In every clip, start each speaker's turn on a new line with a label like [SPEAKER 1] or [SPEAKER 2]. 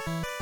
[SPEAKER 1] Thank you.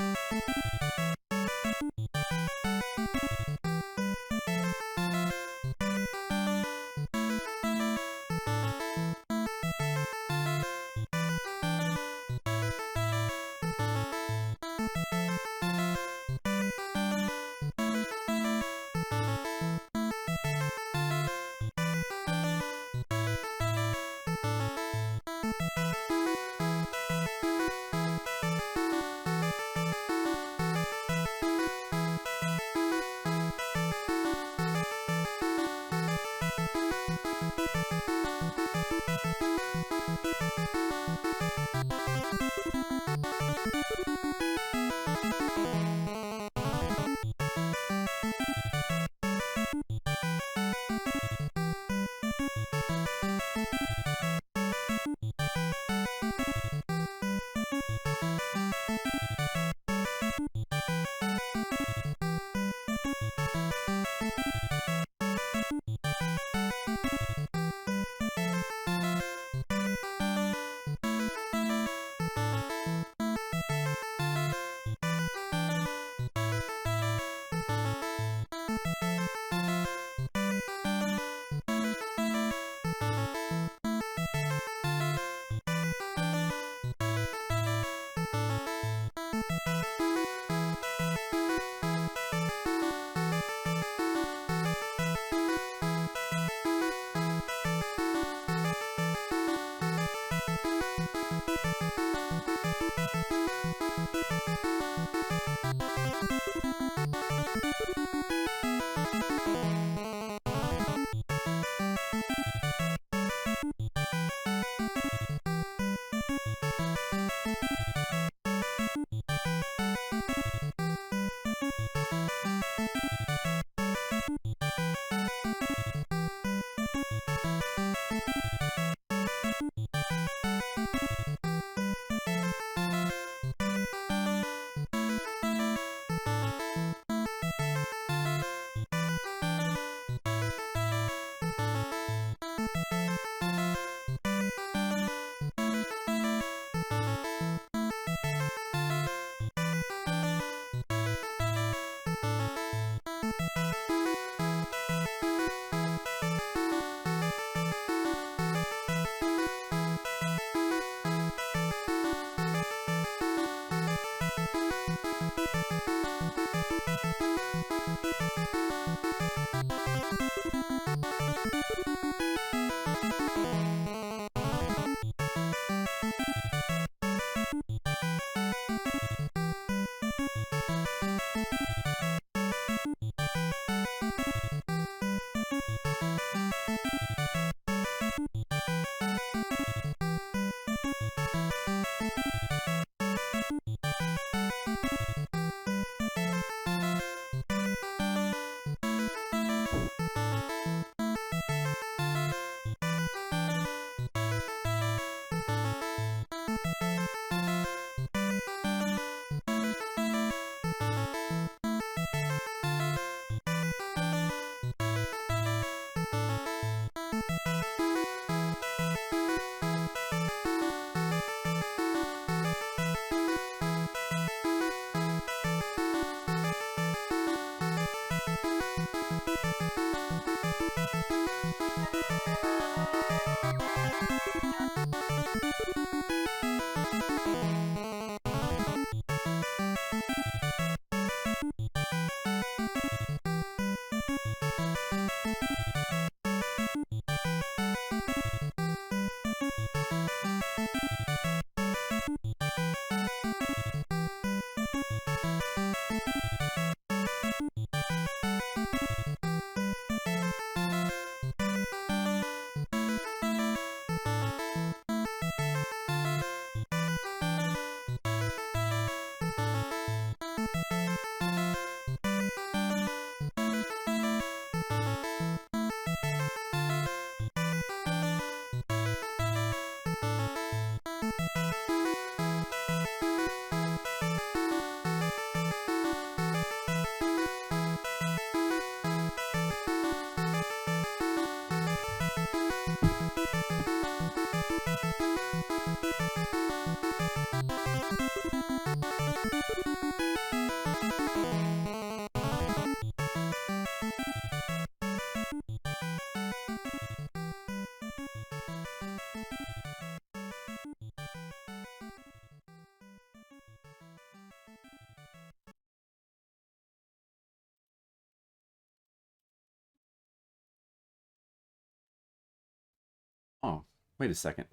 [SPEAKER 1] Wait a second.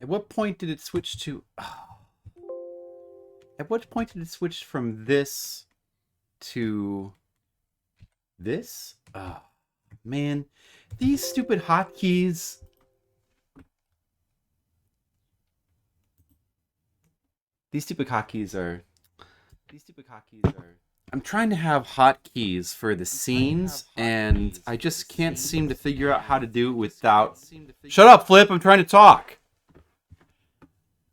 [SPEAKER 1] At what point did it switch to... At what point did it switch from this to this? Oh, man. These stupid hotkeys. These stupid hotkeys are... I'm trying to have hotkeys for the scenes, and I just can't seem to figure out how to do it without... Shut up, Flip! I'm trying to talk!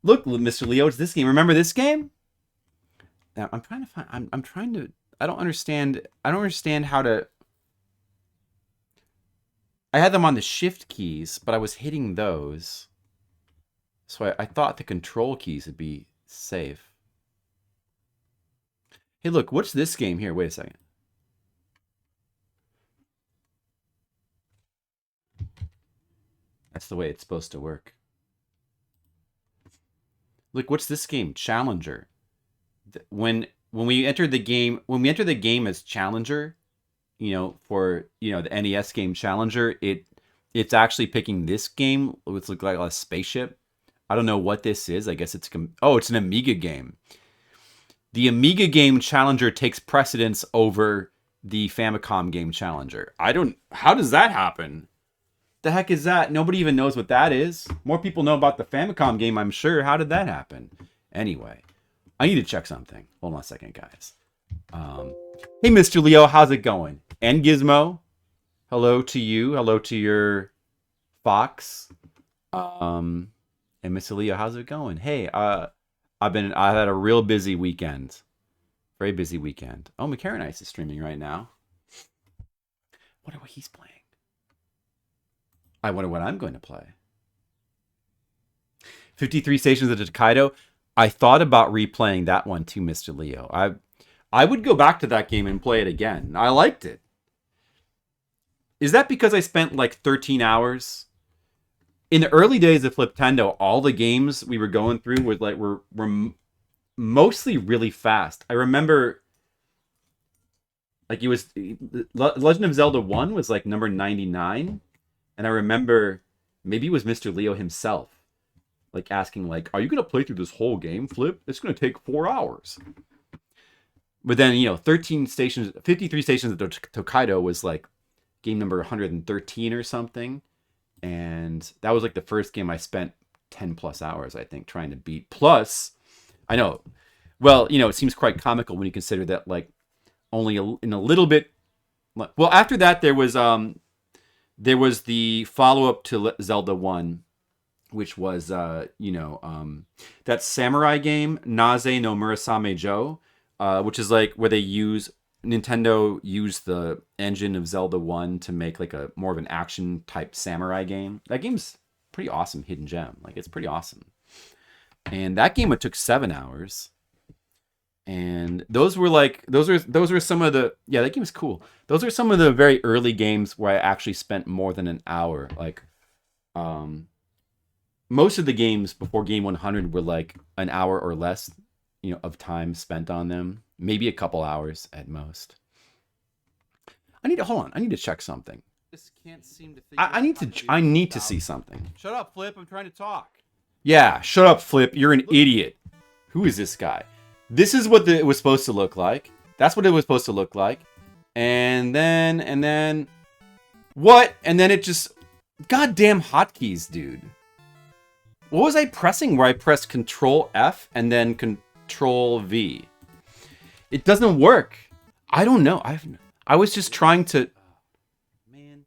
[SPEAKER 1] Look, Mr. Leo, it's this game. Remember this game? Now, I'm trying to find... I'm trying to... I don't understand how to... I had them on the shift keys, but I was hitting those. So I thought the control keys would be safe. Hey, look, what's this game here? Wait a second. That's the way it's supposed to work. Look, what's this game? Challenger. When we enter the game as Challenger, for the NES game Challenger, it's actually picking this game, which looks like a spaceship. I don't know what this is. I guess it's an Amiga game. The Amiga game Challenger takes precedence over the Famicom game Challenger. How does that happen? The heck is that? Nobody even knows what that is. More people know about the Famicom game, I'm sure. How did that happen? Anyway, I need to check something. Hold on a second, guys. Hey, Mr. Leo, how's it going? And Gizmo, hello to you. Hello to your fox. And Mr. Leo, how's it going? Hey, I had a real busy weekend. Very busy weekend. Oh, McCaranice is streaming right now. Wonder what he's playing. I wonder what I'm going to play. 53 Stations of Tokaido. I thought about replaying that one too, Mr. Leo. I would go back to that game and play it again. I liked it. Is that because I spent like 13 hours? In the early days of Fliptendo, all the games we were going through were mostly really fast. I remember, like, it was Legend of Zelda 1 was like number 99, and I remember maybe it was Mr. Leo himself, like, asking, like, "Are you gonna play through this whole game, Flip? It's gonna take 4 hours." But then 53 Stations of Tokaido was like game number 113 or something. And that was like the first game I spent 10 plus hours, I think, trying to beat. Plus, I know, well, it seems quite comical when you consider that, like, only in a little bit. Well, after that, there was the follow-up to Zelda 1, which was, that samurai game, Naze no Murasame Jo, which is like where Nintendo used the engine of Zelda 1 to make like a more of an action type samurai game. That game's pretty awesome, hidden gem. Like, it's pretty awesome. And that game, it took 7 hours. And those were some of the, that game is cool. Those are some of the very early games where I actually spent more than an hour. Like, most of the games before game 100 were like an hour or less, of time spent on them. Maybe a couple hours at most. I need to check something. Just can't seem to figure I need to see something. Shut up, Flip. I'm trying to talk. Yeah, shut up, Flip. You're an idiot. Who is this guy? This is what it was supposed to look like. That's what it was supposed to look like. And then what? And then it just, goddamn hotkeys, dude. What was I pressing where I pressed Control F and then Control V? It doesn't work. I don't know. I was just trying to... Man,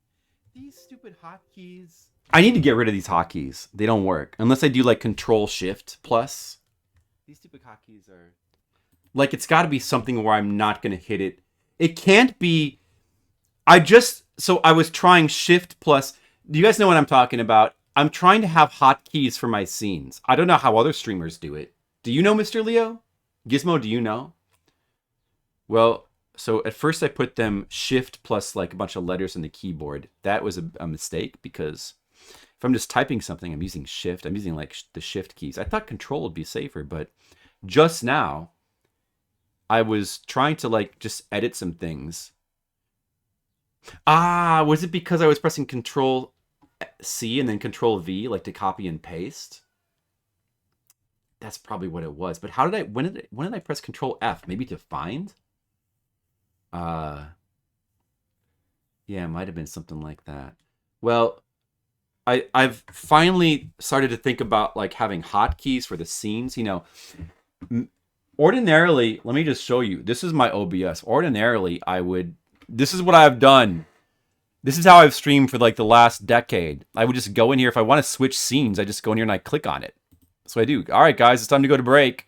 [SPEAKER 1] these stupid hotkeys... I need to get rid of these hotkeys. They don't work. Unless I do like Control Shift plus. These stupid hotkeys are... Like, it's got to be something where I'm not going to hit it. It can't be... So I was trying Shift plus... Do you guys know what I'm talking about? I'm trying to have hotkeys for my scenes. I don't know how other streamers do it. Do you know, Mr. Leo? Gizmo, do you know? Well, so at first I put them Shift plus like a bunch of letters on the keyboard. That was a mistake, because if I'm just typing something, I'm using Shift. I'm using like the Shift keys. I thought Control would be safer, but just now I was trying to like just edit some things. Was it because I was pressing Control C and then Control V, like to copy and paste. That's probably what it was. But how did I? When did I press Control F? Maybe to find. Yeah, it might have been something like that. Well, I've finally started to think about like having hotkeys for the scenes. You know, ordinarily, let me just show you. This is my OBS. Ordinarily, I would. This is what I've done. This is how I've streamed for like the last decade. I would just go in here if I want to switch scenes. I just go in here and I click on it. So I do. All right, guys, it's time to go to break.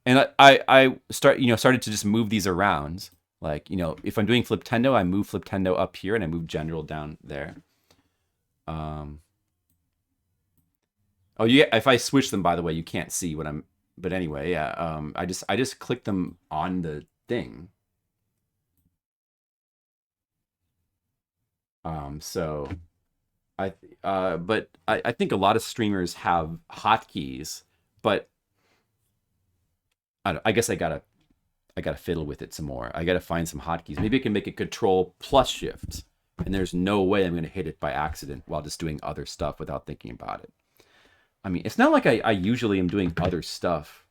[SPEAKER 1] And I started to just move these around. Like, you know, if I'm doing Fliptendo, I move Fliptendo up here and I move General down there. Oh yeah, if I switch them, by the way, you can't see what I'm. But anyway, yeah. I just click them on the thing. So but I think a lot of streamers have hotkeys, but I guess I gotta fiddle with it some more. I gotta find some hotkeys. Maybe I can make it Control plus Shift, and there's no way I'm gonna hit it by accident while just doing other stuff without thinking about it. I mean, it's not like I usually am doing other stuff.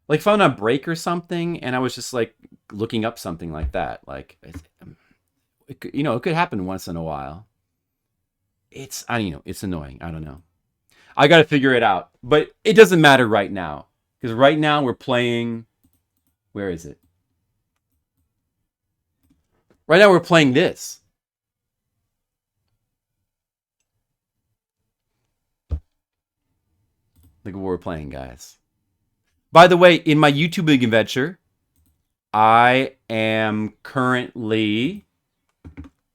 [SPEAKER 1] Like if I'm on a break or something, and I was just like looking up something like that, like it could happen once in a while. It's annoying. I don't know. I got to figure it out, but it doesn't matter right now because right now we're playing. Where is it? Right now we're playing this. Look at what we're playing, guys. By the way, in my YouTube adventure, I am currently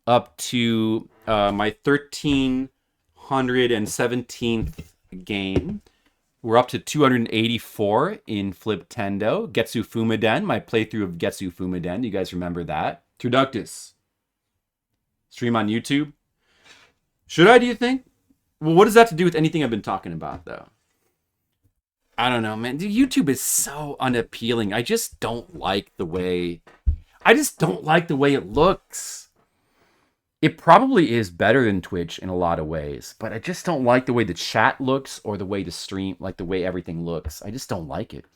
[SPEAKER 1] up to my 1317th game. We're up to 284 in Fliptendo. Getsu Fumaden, my playthrough of Getsu Fumaden. You guys remember that? Turductus. Stream on YouTube. Should I, do you think? Well, what does that have to do with anything I've been talking about, though? I don't know, man. YouTube is so unappealing. I just don't like the way it looks. It probably is better than Twitch in a lot of ways, but I just don't like the way the chat looks or the way the stream, like the way everything looks. I just don't like it.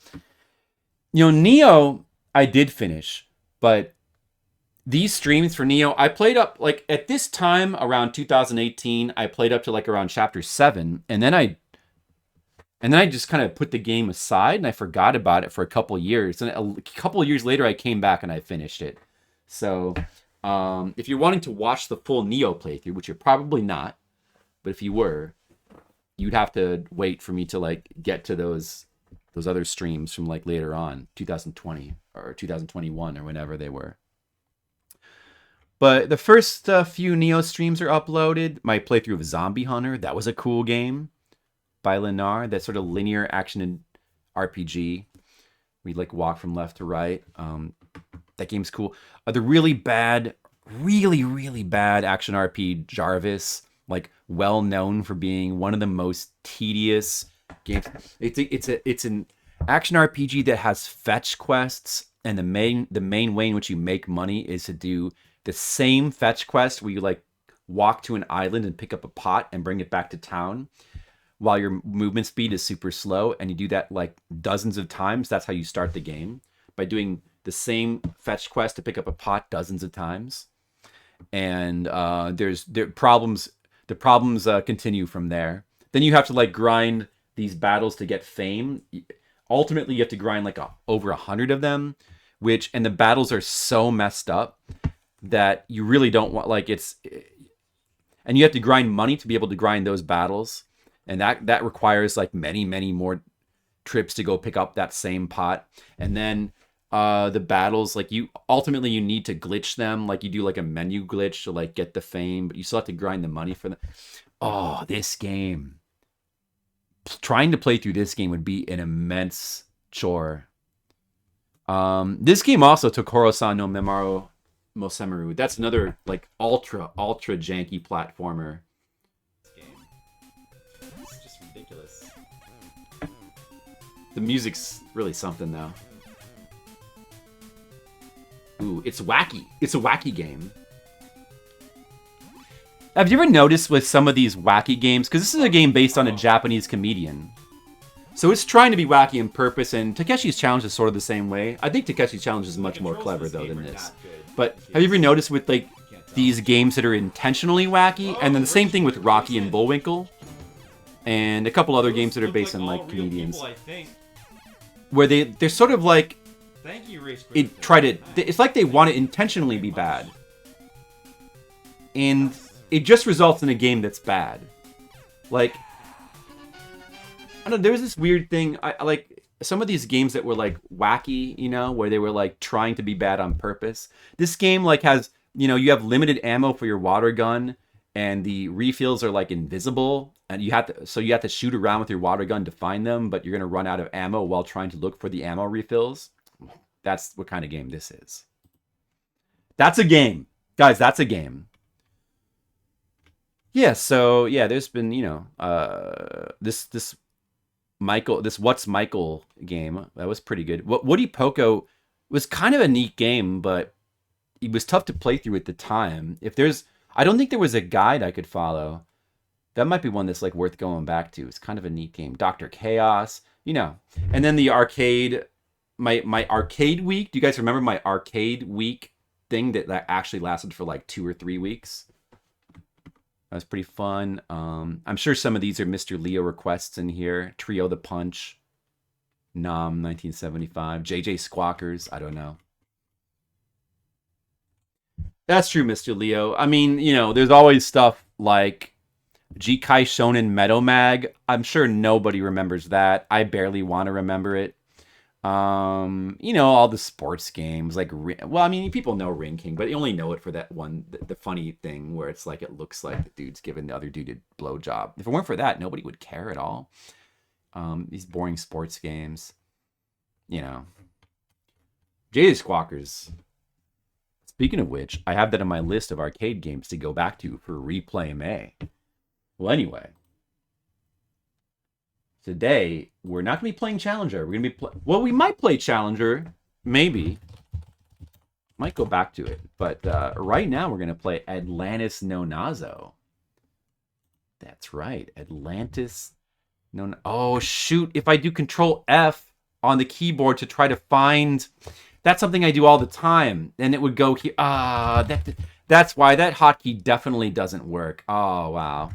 [SPEAKER 1] You know, Neo, I did finish, but these streams for Neo, I played up, like, at this time, around 2018, I played up to, like, around Chapter 7, and then I just kind of put the game aside, and I forgot about it for a couple years. And a couple years later, I came back and I finished it. So, if you're wanting to watch the full Neo playthrough, which you're probably not, but if you were, you'd have to wait for me to, like, get to those other streams from, like, later on, 2020 or 2021 or whenever they were. But the first few Neo streams are uploaded. My playthrough of Zombie Hunter, that was a cool game. By Lennar, that sort of linear action and RPG. We like walk from left to right. That game's cool. The really bad action RPG Jarvis, like well known for being one of the most tedious games. It's an action RPG that has fetch quests, and the main way in which you make money is to do the same fetch quest where you like walk to an island and pick up a pot and bring it back to town. While your movement speed is super slow, and you do that like dozens of times. That's how you start the game, by doing the same fetch quest to pick up a pot dozens of times. And the problems continue from there. Then you have to like grind these battles to get fame. Ultimately, you have to grind like over 100 of them, and the battles are so messed up that you really don't want, like, and you have to grind money to be able to grind those battles. And that requires like many more trips to go pick up that same pot. And then the battles, like you need to glitch them, like you do like a menu glitch to like get the fame, but you still have to grind the money for them. Oh, this game. Trying to play through this game would be an immense chore. This game also, Tokoro-san no Memoru Mosemeru. That's another like ultra janky platformer. Ridiculous. The music's really something, though. Ooh, it's wacky. It's a wacky game. Have you ever noticed with some of these wacky games, because this is a game based on a Japanese comedian, so it's trying to be wacky on purpose, and Takeshi's Challenge is sort of the same way. I think Takeshi's Challenge is much more clever, though, than this. But have you ever noticed with, like, these games that are intentionally wacky, and then the same thing with Rocky and Bullwinkle, and a couple other games that are based on, like, comedians, where they're sort of like, it's like they want to intentionally be bad. And it just results in a game that's bad. Like, I don't know, there was this weird thing, I like some of these games that were like wacky, you know, where they were like trying to be bad on purpose. This game like has, you know, you have limited ammo for your water gun, and the refills are like invisible, and you have to shoot around with your water gun to find them, but you're gonna run out of ammo while trying to look for the ammo refills. That's what kind of game this is. That's a game, guys. That's a game. Yeah. So yeah, there's been, you know, this What's Michael game that was pretty good. Woody Poco was kind of a neat game, but it was tough to play through at the time. I don't think there was a guide I could follow. That might be one that's like worth going back to. It's kind of a neat game. Dr. Chaos, you know. And then the arcade, my arcade week. Do you guys remember my arcade week thing that actually lasted for like 2 or 3 weeks? That was pretty fun. I'm sure some of these are Mr. Leo requests in here. Trio the Punch, Nom 1975, JJ Squawkers. I don't know. That's true, Mr. Leo. I mean, you know, there's always stuff like Jikai Shonen Meadow Mag. I'm sure nobody remembers that. I barely want to remember it. You know, all the sports games like, well, I mean, people know Ring King, but you only know it for that one, the funny thing where it's like, it looks like the dude's giving the other dude a blowjob. If it weren't for that, nobody would care at all. These boring sports games, you know. JJ Squawkers. Speaking of which, I have that on my list of arcade games to go back to for Replay May. Well, anyway. Today, we're not going to be playing Challenger. We're going to be well, we might play Challenger. Maybe. Might go back to it. But right now, we're going to play Atlantis no Nazo. That's right. Atlantis no... Oh, shoot. If I do Control F on the keyboard to try to find... That's something I do all the time. And it would go here. That's why that hotkey definitely doesn't work. Oh, wow.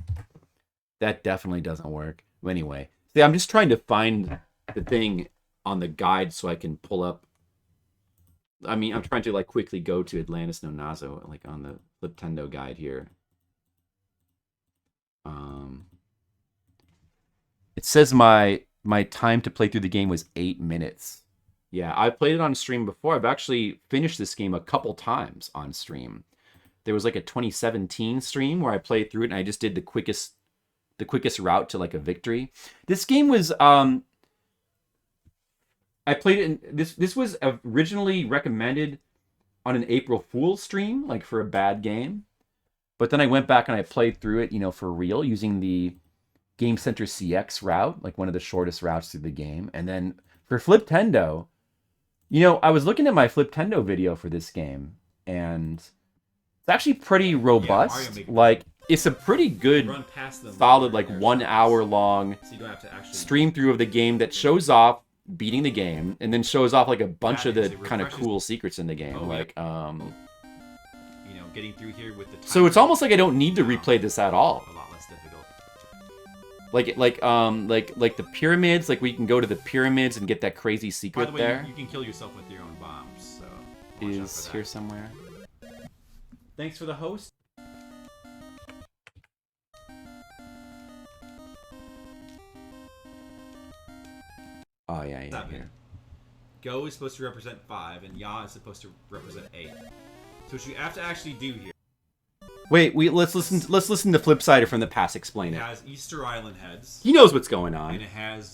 [SPEAKER 1] That definitely doesn't work. Anyway. See, I'm just trying to find the thing on the guide so I can pull up. I mean, I'm trying to like quickly go to Atlantis no Nazo, like on the Fliptendo guide here. It says my time to play through the game was 8 minutes. Yeah, I played it on stream before. I've actually finished this game a couple times on stream. There was like a 2017 stream where I played through it and I just did the quickest route to like a victory. This game was I played it in, this was originally recommended on an April Fool's stream, like for a bad game. But then I went back and I played through it, you know, for real using the Game Center CX route, like one of the shortest routes through the game. And then for Fliptendo, you know, I was looking at my Fliptendo video for this game and it's actually pretty robust. Yeah, like it's a pretty good, solid, like 1 hour long stream through of the game that shows off beating the game and then shows off like a bunch of the kind of cool secrets in the game. You know,
[SPEAKER 2] getting through here with the
[SPEAKER 1] so it's almost like I don't need to replay this at all.
[SPEAKER 2] A lot less difficult.
[SPEAKER 1] Like the pyramids, like we can go to the pyramids and get that crazy secret. By the way, there.
[SPEAKER 2] You can kill yourself with your own bombs. So
[SPEAKER 1] is here somewhere.
[SPEAKER 2] Thanks for the host.
[SPEAKER 1] Oh, yeah. Here.
[SPEAKER 2] Go is supposed to represent 5, and Ya is supposed to represent 8. So what you have to actually do here...
[SPEAKER 1] Wait, let's listen to Flipsider from the past explain it.
[SPEAKER 2] It has Easter Island heads.
[SPEAKER 1] He knows what's going on.
[SPEAKER 2] And it has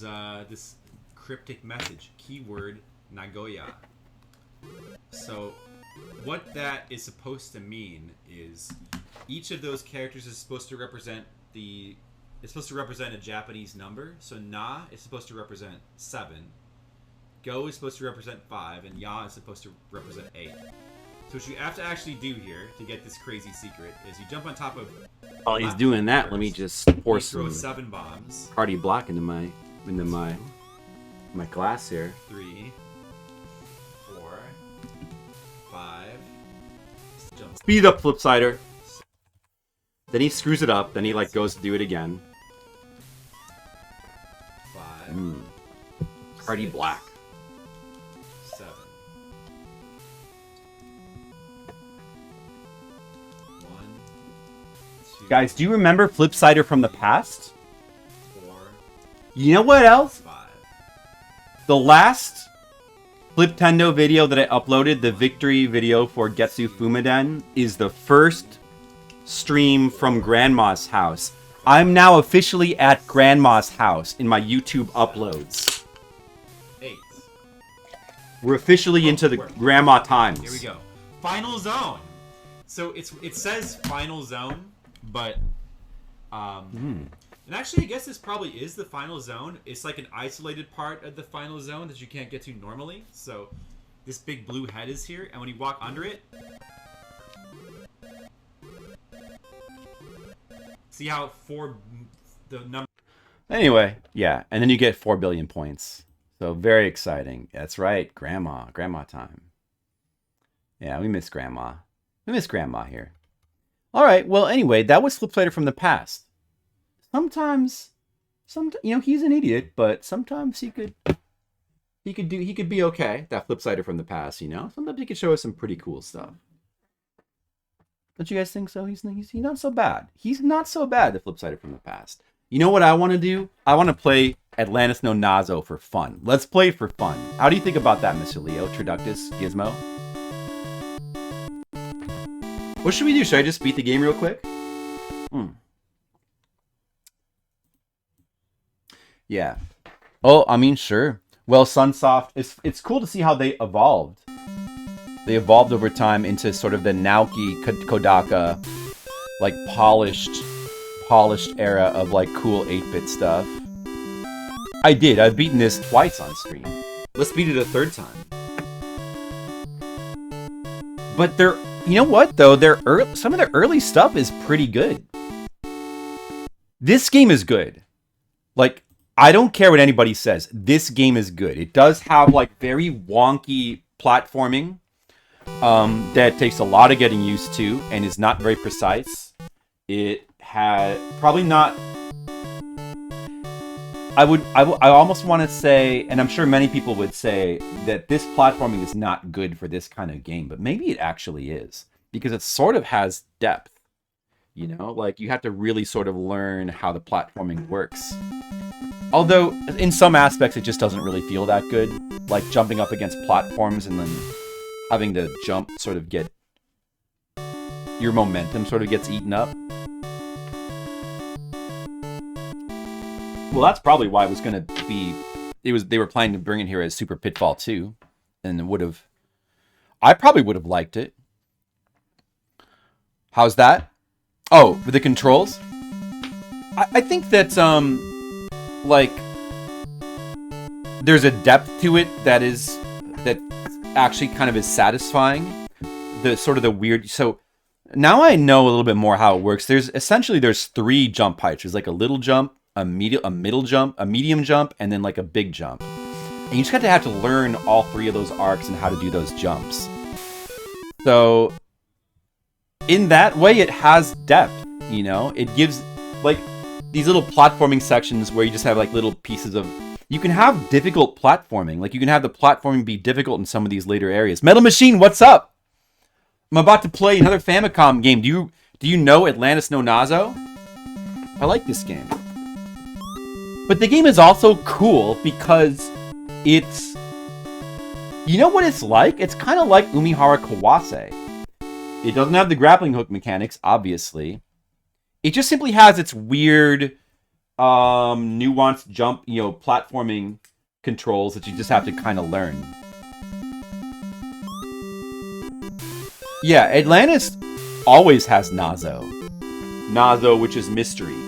[SPEAKER 2] this cryptic message, keyword Nagoya. So what that is supposed to mean is each of those characters is supposed to represent it's supposed to represent a Japanese number. So Na is supposed to represent 7. Go is supposed to represent 5. And Ya is supposed to represent 8. So what you have to actually do here to get this crazy secret is you jump on top of...
[SPEAKER 1] While he's
[SPEAKER 2] left
[SPEAKER 1] doing that, let me
[SPEAKER 2] first.
[SPEAKER 1] just pour
[SPEAKER 2] You throw
[SPEAKER 1] some
[SPEAKER 2] 7 bombs.
[SPEAKER 1] Party Black into my glass here.
[SPEAKER 2] 3, 4, 5. Jump.
[SPEAKER 1] Speed up, Flipsider. Then he screws it up. Then he like goes to do it again.
[SPEAKER 2] 5.
[SPEAKER 1] Party
[SPEAKER 2] 6,
[SPEAKER 1] Black.
[SPEAKER 2] 7. 1, 2.
[SPEAKER 1] Guys, do you remember Flipsider from the past?
[SPEAKER 2] 4,
[SPEAKER 1] You know what else?
[SPEAKER 2] 5.
[SPEAKER 1] The last Fliptendo video that I uploaded, the victory video for Getsu Fumaden, is the first stream from Grandma's house. I'm now officially at Grandma's house in my YouTube uploads.
[SPEAKER 2] 8.
[SPEAKER 1] We're officially into the grandma times.
[SPEAKER 2] Here we go. Final zone. So it says final zone, but and actually I guess this probably is the final zone. It's like an isolated part of the final zone that you can't get to normally. So this big blue head is here, and when you walk under it, see how the number.
[SPEAKER 1] Anyway, yeah, and then you get 4 billion points. So very exciting. That's right, grandma time. Yeah, we miss grandma. We miss grandma here. All right, well, anyway, that was Flipsider from the past. Sometimes, you know, he's an idiot, but sometimes he could be okay. That Flipsider from the past, you know. Sometimes he could show us some pretty cool stuff. Don't you guys think so? He's not so bad. He's not so bad. The Flipsider from the past. You know what I want to do? I want to play Atlantis no Nazo for fun. Let's play it for fun. How do you think about that, Mr. Leo, Traductus, Gizmo? What should we do? Should I just beat the game real quick? Yeah. Oh, I mean, sure. Well, Sunsoft, it's cool to see how they evolved. They evolved over time into sort of the Naoki Kodaka, like polished era of like cool 8-bit stuff. I've beaten this twice on stream. Let's beat it a third time. But you know what though? Some of their early stuff is pretty good. This game is good. Like, I don't care what anybody says. This game is good. It does have like very wonky platforming that takes a lot of getting used to and is not very precise. It had probably not. I almost want to say, and I'm sure many people would say, that this platforming is not good for this kind of game, but maybe it actually is, because it sort of has depth. You know, like you have to really sort of learn how the platforming works. Although, in some aspects, it just doesn't really feel that good. Like jumping up against platforms and then having the jump sort of get... your momentum sort of gets eaten up. Well, that's probably why it was going to be... They were planning to bring it here as Super Pitfall II. And it would have... I probably would have liked it. How's that? Oh, with the controls? I think that, like, there's a depth to it that actually kind of is satisfying. The sort of the weird... So, now I know a little bit more how it works. There's 3 jump heights. There's like a little jump, a middle jump, a medium jump, and then like a big jump. And you just have to learn all 3 of those arcs and how to do those jumps. So... in that way, it has depth, you know? It gives, like, these little platforming sections where you just have, like, little pieces of... You can have difficult platforming. Like, you can have the platforming be difficult in some of these later areas. Metal Machine, what's up? I'm about to play another Famicom game. Do you know Atlantis no Nazo? I like this game. But the game is also cool because it's... You know what it's like? It's kind of like Umihara Kawase. It doesn't have the grappling hook mechanics, obviously. It just simply has its weird, nuanced jump, you know, platforming controls that you just have to kind of learn. Yeah, Atlantis always has Nazo. Nazo, which is mystery.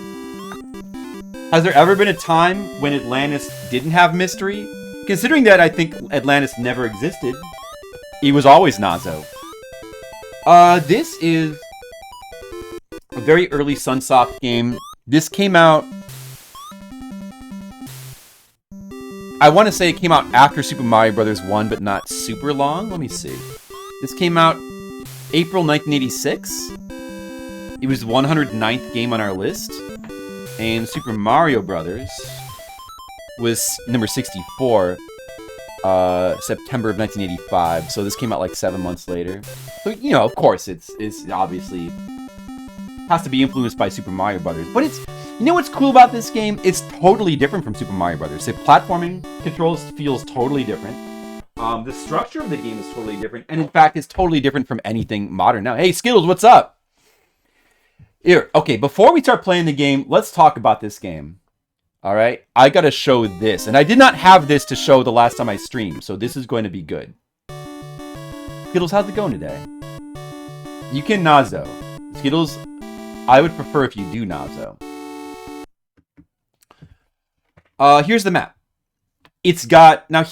[SPEAKER 1] Has there ever been a time when Atlantis didn't have mystery? Considering that I think Atlantis never existed, it was always Nazo. This is a very early Sunsoft game. This came out, I want to say it came out after Super Mario Bros. 1, but not super long. Let me see. This came out April 1986. It was the 109th game on our list. And Super Mario Bros. Was number 64, September of 1985. So this came out like 7 months later. So, you know, of course, it's obviously has to be influenced by Super Mario Bros. But it's, you know what's cool about this game? It's totally different from Super Mario Bros. The platforming controls feels totally different. The structure of the game is totally different. And in fact, it's totally different from anything modern now. Hey, Skittles, what's up? Here, okay, before we start playing the game, let's talk about this game. All right, I gotta show this. And I did not have this to show the last time I streamed, so this is going to be good. Skittles, how's it going today? You can Nazo. Skittles, I would prefer if you do Nazo. Here's the map. It's got, now,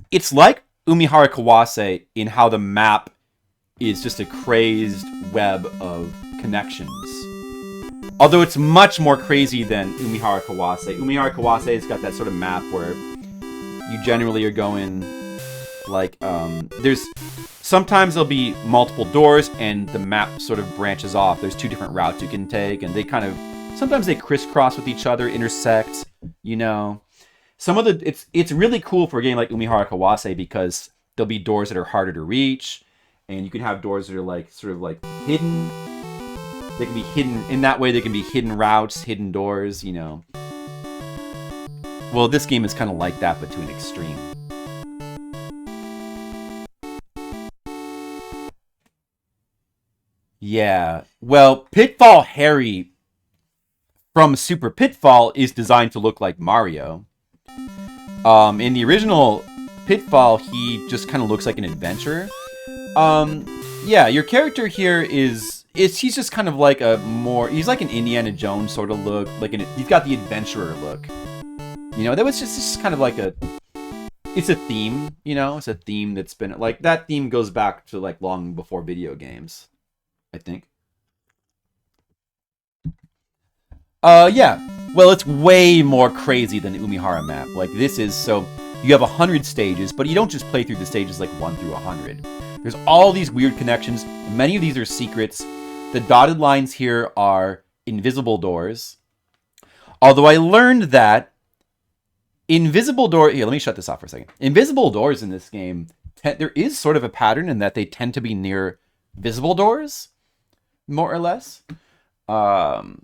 [SPEAKER 1] it's like Umihara Kawase in how the map is just a crazed web of connections. Although it's much more crazy than Umihara Kawase. Umihara Kawase has got that sort of map where you generally are going, like, there's, sometimes there'll be multiple doors and the map sort of branches off. There's two different routes you can take, and they kind of, sometimes they crisscross with each other, intersect, you know. Some of the, it's really cool for a game like Umihara Kawase because there'll be doors that are harder to reach, and you can have doors that are like, sort of like hidden. They can be hidden, in that way they can be hidden routes, hidden doors, you know. Well, this game is kind of like that, but to an extreme. Yeah, well, Pitfall Harry from Super Pitfall is designed to look like Mario. In the original Pitfall, he just kind of looks like an adventurer. Yeah, your character here he's just kind of like he's like an Indiana Jones sort of look, he's got the adventurer look. You know, that was just kind of like it's a theme, you know, it's a theme that's been, like, that theme goes back to, like, long before video games, I think. Yeah. Well, it's way more crazy than the Umihara map. Like, this is, so, you have 100 stages, but you don't just play through the stages, like, 1 through 100. There's all these weird connections. Many of these are secrets. The dotted lines here are invisible doors. Although I learned that invisible door... Here, let me shut this off for a second. Invisible doors in this game, there is sort of a pattern in that they tend to be near visible doors, more or less. The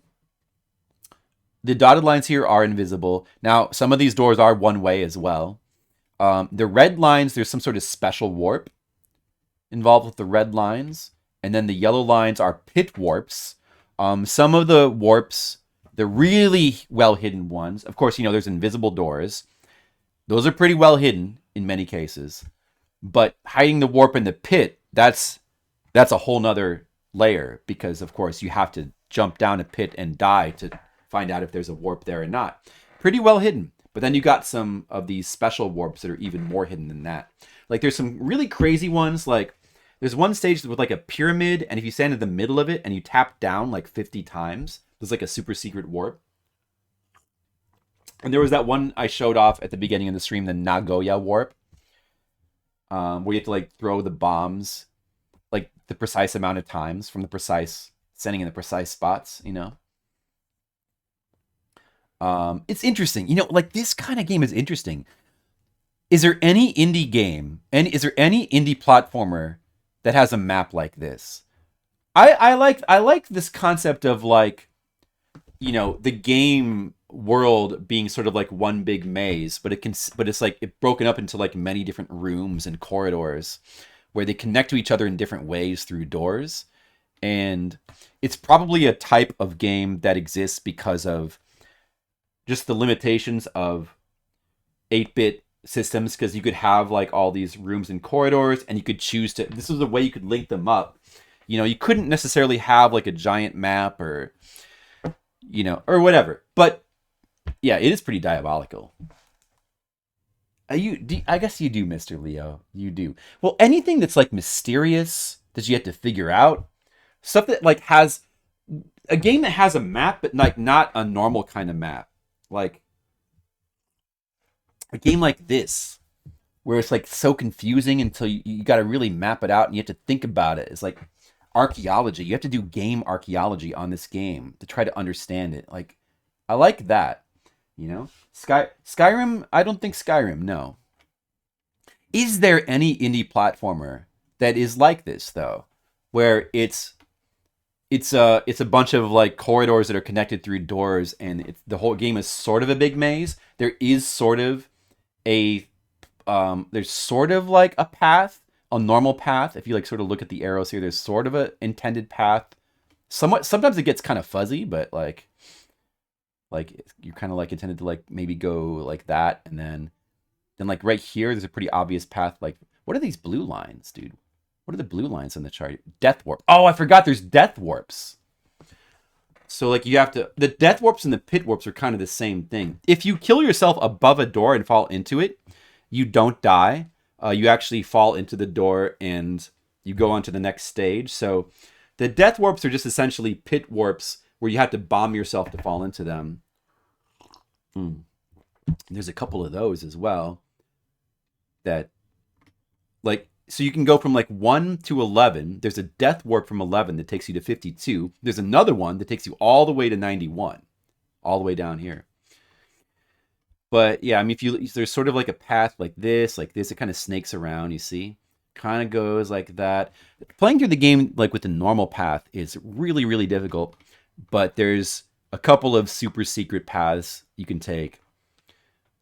[SPEAKER 1] dotted lines here are invisible. Now, some of these doors are one way as well. The red lines, there's some sort of special warp involved with the red lines. And then the yellow lines are pit warps. Some of the warps, the really well-hidden ones, of course, you know, there's invisible doors. Those are pretty well hidden in many cases. But hiding the warp in the pit, that's a whole nother layer. Because, of course, you have to jump down a pit and die to find out if there's a warp there or not. Pretty well hidden. But then you got some of these special warps that are even more hidden than that. Like, there's some really crazy ones, like, there's one stage with, like, a pyramid, and if you stand in the middle of it and you tap down, like, 50 times, there's, like, a super secret warp. And there was that one I showed off at the beginning of the stream, the Nagoya warp, where you have to, like, throw the bombs, like, the precise amount of times from the precise, sending in the precise spots, you know? It's interesting. You know, like, this kind of game is interesting. Is there any indie game, and is there any indie platformer that has a map like this? I like this concept of, like, you know, the game world being sort of like one big maze, but it's like it broken up into, like, many different rooms and corridors where they connect to each other in different ways through doors. And it's probably a type of game that exists because of just the limitations of 8-bit systems, because you could have, like, all these rooms and corridors, and you could choose to, this is a way you could link them up. You know, you couldn't necessarily have, like, a giant map or, you know, or whatever. But yeah, it is pretty diabolical. I guess you do, Mr. Leo. You do. Well, anything that's, like, mysterious that you have to figure out, stuff that, like, has, a game that has a map, but like not a normal kind of map. Like a game like this, where it's like so confusing until you got to really map it out and you have to think about it. It's like archaeology. You have to do game archaeology on this game to try to understand it. Like, I like that. You know, Skyrim. I don't think Skyrim. No. Is there any indie platformer that is like this though, where it's a bunch of like corridors that are connected through doors, and the whole game is sort of a big maze. There is sort of a there's sort of like a path, a normal path. If you like sort of look at the arrows here, there's sort of a intended path. Sometimes it gets kind of fuzzy, but like you're kind of like intended to like maybe go like that, and then like right here there's a pretty obvious path. Like, what are these blue lines, dude? What are the blue lines on the chart? Death warp. Oh, I forgot there's death warps. So like you have to, the death warps and the pit warps are kind of the same thing. If you kill yourself above a door and fall into it, you don't die. You actually fall into the door and you go on to the next stage. So the death warps are just essentially pit warps where you have to bomb yourself to fall into them. There's a couple of those as well. That, like, so you can go from like 1 to 11. There's a death warp from 11 that takes you to 52. There's another one that takes you all the way to 91. All the way down here. But yeah, I mean, there's sort of like a path like this, it kind of snakes around, you see? Kind of goes like that. Playing through the game like with the normal path is really, really difficult. But there's a couple of super secret paths you can take.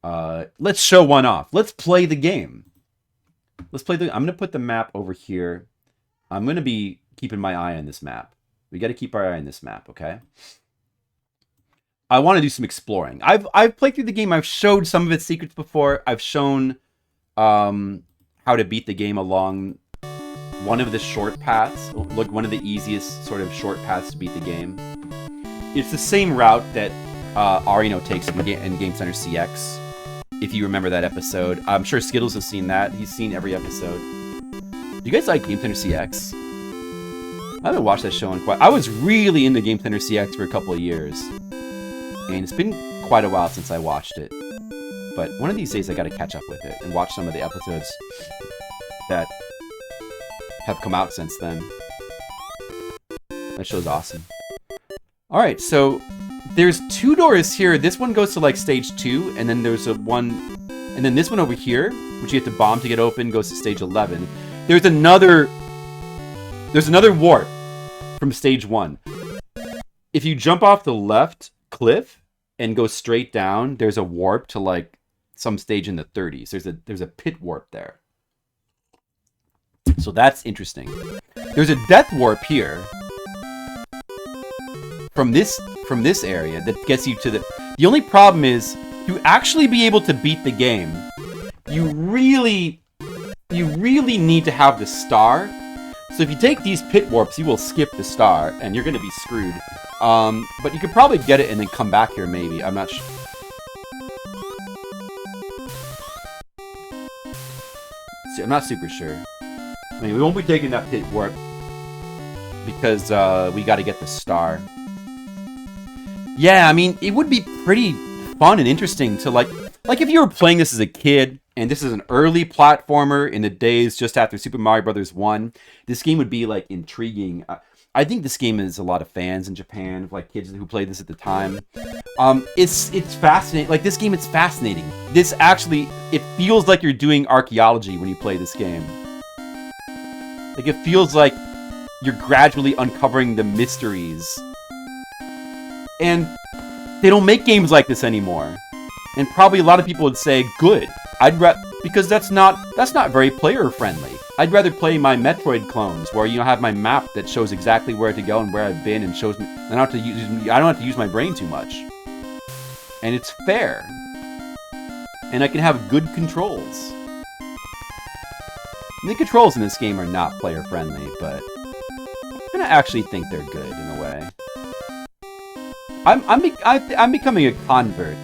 [SPEAKER 1] Let's show one off. Let's play the game. I'm going to put the map over here. I'm going to be keeping my eye on this map. We got to keep our eye on this map, okay? I want to do some exploring. I've played through the game. I've showed some of its secrets before. I've shown how to beat the game along one of the short paths. Like one of the easiest sort of short paths to beat the game. It's the same route that Arino takes in Game Center CX. If you remember that episode. I'm sure Skittles has seen that. He's seen every episode. Do you guys like Game Center CX? I haven't watched that show in quite... I was really into Game Center CX for a couple of years. And it's been quite a while since I watched it. But one of these days I gotta catch up with it and watch some of the episodes that have come out since then. That show's awesome. Alright, so there's 2 doors here. This one goes to like stage 2, and then there's one, and then this one over here, which you have to bomb to get open, goes to stage 11. There's another warp from stage 1. If you jump off the left cliff and go straight down, there's a warp to like some stage in the 30s. There's a pit warp there. So that's interesting. There's a death warp here from this area that gets you to the only problem is to actually be able to beat the game, you really need to have the star. So if you take these pit warps, you will skip the star and you're going to be screwed. But you could probably get it and then come back here maybe. I'm not sure. I'm not super sure. I mean, we won't be taking that pit warp because we got to get the star. Yeah, I mean, it would be pretty fun and interesting to like if you were playing this as a kid and this is an early platformer in the days just after Super Mario Bros. 1, this game would be like intriguing. I think this game has a lot of fans in Japan, like kids who played this at the time. It's fascinating. Like this game, it's fascinating. This actually, it feels like you're doing archaeology when you play this game. Like it feels like you're gradually uncovering the mysteries. And they don't make games like this anymore. And probably a lot of people would say, good. Because that's not very player friendly. I'd rather play my Metroid clones where you have my map that shows exactly where to go and where I've been and shows me. I don't have to use my brain too much. And it's fair. And I can have good controls. And the controls in this game are not player friendly, but I actually think they're good in a way. I'm becoming a convert.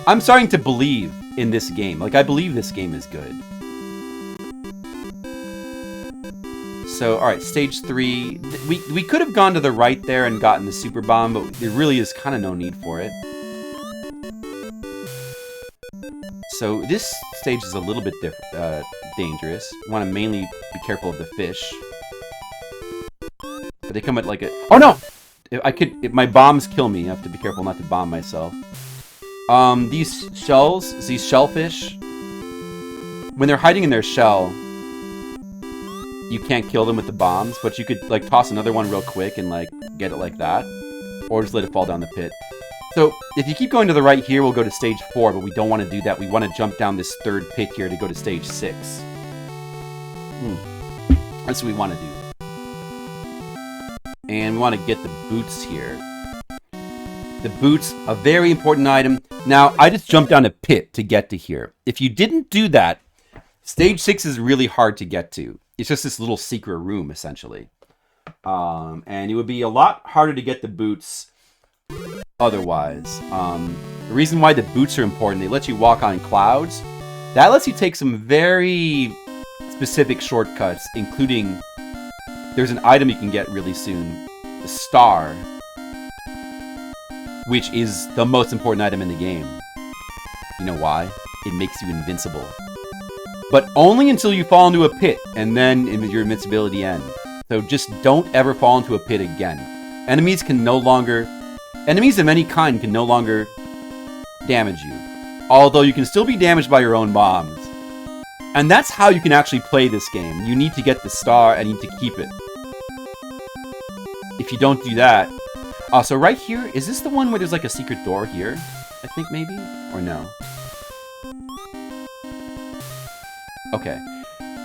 [SPEAKER 1] I'm starting to believe in this game. Like, I believe this game is good. So, all right, stage 3. We could have gone to the right there and gotten the super bomb, but there really is kind of no need for it. So this stage is a little bit dangerous. You want to mainly be careful of the fish. But they come at like a... Oh no! If my bombs kill me, I have to be careful not to bomb myself. These shells, these shellfish, when they're hiding in their shell, you can't kill them with the bombs, but you could like toss another one real quick and like get it like that, or just let it fall down the pit. So if you keep going to the right here, we'll go to stage 4, but we don't want to do that. We want to jump down this third pit here to go to stage 6. That's what we want to do. And we want to get the boots here. The boots, a very important item. Now, I just jumped down a pit to get to here. If you didn't do that, stage 6 is really hard to get to. It's just this little secret room, essentially. And it would be a lot harder to get the boots otherwise. The reason why the boots are important, they let you walk on clouds. That lets you take some very specific shortcuts, including there's an item you can get really soon, the star, which is the most important item in the game. You know why? It makes you invincible. But only until you fall into a pit, and then your invincibility ends. So just don't ever fall into a pit again. Enemies of any kind can no longer damage you. Although you can still be damaged by your own bombs. And that's how you can actually play this game. You need to get the star and you need to keep it. If you don't do that... so right here, is this the one where there's like a secret door here? I think maybe? Or no? Okay.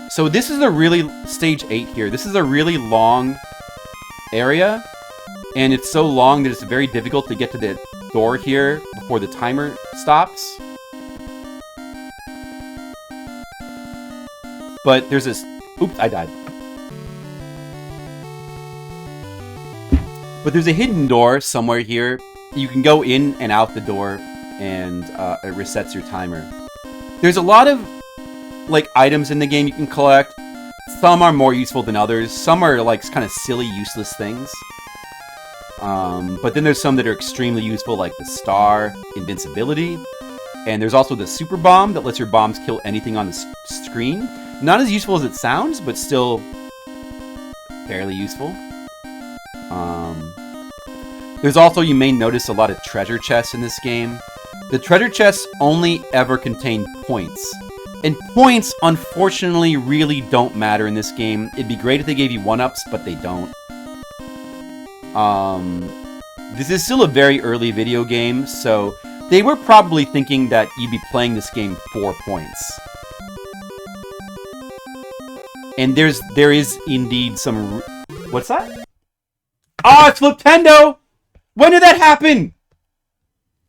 [SPEAKER 1] So this is a really... Stage 8 here. This is a really long area. And it's so long that it's very difficult to get to the door here before the timer stops. But there's this... Oops, I died. But there's a hidden door somewhere here. You can go in and out the door, and it resets your timer. There's a lot of like items in the game you can collect. Some are more useful than others. Some are like kind of silly, useless things. But then there's some that are extremely useful, like the star, invincibility. And there's also the super bomb that lets your bombs kill anything on the screen. Not as useful as it sounds, but still fairly useful. There's also, you may notice, a lot of treasure chests in this game. The treasure chests only ever contain points. And points, unfortunately, really don't matter in this game. It'd be great if they gave you 1-ups, but they don't. This is still a very early video game, so they were probably thinking that you'd be playing this game for points. And there is indeed some... What's that? Oh, it's Fliptendo! When did that happen?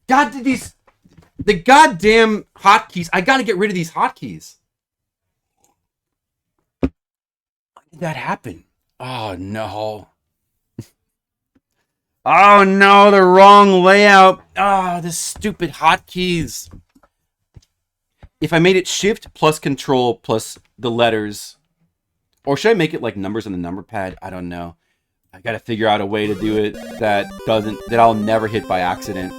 [SPEAKER 1] God, the goddamn hotkeys. I gotta get rid of these hotkeys. When did that happen? Oh, no. Oh, no, the wrong layout. Oh, the stupid hotkeys. If I made it Shift plus Control plus the letters... Or should I make it like numbers on the number pad? I don't know. I gotta figure out a way to do it that I'll never hit by accident.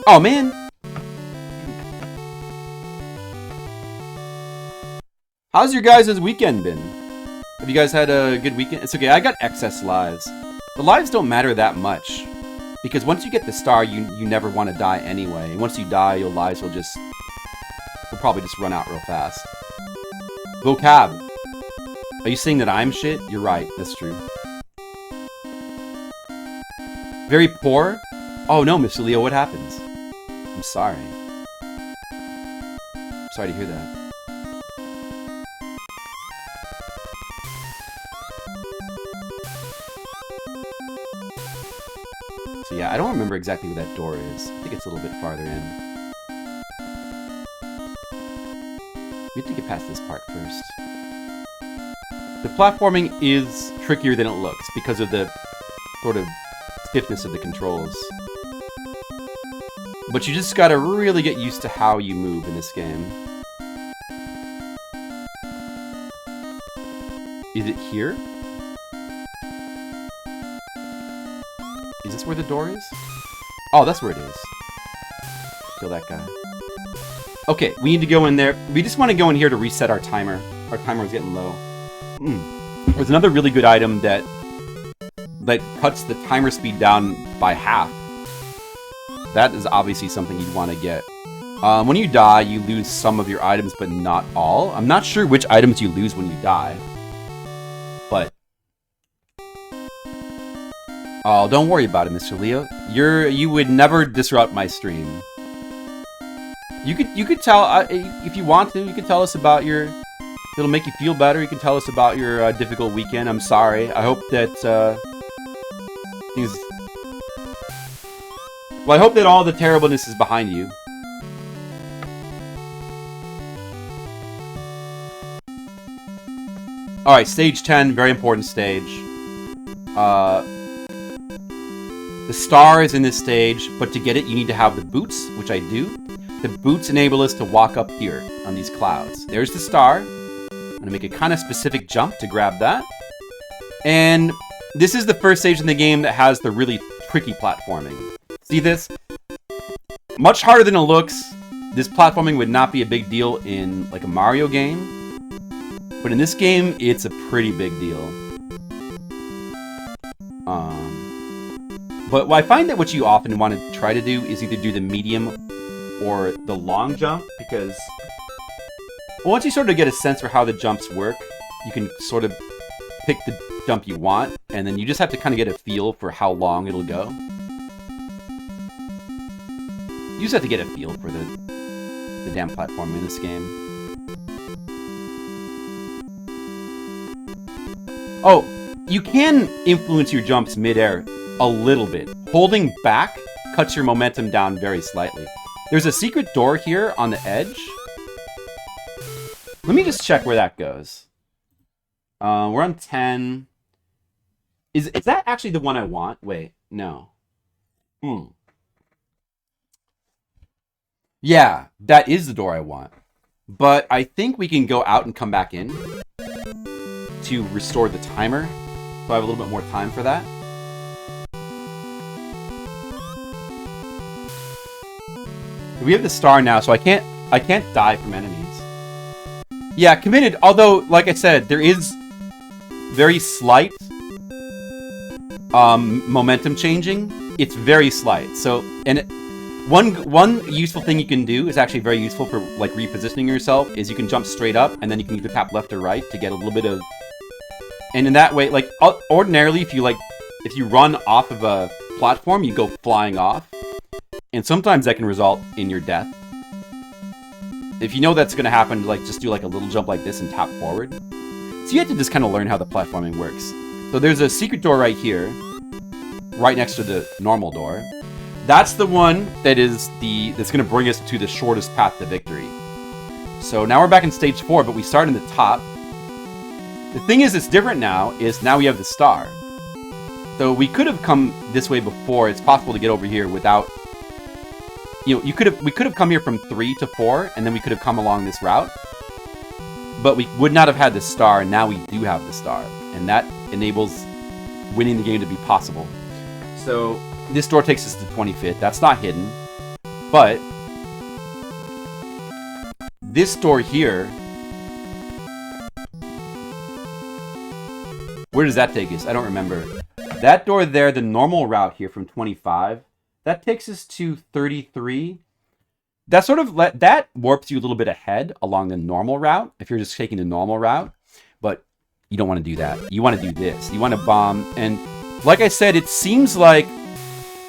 [SPEAKER 1] Oh, man! How's your guys' weekend been? Have you guys had a good weekend? It's okay, I got excess lives. The lives don't matter that much. Because once you get the star, you never want to die anyway. And once you die, your lives will probably just run out real fast. Vocab. Are you saying that I'm shit? You're right, that's true. Very poor? Oh no, Mr. Leo, what happens? I'm sorry. Sorry to hear that. So yeah, I don't remember exactly where that door is. I think it's a little bit farther in. We have to get past this part first. The platforming is trickier than it looks because of the sort of stiffness of the controls. But you just gotta really get used to how you move in this game. Is it here? Is this where the door is? Oh, that's where it is. Kill that guy. Okay, we need to go in there. We just want to go in here to reset our timer. Our timer is getting low. There's another really good item that cuts the timer speed down by half. That is obviously something you'd want to get. When you die, you lose some of your items, but not all. I'm not sure which items you lose when you die. But... oh, don't worry about it, Mr. Leo. You would never disrupt my stream. You could tell, if you want to, you could tell us about your... it'll make you feel better. You can tell us about your difficult weekend. I'm sorry. I hope that things... well, I hope that all the terribleness is behind you. Alright, stage 10, very important stage. The star is in this stage, but to get it, you need to have the boots, which I do. The boots enable us to walk up here on these clouds. There's the star. I'm going to make a kind of specific jump to grab that. And this is the first stage in the game that has the really tricky platforming. See this? Much harder than it looks. This platforming would not be a big deal in like a Mario game. But in this game, it's a pretty big deal. But I find that what you often want to try to do is either do the medium or the long jump, because once you sort of get a sense for how the jumps work, you can sort of pick the jump you want, and then you just have to kind of get a feel for how long it'll go. You just have to get a feel for the damn platform in this game. Oh, you can influence your jumps mid-air a little bit. Holding back cuts your momentum down very slightly. There's a secret door here on the edge. Let me just check where that goes. We're on 10. Is that actually the one I want? Wait, no. Yeah, that is the door I want. But I think we can go out and come back in to restore the timer. So I have a little bit more time for that. We have the star now, so I can't die from enemies. Yeah, committed. Although, like I said, there is very slight momentum changing. It's very slight. So, and one useful thing you can do is actually very useful for like repositioning yourself. Is you can jump straight up, and then you can either tap left or right to get a little bit of. And in that way, like ordinarily, if you run off of a platform, you go flying off. And sometimes that can result in your death. If you know that's going to happen, like just do like a little jump like this and tap forward. So you have to just kind of learn how the platforming works. So there's a secret door right here, right next to the normal door. That's the one that's going to bring us to the shortest path to victory. So now we're back in stage 4, but we start in the top. The thing is, it's different now. Now we have the star. So we could have come this way before. It's possible to get over here without. We could have come here from 3 to 4, and then we could have come along this route. But we would not have had the star, and now we do have the star. And that enables winning the game to be possible. So this door takes us to 25th. That's not hidden. But this door here, where does that take us? I don't remember. That door there, the normal route here from 25, that takes us to 33. That sort of that warps you a little bit ahead along the normal route if you're just taking the normal route. But you don't want to do that. You want to do this. You want to bomb. And like I said, it seems like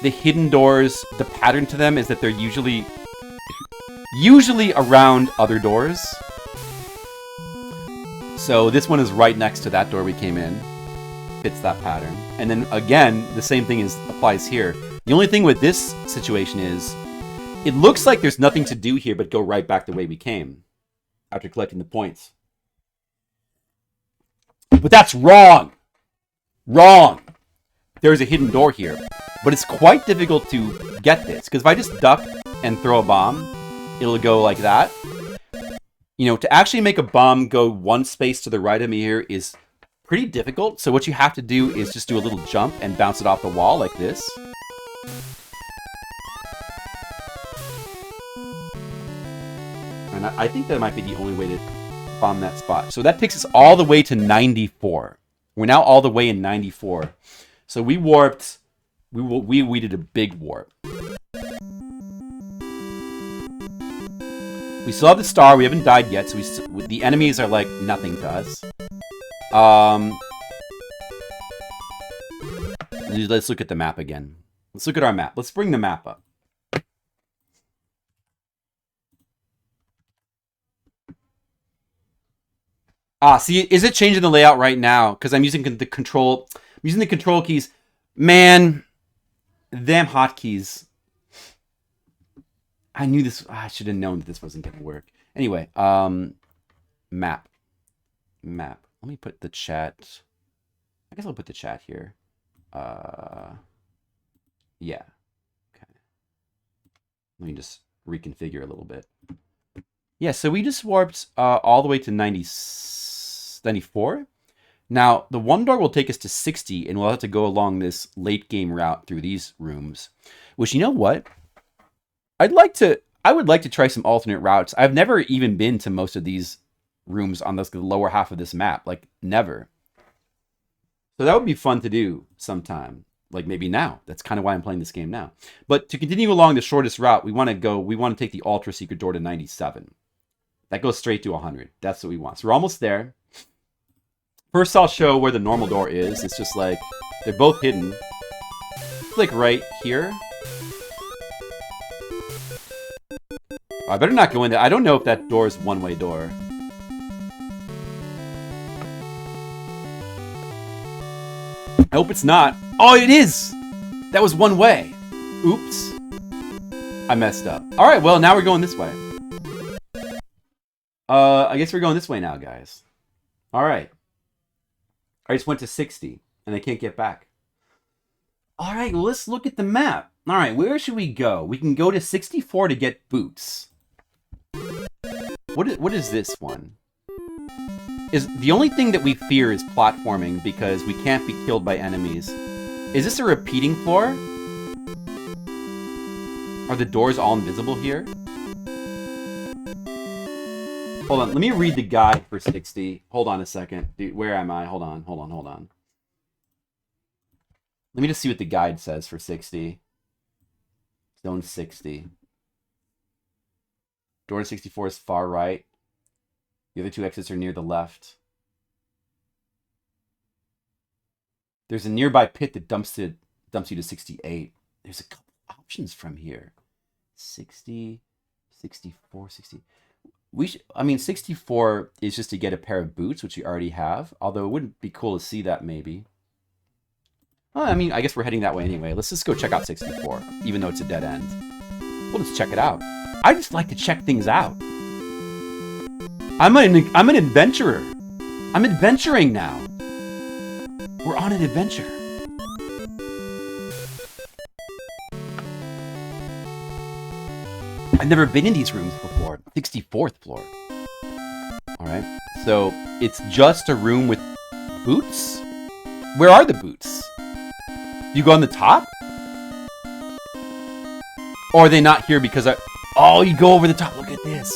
[SPEAKER 1] the hidden doors, the pattern to them is that they're usually around other doors. So this one is right next to that door we came in. Fits that pattern. And then again, the same thing applies here. The only thing with this situation is, it looks like there's nothing to do here but go right back the way we came after collecting the points. But that's wrong! Wrong! There's a hidden door here. But it's quite difficult to get this, because if I just duck and throw a bomb, it'll go like that. To actually make a bomb go one space to the right of me here is pretty difficult. So what you have to do is just do a little jump and bounce it off the wall like this. And I think that might be the only way to bomb that spot. So that takes us all the way to 94. We're now all the way in 94. So we warped. We did a big warp. We still have the star. We haven't died yet, so the enemies are like nothing to us. Let's look at the map again. Let's look at our map. Let's bring the map up. See, is it changing the layout right now? Because I'm using the control. I'm using the control keys. Man, them hotkeys. I knew this. I should have known that this wasn't going to work. Anyway, map. Let me put the chat. I guess I'll put the chat here. Yeah. Okay. Let me just reconfigure a little bit. Yeah, so we just warped all the way to 94. Now, the one door will take us to 60, and we'll have to go along this late game route through these rooms. Which, you know what? I would like to try some alternate routes. I've never even been to most of these rooms on the lower half of this map. Like, never. So that would be fun to do sometime. Like, maybe now. That's kind of why I'm playing this game now. But to continue along the shortest route, we want to take the ultra secret door to 97. That goes straight to 100. That's what we want. So we're almost there. First, I'll show where the normal door is. It's just like, they're both hidden. Like right here. I better not go in there. I don't know if that door is one-way door. I hope it's not. Oh, it is! That was one way. Oops. I messed up. Alright, well, now we're going this way. I guess we're going this way now, guys. Alright. I just went to 60, and I can't get back. Alright, well, let's look at the map. Alright, where should we go? We can go to 64 to get boots. What is this one? Is the only thing that we fear is platforming because we can't be killed by enemies. Is this a repeating floor? Are the doors all invisible here? Hold on, let me read the guide for 60. Hold on a second. Dude, where am I? Hold on. Let me just see what the guide says for 60. Zone 60. Door to 64 is far right. The other two exits are near the left. There's a nearby pit that dumps you to 68. There's a couple options from here. 60, 64, 60. I mean, 64 is just to get a pair of boots, which we already have. Although it wouldn't be cool to see that, maybe. Well, I mean, I guess we're heading that way anyway. Let's just go check out 64, even though it's a dead end. We'll just check it out. I just like to check things out. I'm an adventurer. I'm adventuring now. We're on an adventure. I've never been in these rooms before. 64th floor. Alright. So, it's just a room with boots? Where are the boots? You go on the top? Or are they not here because Oh, you go over the top. Look at this.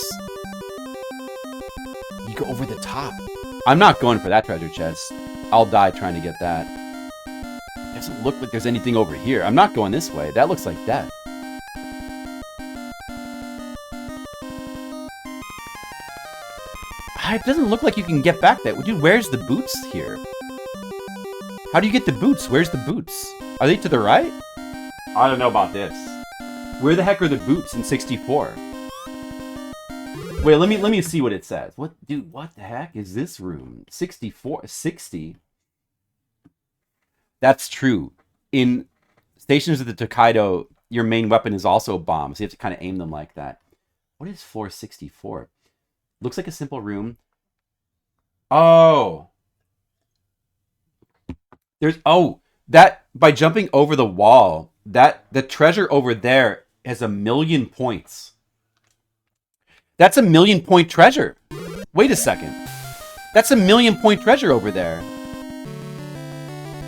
[SPEAKER 1] You go over the top. I'm not going for that treasure chest. I'll die trying to get that. It doesn't look like there's anything over here. I'm not going this way. That looks like death. It doesn't look like you can get back that. Dude, where's the boots here? How do you get the boots? Where's the boots? Are they to the right? I don't know about this. Where the heck are the boots in 64? Wait, let me see what it says. What the heck is this room? 64, 60. That's true. In Stations of the Tokaido, your main weapon is also bombs. So you have to kind of aim them like that. What is floor 64? Looks like a simple room. Oh. That by jumping over the wall, the treasure over there has 1,000,000 points. That's 1,000,000 point treasure. Wait a second. That's 1,000,000 point treasure over there.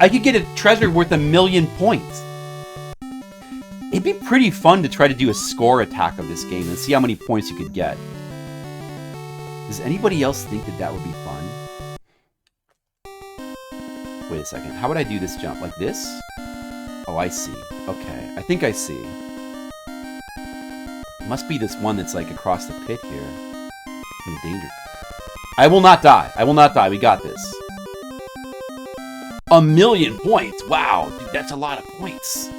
[SPEAKER 1] I could get a treasure worth 1,000,000 points. It'd be pretty fun to try to do a score attack of this game and see how many points you could get. Does anybody else think that that would be fun? Wait a second. How would I do this jump? Like this? Oh, I see. Okay. I think I see. It must be this one that's like across the pit here. In the danger. I will not die. I will not die. We got this. 1,000,000 points. Wow. Dude, that's a lot of points.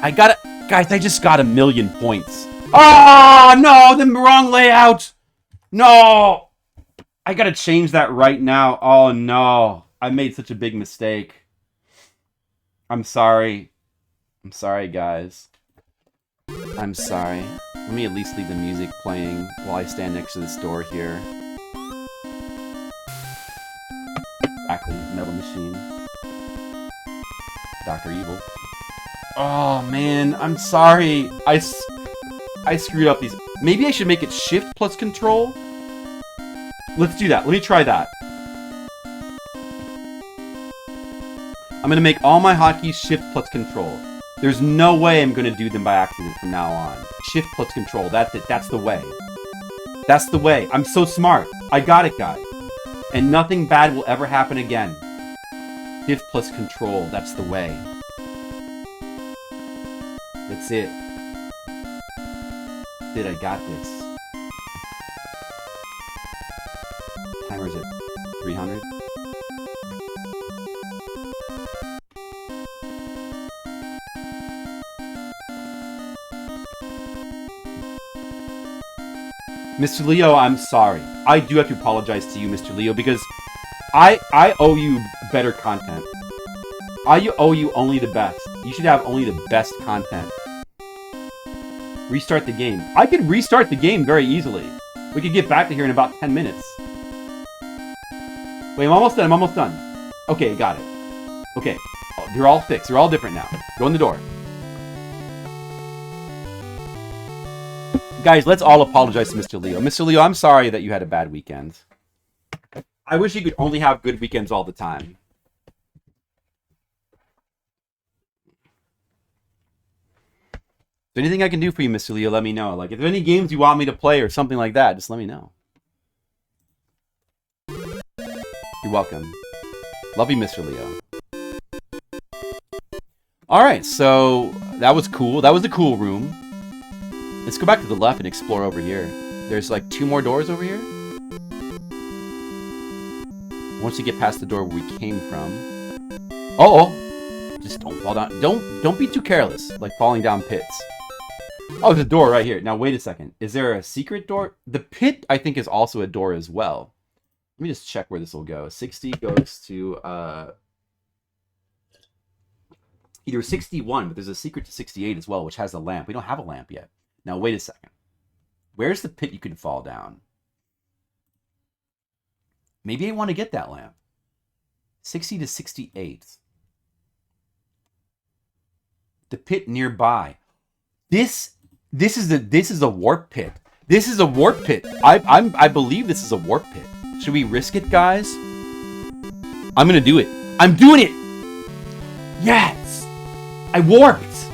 [SPEAKER 1] I got it. Guys, I just got 1,000,000 points. Oh, no. The wrong layout. No. I got to change that right now. Oh, no. I made such a big mistake. I'm sorry. I'm sorry, guys. I'm sorry. Let me at least leave the music playing while I stand next to this door here. Exactly. Metal Machine. Dr. Evil. Oh, man. I'm sorry. I screwed up these. Maybe I should make it Shift plus Control? Let's do that. Let me try that. I'm going to make all my hotkeys Shift plus Control. There's no way I'm going to do them by accident from now on. Shift plus Control. That's it. That's the way. That's the way. I'm so smart. I got it, guys. And nothing bad will ever happen again. Shift plus Control. That's the way. That's it. I got this. Timer's at 300. Mr. Leo, I'm sorry. I do have to apologize to you, Mr. Leo, because I owe you better content. I owe you only the best. You should have only the best content. Restart the game. I could restart the game very easily. We could get back to here in about 10 minutes. Wait, I'm almost done. I'm almost done. Okay, got it. Okay. Oh, they're all fixed. They're all different now. Go in the door. Guys, let's all apologize to Mr. Leo. Mr. Leo, I'm sorry that you had a bad weekend. I wish you could only have good weekends all the time. If anything I can do for you, Mr. Leo, let me know. Like, if there's any games you want me to play or something like that, just let me know. You're welcome. Love you, Mr. Leo. Alright, so that was cool. That was a cool room. Let's go back to the left and explore over here. There's like 2 more doors over here. Once you get past the door where we came from. Uh-oh! Just don't fall down. Don't be too careless, like falling down pits. Oh, there's a door right here. Now, wait a second. Is there a secret door? The pit, I think, is also a door as well. Let me just check where this will go. 60 goes to, either 61, but there's a secret to 68 as well, which has a lamp. We don't have a lamp yet. Now, wait a second. Where's the pit you can fall down? Maybe I want to get that lamp. 60 to 68. The pit nearby. This is a warp pit. This is a warp pit. I believe this is a warp pit. Should we risk it, guys? I'm gonna do it. I'm doing it. Yes. I warped.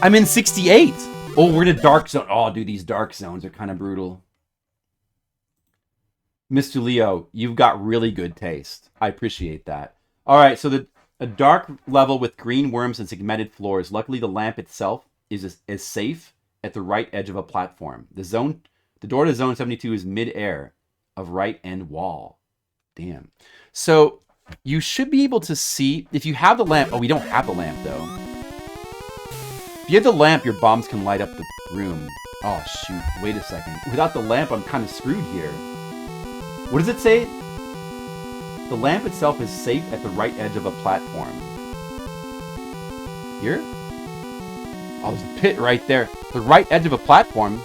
[SPEAKER 1] I'm in 68. Oh, we're in a dark zone. Oh, dude, these dark zones are kind of brutal. Mr. Leo, you've got really good taste. I appreciate that. All right, so a dark level with green worms and segmented floors. Luckily, the lamp itself is safe at the right edge of a platform. The door to Zone 72 is mid-air of right end wall. Damn. So you should be able to see if you have the lamp. Oh, we don't have the lamp though. If you have the lamp, your bombs can light up the room. Oh shoot! Wait a second. Without the lamp, I'm kind of screwed here. What does it say? The lamp itself is safe at the right edge of a platform. Here? Oh, there's a pit right there. The right edge of a platform?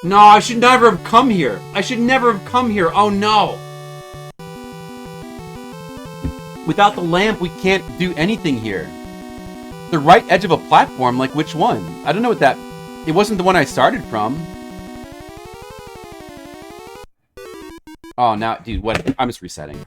[SPEAKER 1] No, I should never have come here. I should never have come here. Oh, no. Without the lamp, we can't do anything here. The right edge of a platform? Like, which one? I don't know what that... It wasn't the one I started from. Oh, now... Dude, what? I'm just resetting.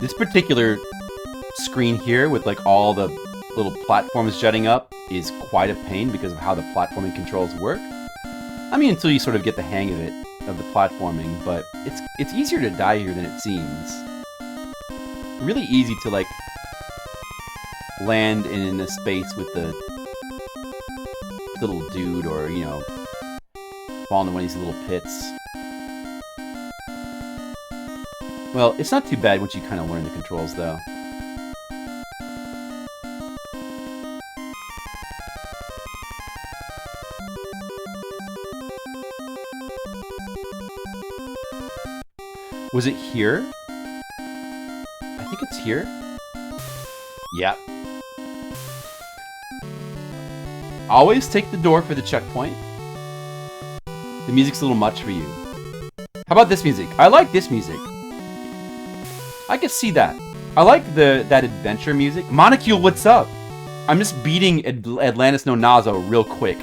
[SPEAKER 1] This particular screen here with like all the little platforms jutting up is quite a pain because of how the platforming controls work. I mean, until you sort of get the hang of it, of the platforming, but it's easier to die here than it seems. Really easy to like land in a space with the little dude, or you know, fall into one of these little pits. Well, it's not too bad once you kind of learn the controls, though. Was it here? I think it's here. Yep. Always take the door for the checkpoint. The music's a little much for you. How about this music? I like this music. I could see that. I like that adventure music. Monocule, what's up? I'm just beating Atlantis no Nazo real quick.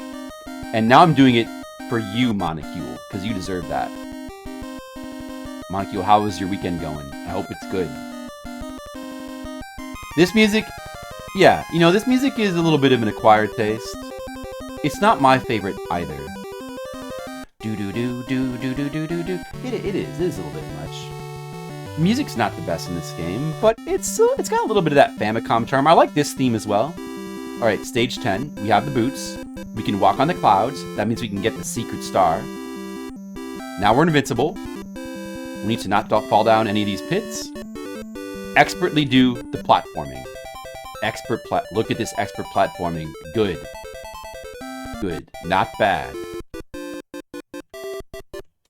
[SPEAKER 1] And now I'm doing it for you, Monocule, because you deserve that. Monocule, how was your weekend going? I hope it's good. This music, yeah, you know, this music is a little bit of an acquired taste. It's not my favorite either. Do-do-do-do-do-do-do-do-do. It is a little bit much. Music's not the best in this game, but it's got a little bit of that Famicom charm. I like this theme as well. Alright, stage 10. We have the boots. We can walk on the clouds. That means we can get the secret star. Now we're invincible. We need to not fall down any of these pits. Expertly do the platforming. Look at this expert platforming. Good. Good. Not bad.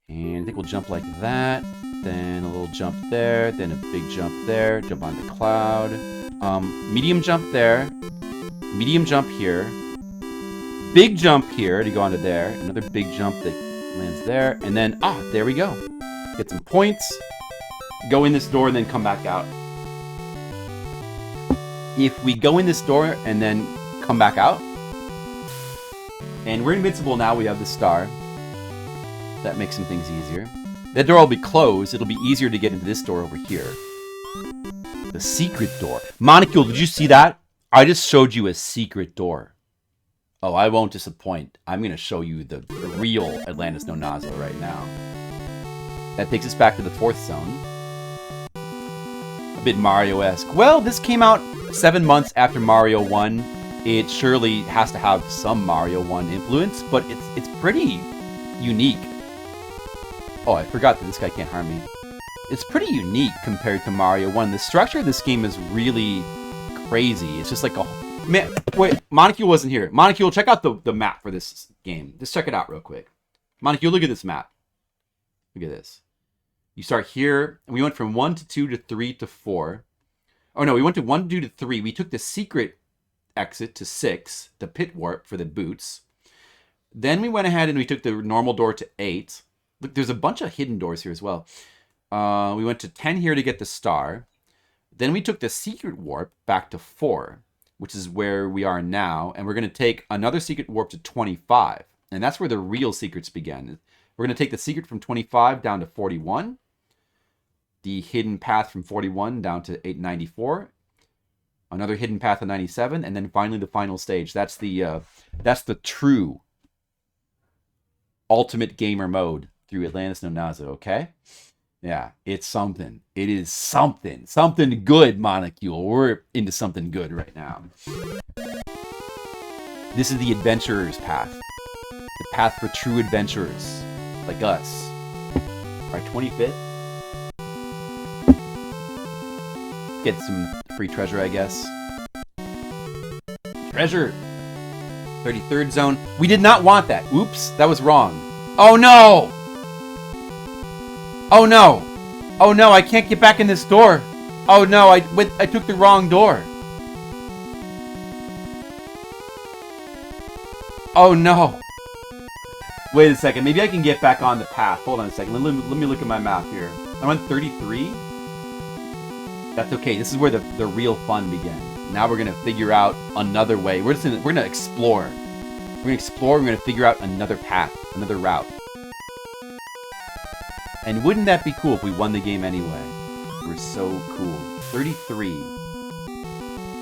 [SPEAKER 1] And I think we'll jump like that. Then a little jump there. Then a big jump there. Jump on the cloud. Medium jump there. Medium jump here. Big jump here to go onto there. Another big jump that lands there. And then, there we go. Get some points. Go in this door and then come back out. If we go in this door and then come back out, and we're invincible now, we have the star. That makes some things easier. That door will be closed. It'll be easier to get into this door over here. The secret door. Monocule, did you see that? I just showed you a secret door. Oh, I won't disappoint. I'm going to show you the real Atlantis no Nazo right now. That takes us back to the 4th zone. A bit Mario-esque. Well, this came out 7 months after Mario 1. It surely has to have some Mario 1 influence, but it's pretty unique. Oh, I forgot that this guy can't harm me. It's pretty unique compared to Mario 1. The structure of this game is really crazy. It's just like a... Man, wait, Monocule wasn't here. Monocule, check out the map for this game. Just check it out real quick. Monocule, look at this map. Look at this. You start here, and we went from 1 to 2 to 3 to 4. Oh no, we went to 1 to 2 to 3. We took the secret exit to 6, the pit warp for the boots. Then we went ahead and we took the normal door to 8. Look, there's a bunch of hidden doors here as well. We went to 10 here to get the star. Then we took the secret warp back to 4, which is where we are now. And we're going to take another secret warp to 25. And that's where the real secrets begin. We're going to take the secret from 25 down to 41. The hidden path from 41 down to 894. Another hidden path of 97. And then finally the final stage. That's the true ultimate gamer mode through Atlantis no Nazo, okay? Yeah, it's something. It is something. Something good, Monocule. We're into something good right now. This is the adventurer's path. The path for true adventurers. Like us. Our 25th. Get some free treasure, I guess. Treasure! 33rd zone. We did not want that. Oops, that was wrong. Oh no! Oh no! Oh no, I can't get back in this door. Oh no, I took the wrong door. Oh no. Wait a second, maybe I can get back on the path. Hold on a second, let me look at my map here. I'm on 33. That's okay, this is where the real fun begins. Now we're gonna figure out another way. We're gonna explore. We're gonna explore, we're gonna figure out another path, another route. And wouldn't that be cool if we won the game anyway? super so cool. 33.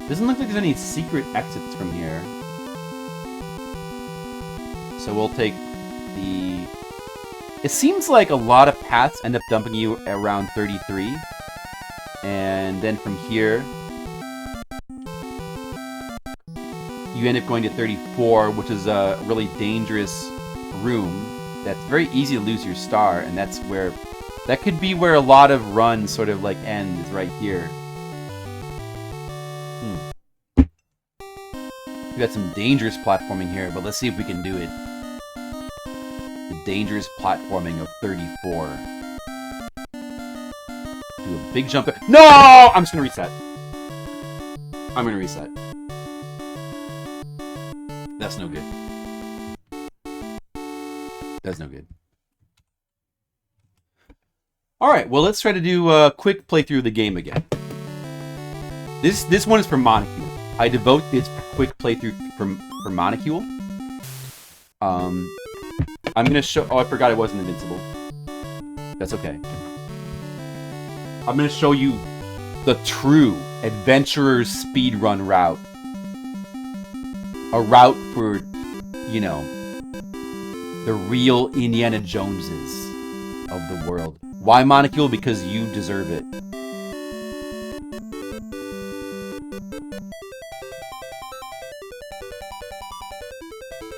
[SPEAKER 1] Doesn't look like there's any secret exits from here. So we'll take the... It seems like a lot of paths end up dumping you around 33. And then from here, you end up going to 34, which is a really dangerous room. That's very easy to lose your star, and that's where... That could be where a lot of runs sort of like end, is right here. We got some dangerous platforming here, but let's see if we can do it. The dangerous platforming of 34. Do a big jump. No! I'm just gonna reset. I'm gonna reset. That's no good. That's no good. Alright, well, let's try to do a quick playthrough of the game again. This one is for Monocule. I devote this quick playthrough for Monocule. I'm gonna show... Oh, I forgot it wasn't invincible. That's okay. I'm gonna show you the true adventurer's speedrun route. A route for, you know, the real Indiana Joneses of the world. Why Monocule? Because you deserve it.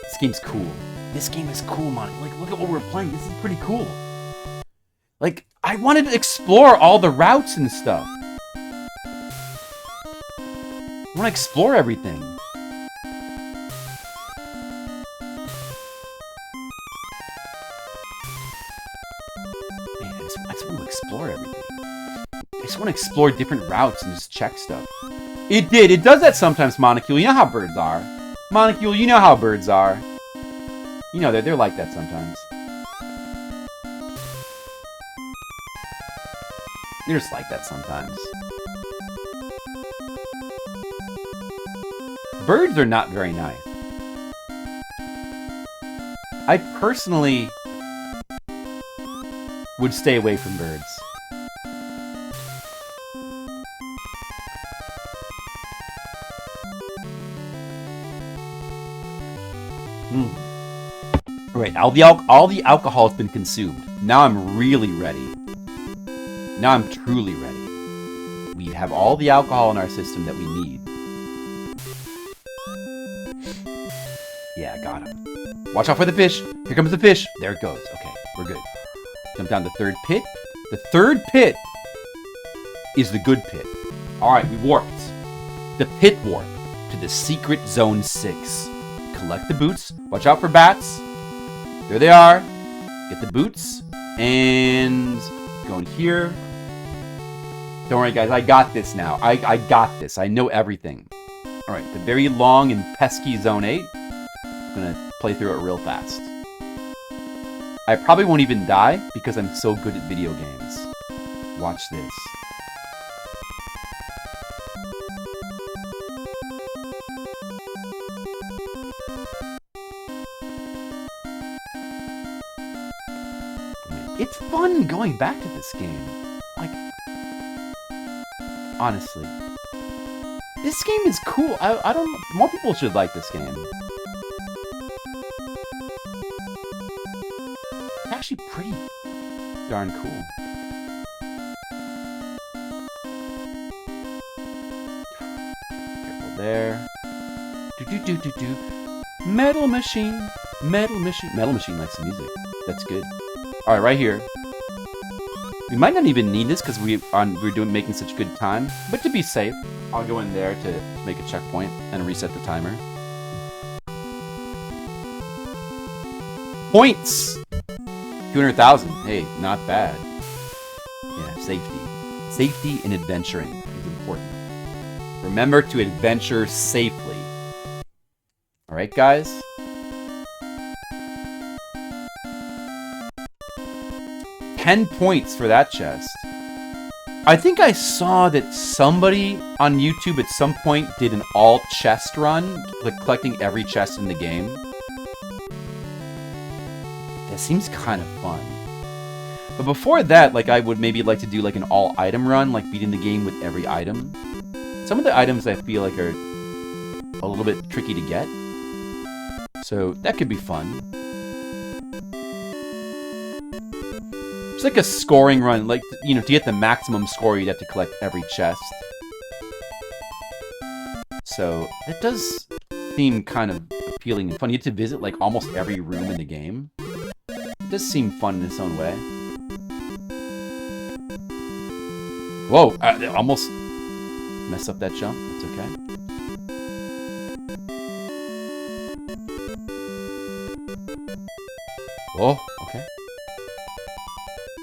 [SPEAKER 1] This game's cool. This game is cool, Monocule. Like, look at what we're playing. This is pretty cool. Like, I wanted to explore all the routes and stuff. I want to explore everything. I just want to explore everything. I just want to explore different routes and just check stuff. It did. It does that sometimes, Monocule. You know how birds are. Monocule, you know how birds are. You know, they're like that sometimes. They're just like that sometimes. Birds are not very nice. I personally would stay away from birds. Alright, all the alcohol has been consumed. Now I'm really ready. Now I'm truly ready. We have all the alcohol in our system that we need. Yeah, I got him. Watch out for the fish. Here comes the fish. There it goes. Okay, we're good. Jump down the third pit. The third pit is the good pit. Alright, we warped. The pit warp to the secret zone 6. Collect the boots. Watch out for bats. There they are. Get the boots. And go in here. Don't worry, guys. I got this now. I got this. I know everything. Alright, the very long and pesky zone 8. I'm gonna play through it real fast. I probably won't even die because I'm so good at video games. Watch this. It's fun going back to this game. Like, honestly. This game is cool. I don't... More people should like this game. Actually pretty darn cool. Careful there. Do. Metal machine. Metal machine. Metal machine likes the music. That's good. All right, right here. We might not even need this because we're making such good time. But to be safe, I'll go in there to make a checkpoint and reset the timer. Points. 200,000. Hey, not bad. Yeah, safety. Safety in adventuring is important. Remember to adventure safely. Alright, guys? $10 points for that chest. I think I saw that somebody on YouTube at some point did an all chest run, like collecting every chest in the game. That seems kind of fun. But before that, like, I would maybe like to do like an all item run, like beating the game with every item. Some of the items I feel like are a little bit tricky to get. So that could be fun. It's like a scoring run, like, you know, to get the maximum score, you'd have to collect every chest. So it does seem kind of appealing and fun. You get to visit like almost every room in the game. It does seem fun in its own way. Whoa, I almost messed up that jump. It's okay. Oh, okay.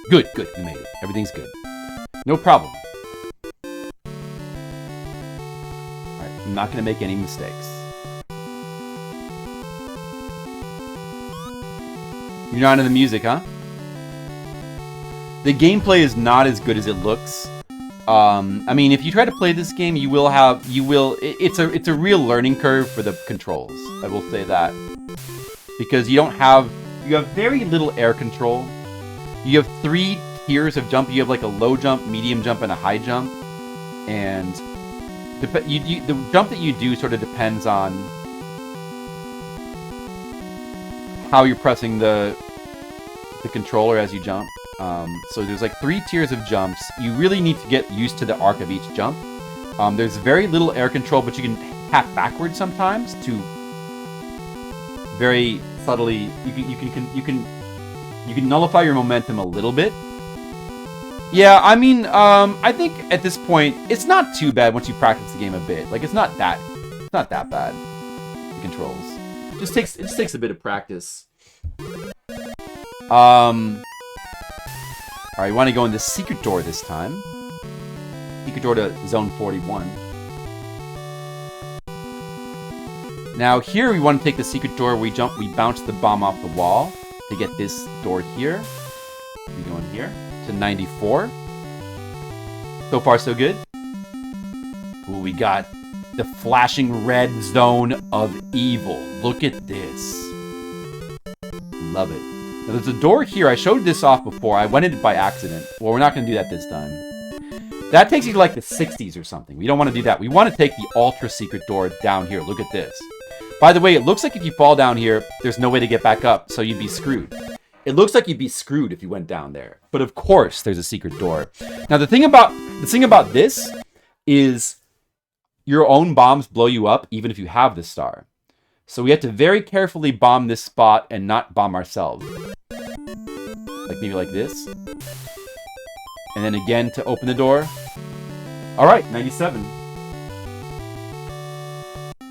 [SPEAKER 1] Good, good. We made it. Everything's good. No problem. Alright, I'm not going to make any mistakes. You're not into the music, huh? The gameplay is not as good as it looks. I mean, if you try to play this game, it's a real learning curve for the controls. I will say that. Because you have very little air control. You have 3 tiers of jump. You have like a low jump, medium jump, and a high jump. And the jump that you do sort of depends on how you're pressing the controller as you jump. So there's like 3 tiers of jumps. You really need to get used to the arc of each jump. There's very little air control, but you can tap backwards sometimes to very subtly. You can nullify your momentum a little bit. Yeah, I mean, I think at this point it's not too bad once you practice the game a bit. Like it's not that bad. The controls. It just takes a bit of practice. Alright, you want to go in the secret door this time. Secret door to zone 41. Now here we want to take the secret door, we bounce the bomb off the wall to get this door here. We go in here to 94. So far so good. Ooh, we got the flashing red zone of evil. Look at this. Love it. Now, there's a door here. I showed this off before. I went in it by accident. Well, we're not going to do that this time. That takes you to like the 60s or something. We don't want to do that. We want to take the ultra secret door down here. Look at this. By the way, it looks like if you fall down here, there's no way to get back up, so you'd be screwed. It looks like you'd be screwed if you went down there. But of course, there's a secret door. Now, the thing about this is your own bombs blow you up even if you have the star. So we have to very carefully bomb this spot and not bomb ourselves. Like maybe like this. And then again to open the door. Alright, 97.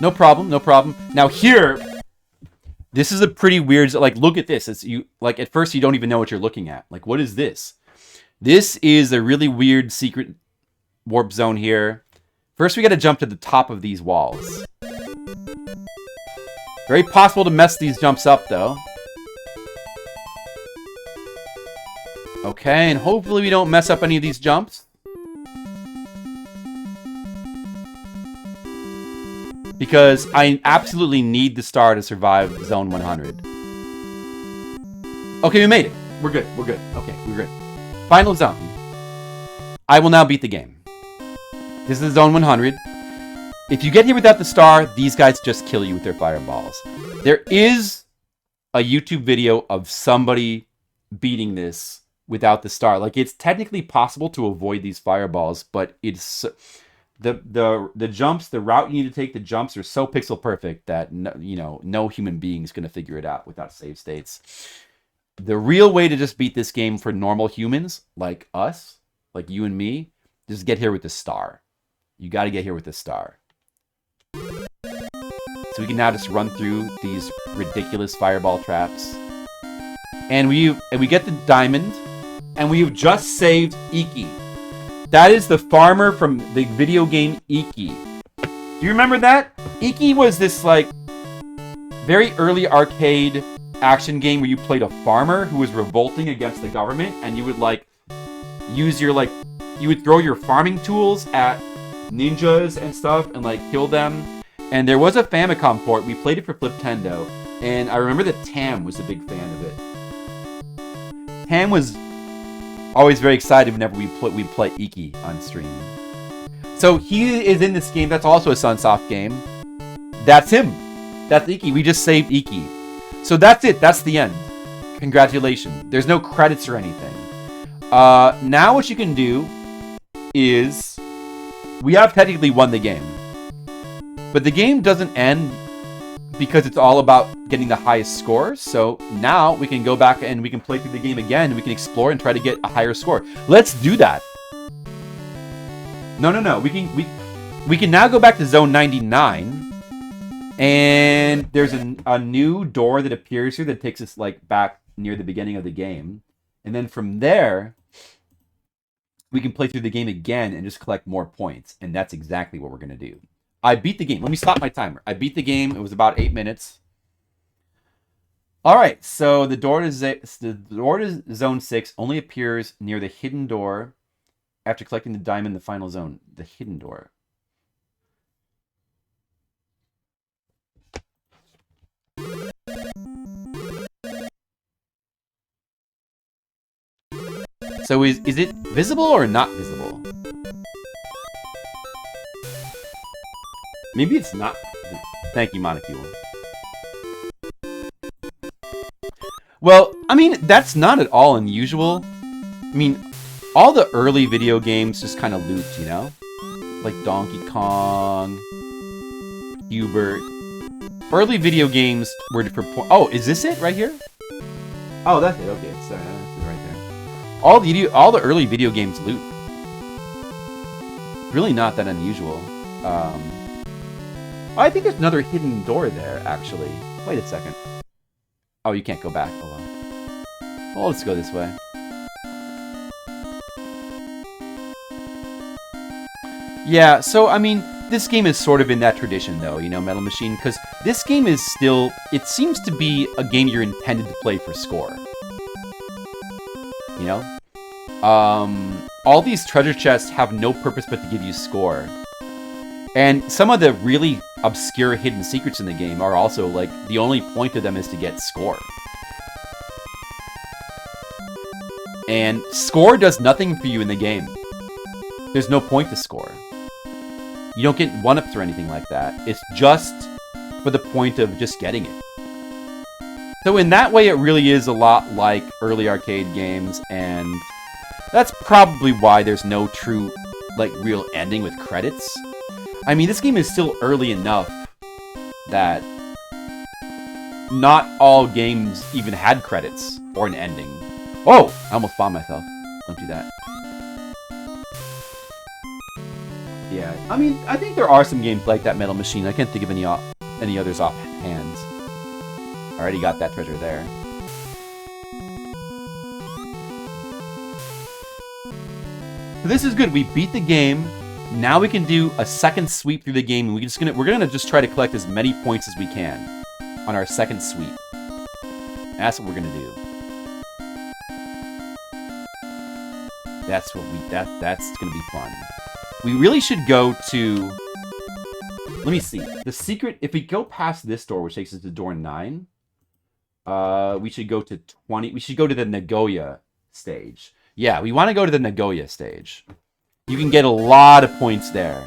[SPEAKER 1] No problem, no problem. Now here, this is a pretty weird, like look at this. It's you like at first you don't even know what you're looking at. Like what is this? This is a really weird secret warp zone here. First we gotta jump to the top of these walls. Very possible to mess these jumps up though. Okay, and hopefully we don't mess up any of these jumps. Because I absolutely need the star to survive zone 100. Okay, we made it. We're good, we're good. Okay, we're good. Final zone. I will now beat the game. This is zone 100. If you get here without the star, these guys just kill you with their fireballs. There is a YouTube video of somebody beating this without the star. Like, it's technically possible to avoid these fireballs, but it's... The jumps, the route you need to take, the jumps are so pixel perfect that, no human being is going to figure it out without save states. The real way to just beat this game for normal humans, like us, like you and me, just get here with the star. You got to get here with the star. So we can now just run through these ridiculous fireball traps. And we get the diamond, and we've just saved Iki. That is the farmer from the video game Iki. Do you remember that? Iki was this, like, very early arcade action game where you played a farmer who was revolting against the government, and you would, like, use your, like, you would throw your farming tools at ninjas and stuff and, like, kill them. And there was a Famicom port. We played it for Fliptendo, and I remember that Tam was a big fan of it. Tam was Always very excited whenever we play Iki on stream. So he is in this game. That's also a Sunsoft game. That's him. That's Iki. We just saved Iki. So that's it. That's the end. Congratulations. There's no credits or anything. Now what you can do is... We have technically won the game. But the game doesn't end because it's all about getting the highest score. So now we can go back and we can play through the game again. And we can explore and try to get a higher score. Let's do that. No. We can now go back to zone 99. And there's a new door that appears here that takes us like back near the beginning of the game. And then from there, we can play through the game again and just collect more points. And that's exactly what we're going to do. I beat the game. Let me stop my timer. I beat the game. It was about 8 minutes. All right. So the door to zone 6 only appears near the hidden door after collecting the diamond in the final zone. The hidden door. So is it visible or not visible? Maybe it's not. Thank you, Molecule. Well, I mean, that's not at all unusual. I mean, all the early video games just kind of looped, you know? Like Donkey Kong, Hubert. Early video games were for point. Oh, is this it right here? Oh, that's it. Okay, sorry, that's it right there. All the early video games loop. Really not that unusual. I think there's another hidden door there, actually. Wait a second. Oh, you can't go back. Oh well. Well, let's go this way. Yeah, so, I mean, this game is sort of in that tradition, though, you know, Metal Machine, because this game is still... It seems to be a game you're intended to play for score. You know? All these treasure chests have no purpose but to give you score. And some of the really obscure hidden secrets in the game are also, like, the only point of them is to get score. And score does nothing for you in the game. There's no point to score. You don't get 1-ups or anything like that. It's just for the point of just getting it. So in that way, it really is a lot like early arcade games, and that's probably why there's no true, like, real ending with credits. I mean, this game is still early enough that not all games even had credits or an ending. Oh! I almost bombed myself. Don't do that. Yeah, I mean, I think there are some games like that, Metal Machine. I can't think of any others offhand. I already got that treasure there. So this is good. We beat the game. Now we can do a second sweep through the game, and we're gonna just try to collect as many points as we can on our second sweep. That's what we're gonna do. That's gonna be fun. We really should go to... Let me see. The secret... If we go past this door, which takes us to door 9, we should go to 20... We should go to the Nagoya stage. Yeah, we want to go to the Nagoya stage. You can get a lot of points there.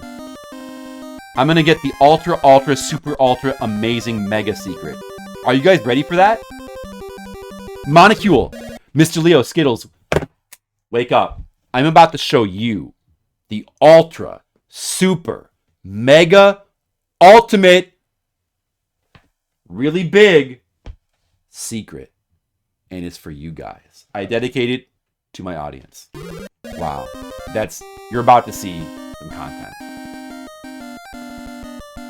[SPEAKER 1] I'm going to get the ultra, ultra, super, ultra, amazing mega secret. Are you guys ready for that? Molecule, Mr. Leo, Skittles, wake up. I'm about to show you the ultra, super, mega, ultimate, really big secret. And it's for you guys. I dedicate it to my audience. Wow. You're about to see some content.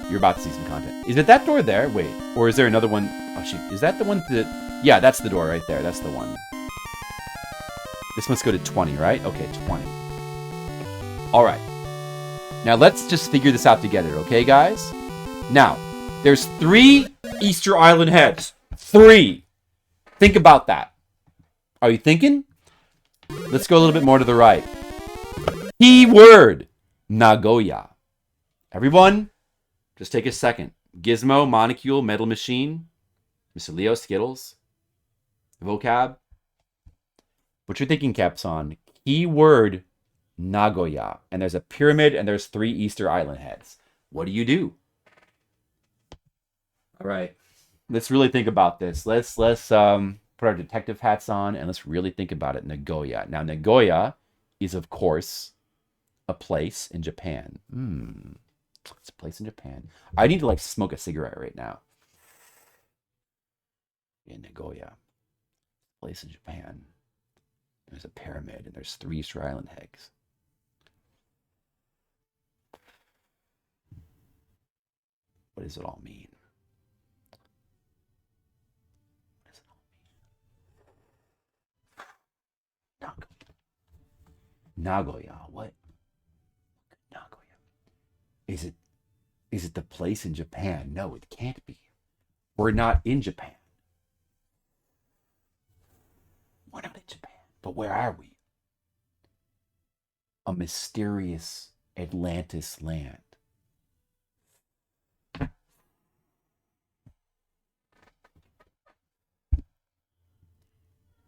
[SPEAKER 1] You're about to see some content. Is it that door there? Wait. Or is there another one? Oh, shoot. Is that the one that... Yeah, that's the door right there. That's the one. This must go to 20, right? Okay, 20. All right. Now, let's just figure this out together, okay, guys? Now, there's 3 Easter Island heads. 3. Think about that. Are you thinking? Let's go a little bit more to the right. Keyword, Nagoya. Everyone, just take a second. Gizmo, Molecule, Metal Machine, Mr. Leo, Skittles, vocab. Put your thinking caps on. Keyword Nagoya. And there's a pyramid and there's 3 Easter Island heads. What do you do? All right. Let's really think about this. Let's put our detective hats on and let's really think about it. Nagoya. Now, Nagoya is, of course, a place in Japan. It's a place in Japan. I need to like smoke a cigarette right now. In Nagoya, place in Japan. There's a pyramid and there's 3 Easter Island heads. What does it all mean? What does it all mean? Nagoya. What? Nagoya. Is it the place in Japan? No, it can't be. We're not in Japan. We're not in Japan. But where are we? A mysterious Atlantis land.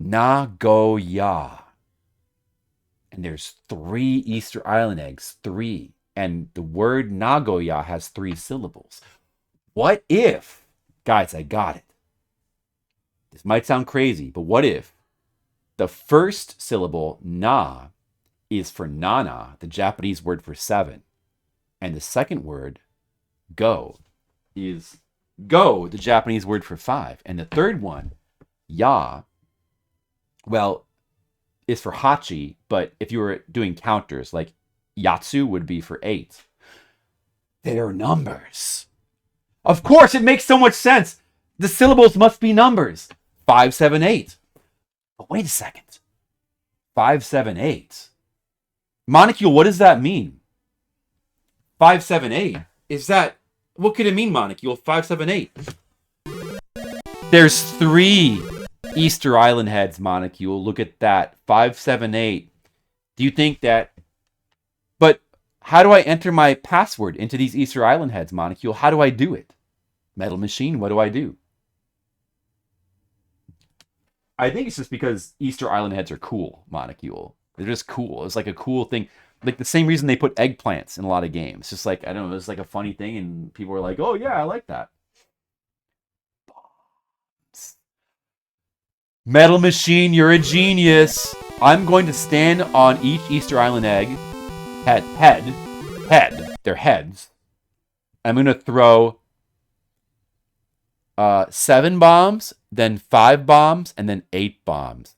[SPEAKER 1] Nagoya. And there's 3 Easter Island eggs. 3. And the word Nagoya has 3 syllables. What if, guys, I got it. This might sound crazy, but what if the first syllable, na, is for nana, the Japanese word for 7. And the second word, go, is go, the Japanese word for 5. And the third one, ya, well, is for hachi, but if you were doing counters, like yatsu would be for 8. They're numbers. Of course, it makes so much sense. The syllables must be numbers. 5, 7, 8. But wait a second. 5, 7, 8. Monocule, what does that mean? 5, 7, 8. Is that, what could it mean, Monocule? 5, 7, 8. There's 3 Easter Island heads, Monocule. Look at that. 5, 7, 8. Do you think that, but how do I enter my password into these Easter Island heads, Monocule? How do I do it? Metal Machine, what do I do? I think it's just because Easter Island heads are cool, Monocule. They're just cool. It's like a cool thing. Like the same reason they put eggplants in a lot of games. Just like, I don't know, it's like a funny thing and people are like, oh yeah, I like that. Metal Machine, you're a genius. I'm going to stand on each Easter Island egg. Head. They're heads. I'm going to throw 7 bombs, then 5 bombs, and then 8 bombs.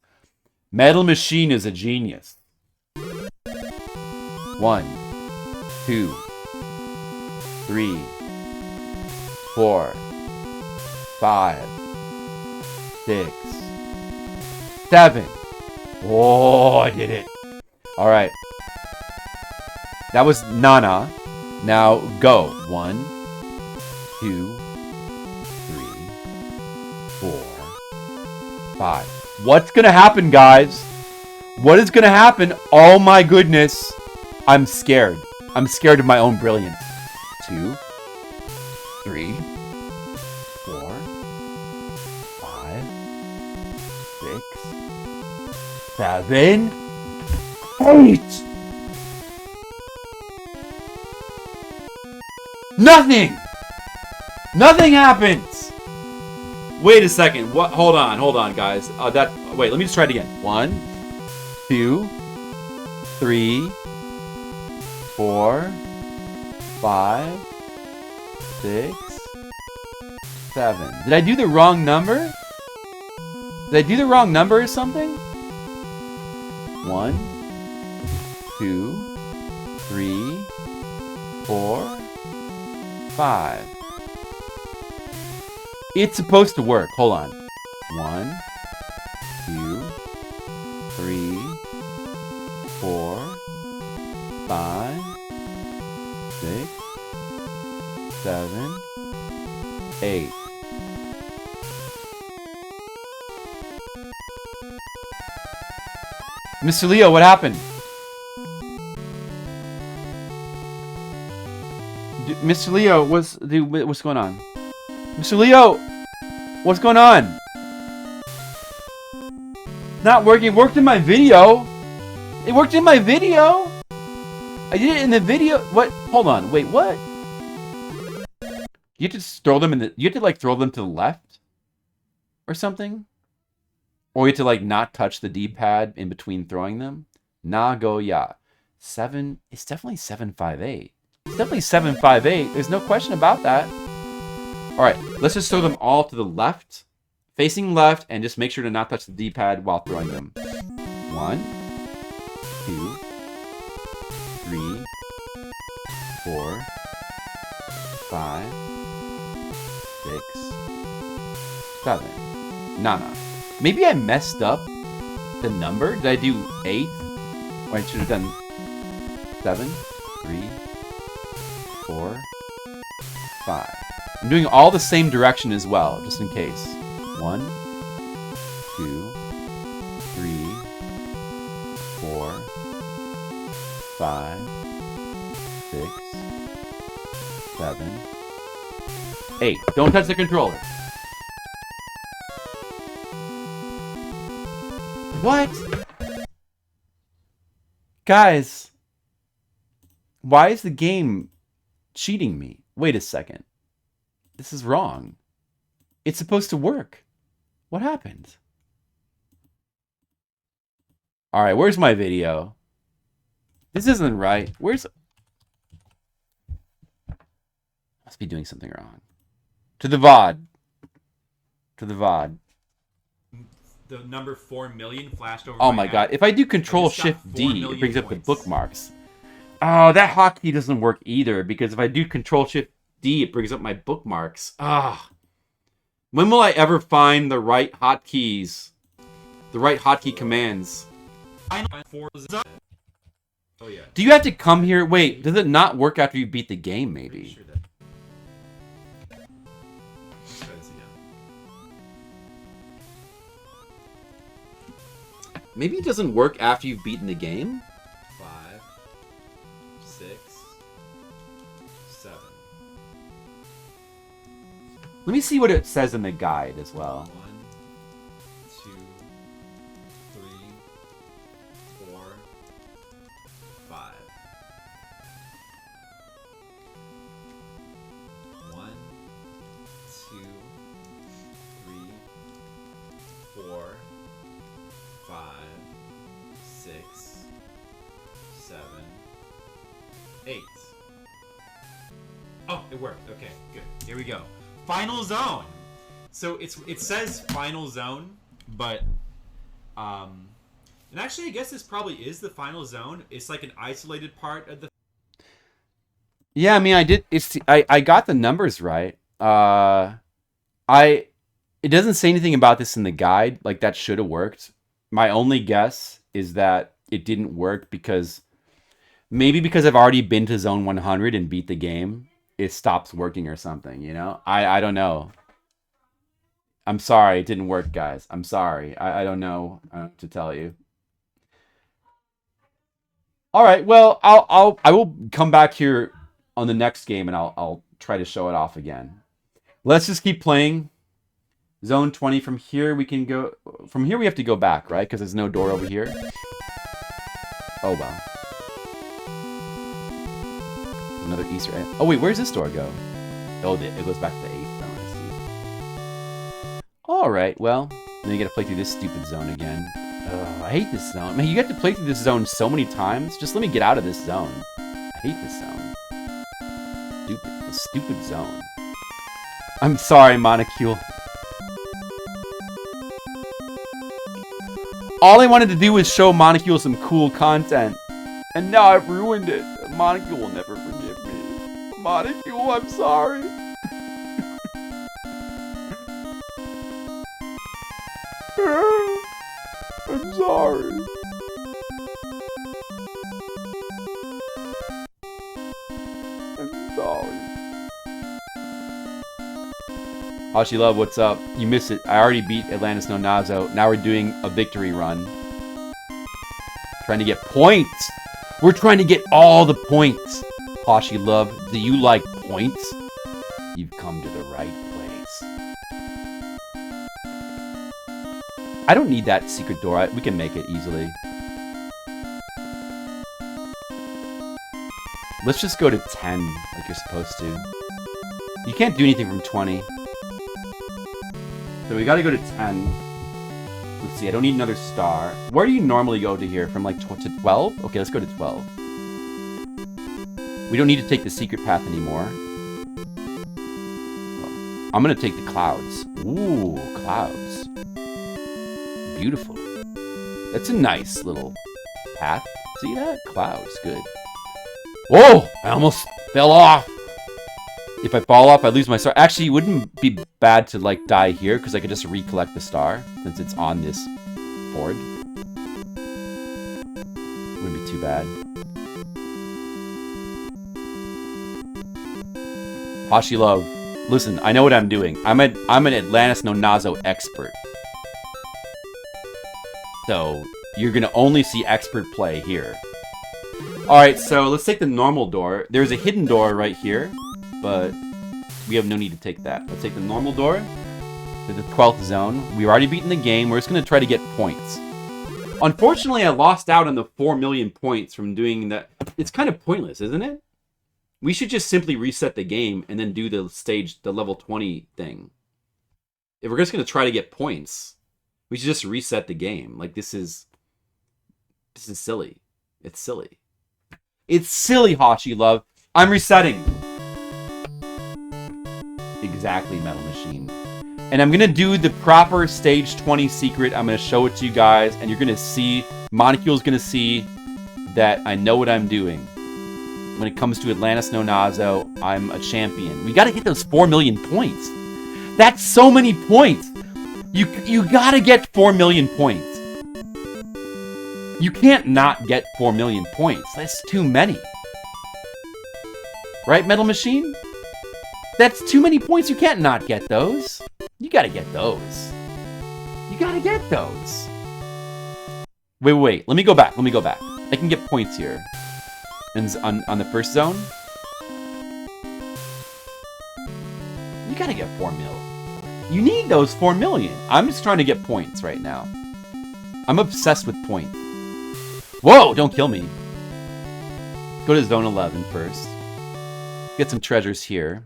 [SPEAKER 1] Metal Machine is a genius. 1, 2, 3, 4, 5, 6, 7. Oh, I did it. All right. That was Nana. Now go. 1, 2, 3, 4, 5. What's going to happen, guys? What is going to happen? Oh my goodness. I'm scared. I'm scared of my own brilliance. 2, 3, 4, 5, 6, 7, 8. Nothing! Nothing happens! Wait a second. What? Hold on, guys. Wait, let me just try it again. 1, 2, 3, 4, 5, 6, 7. Did I do the wrong number? Did I do the wrong number or something? 1, 2, 3, 4, 5. It's supposed to work. Hold on. 1, 2, 3, 4, 5, 6, 7, 8. Mr. Leo, what happened? Mr. Leo, what's going on? Mr. Leo, what's going on? It's not working. It worked in my video. It worked in my video. I did it in the video. What? Hold on. Wait, what? You have to just throw them in the... You have to, like, throw them to the left? Or something? Or you have to, like, not touch the D-pad in between throwing them? Nagoya. 7... It's definitely 758. It's definitely 758. There's no question about that. Alright, let's just throw them all to the left. Facing left, and just make sure to not touch the D-pad while throwing them. 1, 2, 3, 4, 5, 6, 7. Nah. Maybe I messed up the number. Did I do 8? Or I should have done 7, 3, 4, 5. I'm doing all the same direction as well, just in case. 1, 2, 3, 4, 5, 6, 7, 8. Don't touch the controller. What? Guys, why is the game cheating me? Wait a second. This is wrong. It's supposed to work. What happened? Alright, where's my video? This isn't right. Where's... Must be doing something wrong. To the VOD. To the VOD.
[SPEAKER 2] The number 4 million flashed over.
[SPEAKER 1] Oh my god. If I do Control-Shift-D, it brings up the bookmarks. Oh, that hotkey doesn't work either, because if I do Control-Shift-D, it brings up my bookmarks. Ah. When will I ever find the right hotkeys? The right hotkey commands?
[SPEAKER 2] Oh yeah.
[SPEAKER 1] Do you have to come here? Wait, does it not work after you beat the game, maybe?
[SPEAKER 2] Sure that...
[SPEAKER 1] Maybe it doesn't work after you've beaten the game?
[SPEAKER 2] 5, 6, 7.
[SPEAKER 1] Let me see what it says in the guide as well.
[SPEAKER 2] 1, 2, 3, 4, 5. 1, 2, 3, 4, 5, 6, 7, 8. Oh, it worked. Okay, good. Here we go. Final zone. So it says final zone, but and actually I guess this probably is the final zone. It's like an isolated part of the...
[SPEAKER 1] Yeah, I mean, I got the numbers right. It doesn't say anything about this in the guide. Like, that should have worked. My only guess is that it didn't work because maybe because I've already been to zone 100 and beat the game, it stops working or something, you know? I don't know. I'm sorry, it didn't work, guys. I'm sorry. I don't know to tell you. All right, well, I will come back here on the next game and I'll try to show it off again. Let's just keep playing. Zone 20 from here we can go... From here we have to go back, right? Because there's no door over here. Oh, wow. Another Easter egg. Oh, wait, where's this door go? Oh, it goes back to the 8th zone, I see. Alright, well, then you gotta play through this stupid zone again. I hate this zone. Man, you have to play through this zone so many times. Just let me get out of this zone. I hate this zone. This stupid zone. I'm sorry, Monocule. All I wanted to do was show Monocule some cool content. And now I've ruined it. Monocule will never forgive me. Monocule, I'm sorry. I'm sorry. I'm sorry. Hashi Love, what's up? You missed it. I already beat Atlantis no Nazo. Now we're doing a victory run. Trying to get points. We're trying to get all the points. Hashi Love, do you like points? You've come to the right place. I don't need that secret door. We can make it easily. Let's just go to 10, like you're supposed to. You can't do anything from 20. So we gotta go to 10. Let's see, I don't need another star. Where do you normally go to here? From like to 12? Okay, let's go to 12. We don't need to take the secret path anymore. I'm gonna take the clouds. Ooh, clouds. Beautiful. That's a nice little path. See that? Clouds, good. Whoa! I almost fell off. If I fall off, I lose my star. Actually, it wouldn't be bad to like die here because I could just recollect the star since it's on this board. Wouldn't be too bad. Hashi Love, listen, I know what I'm doing. I'm an Atlantis no Nazo expert. So you're gonna only see expert play here. Alright, so let's take the normal door. There's a hidden door right here, but we have no need to take that. Let's take the normal door to the 12th zone. We've already beaten the game. We're just gonna try to get points. Unfortunately, I lost out on the 4 million points from doing that. It's kind of pointless, isn't it? We should just simply reset the game and then do the level 20 thing. If we're just going to try to get points, we should just reset the game. Like, this is silly. It's silly. It's silly, Hachi Love. I'm resetting. Exactly, Metal Machine. And I'm going to do the proper stage 20 secret. I'm going to show it to you guys, and you're going to see, Monocule's going to see that I know what I'm doing. When it comes to Atlantis no Nazo, I'm a champion. We gotta get those 4 million points. That's so many points. You gotta get 4 million points. You can't not get 4 million points. That's too many. Right, Metal Machine? That's too many points. You can't not get those. You gotta get those. You gotta get those. Wait. Let me go back. I can get points here. On the first zone, you gotta get 4 mil. You need those 4 million. I'm just trying to get points right now. I'm obsessed with points. Whoa, don't kill me. Go to zone 11 first. Get some treasures here.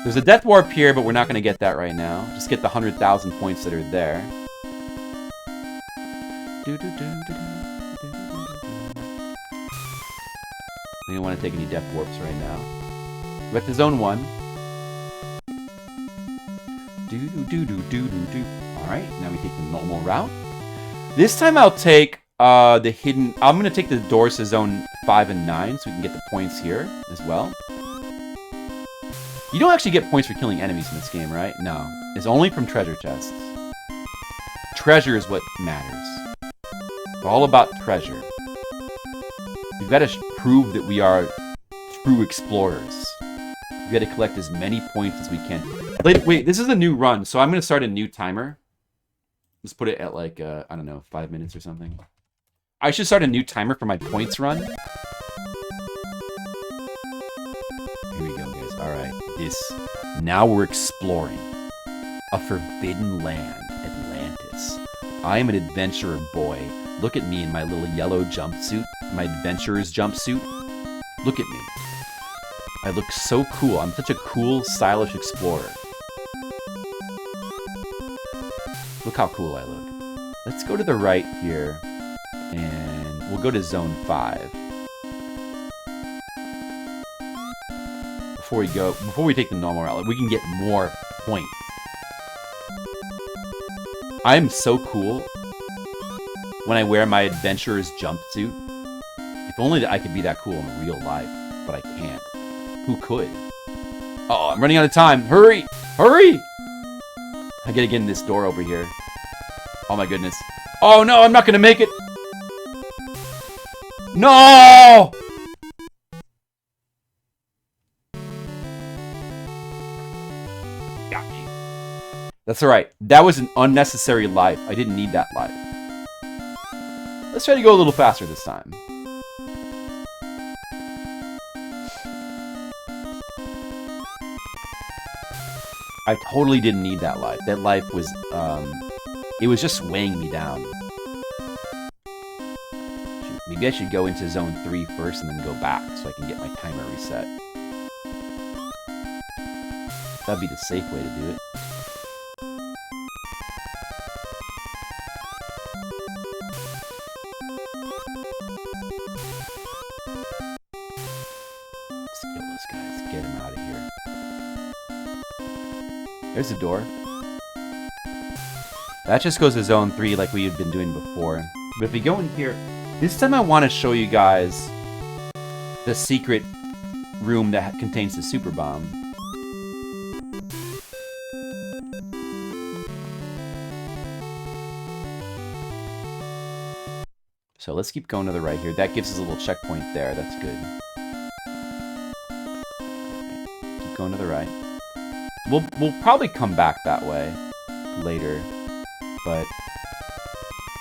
[SPEAKER 1] There's a death warp here, but we're not gonna get that right now. Just get the 100,000 points that are there. We don't want to take any death warps right now. We're back to zone 1. Alright, now we take the normal route. This time I'll take the hidden... I'm going to take the doors to zone 5 and 9 so we can get the points here as well. You don't actually get points for killing enemies in this game, right? No. It's only from treasure chests. Treasure is what matters. It's all about treasure. We've got to prove that we are true explorers. We've got to collect as many points as we can. Wait, this is a new run, so I'm going to start a new timer. Let's put it at like, I don't know, 5 minutes or something. I should start a new timer for my points run. Here we go, guys. Alright, now we're exploring a forbidden land, Atlantis. I am an adventurer boy. Look at me in my little yellow jumpsuit, my adventurer's jumpsuit. Look at me. I look so cool. I'm such a cool, stylish explorer. Look how cool I look. Let's go to the right here, and we'll go to zone 5. Before we take the normal route, we can get more points. I'm so cool when I wear my adventurer's jumpsuit. If only I could be that cool in real life, but I can't. Who could? Oh, I'm running out of time. Hurry! Hurry! I gotta get in this door over here. Oh my goodness. Oh no, I'm not gonna make it! No! Got me. That's alright. That was an unnecessary life. I didn't need that life. Let's try to go a little faster this time. I totally didn't need that life. That life was, it was just weighing me down. Shoot, Maybe I should go into zone 3 first and then go back so I can get my timer reset. That'd be the safe way to do it. Let's kill those guys. Get them out of here. There's a door. That just goes to zone 3 like we had been doing before. But if we go in here, this time I want to show you guys the secret room that contains the super bomb. So let's keep going to the right here. That gives us a little checkpoint there. That's good. Keep going to the right. We'll probably come back that way later, but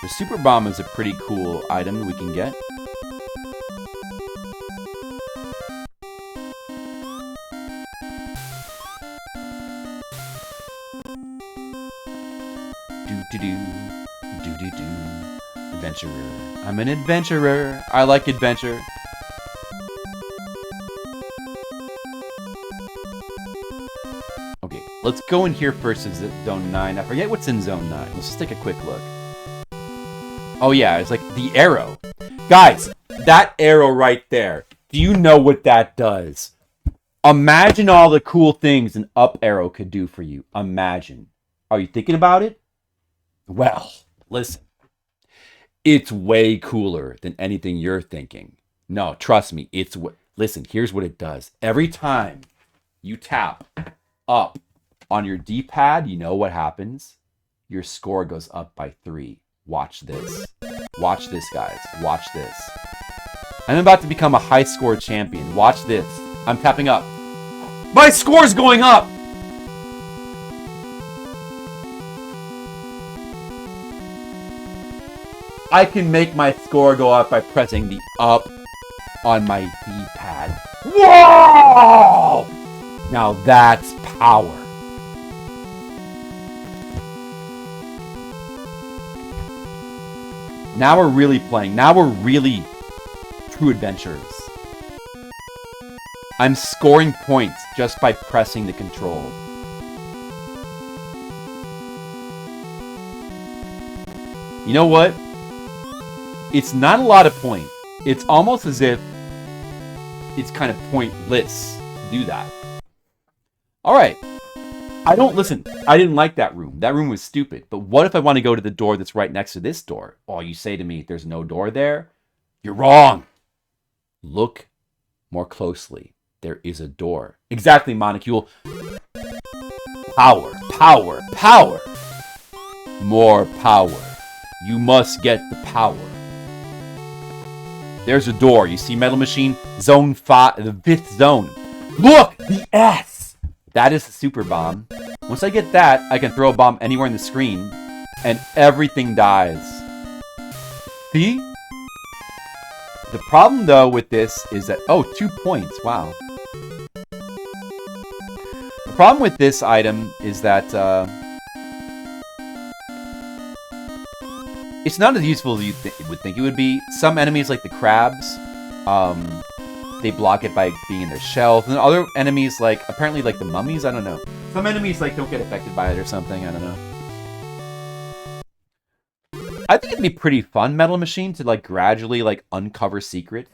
[SPEAKER 1] the super bomb is a pretty cool item we can get. Do-do-do. Adventurer. I'm an adventurer. I like adventure. Okay, let's go in here first. Is it zone 9? I forget what's in zone 9. Let's just take a quick look. Oh yeah, it's like the arrow. Guys, that arrow right there. Do you know what that does? Imagine all the cool things an up arrow could do for you. Imagine. Are you thinking about it? Well, listen. It's way cooler than anything you're thinking. No, trust me. Listen, here's what it does. Every time you tap up on your D-pad, you know what happens? Your score goes up by 3. Watch this. Watch this, guys. Watch this. I'm about to become a high score champion. Watch this. I'm tapping up. My score's going up! I can make my score go up by pressing the up on my D-pad. Whoa! Now that's power. Now we're really playing. Now we're really true adventurers. I'm scoring points just by pressing the control. You know what? It's not a lot of points. It's almost as if it's kind of pointless to do that. Alright. I didn't like that room. That room was stupid. But what if I want to go to the door that's right next to this door? Oh, you say to me, there's no door there? You're wrong. Look more closely. There is a door. Exactly, Monocule. Power, power, power. More power. You must get the power. There's a door. You see Metal Machine? Zone 5, the 5th zone. Look! The S! That is the super bomb. Once I get that, I can throw a bomb anywhere in the screen, and everything dies. See? The problem, though, with this is that... Oh, 2 points. Wow. The problem with this item is that... it's not as useful as you would think it would be. Some enemies, like the crabs, they block it by being in their shells. And other enemies, like, apparently, like the mummies, I don't know. Some enemies, like, don't get affected by it or something, I don't know. I think it'd be pretty fun, Metal Machine, to, like, gradually, like, uncover secrets.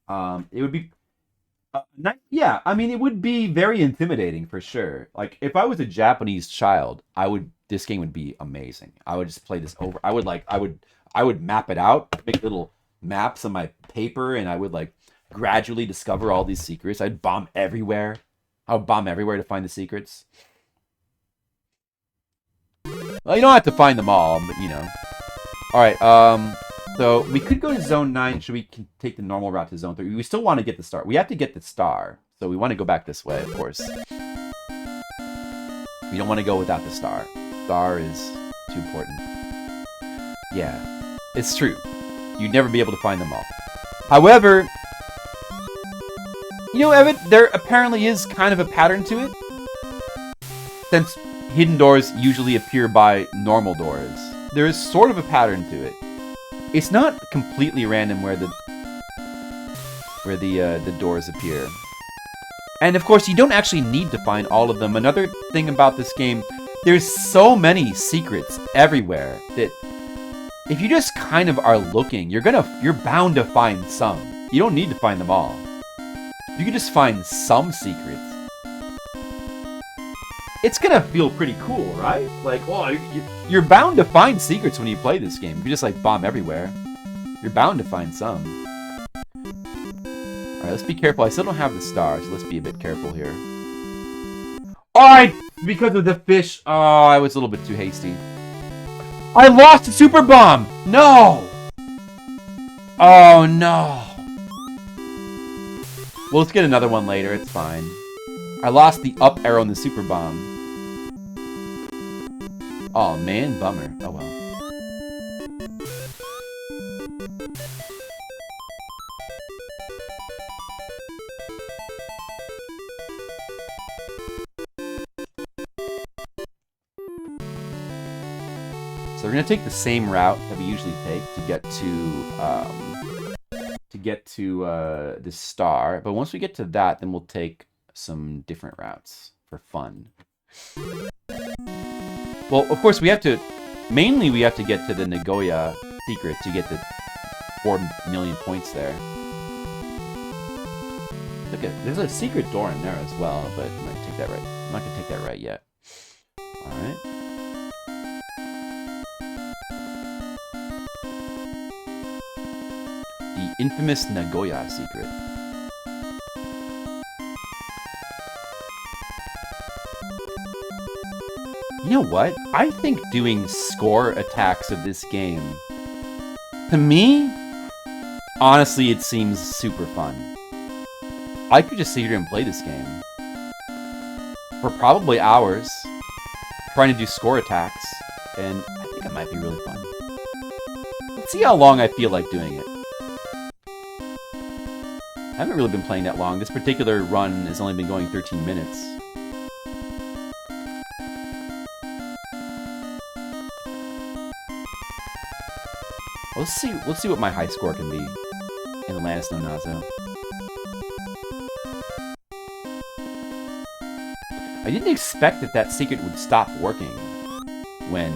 [SPEAKER 1] It would be... yeah, I mean, it would be very intimidating, for sure. Like, if I was a Japanese child, this game would be amazing. I would just play this over. I would map it out, make little maps on my paper, and I would like gradually discover all these secrets. I'd bomb everywhere. I would bomb everywhere to find the secrets. Well, you don't have to find them all, but you know. Alright, so we could go to zone 9. Should we take the normal route to zone 3? We still want to get the star. We have to get the star. So we want to go back this way, of course. We don't want to go without the star. Star is too important. Yeah, it's true. You'd never be able to find them all. However, you know, Evan, there apparently is kind of a pattern to it. Since hidden doors usually appear by normal doors, there is sort of a pattern to it. It's not completely random where the doors appear. And of course, you don't actually need to find all of them. Another thing about this game, there's so many secrets everywhere that if you just kind of are looking, you're bound to find some. You don't need to find them all. You can just find some secrets. It's gonna feel pretty cool, right? Like, oh, you're bound to find secrets when you play this game. You just like bomb everywhere. You're bound to find some. Alright, let's be careful. I still don't have the stars. So let's be a bit careful here. Alright, because of the fish. Oh, I was a little bit too hasty. I lost the super bomb! No! Oh, no. Well, let's get another one later. It's fine. I lost the up arrow in the super bomb. Oh, man. Bummer. Oh, well. So we're going to take the same route that we usually take to get to the star. But once we get to that, then we'll take some different routes for fun. Well, of course, we have to get to the Nagoya secret to get the 4 million points there. Look at, there's a secret door in there as well, but I'm not gonna take that right. I'm not gonna take that right yet. All right. The infamous Nagoya secret. You know what? I think doing score attacks of this game, to me, honestly, it seems super fun. I could just sit here and play this game for probably hours, trying to do score attacks, and I think it might be really fun. Let's see how long I feel like doing it. I haven't really been playing that long. This particular run has only been going 13 minutes. Let's see what my high score can be in Atlantis no Nazo. I didn't expect that secret would stop working when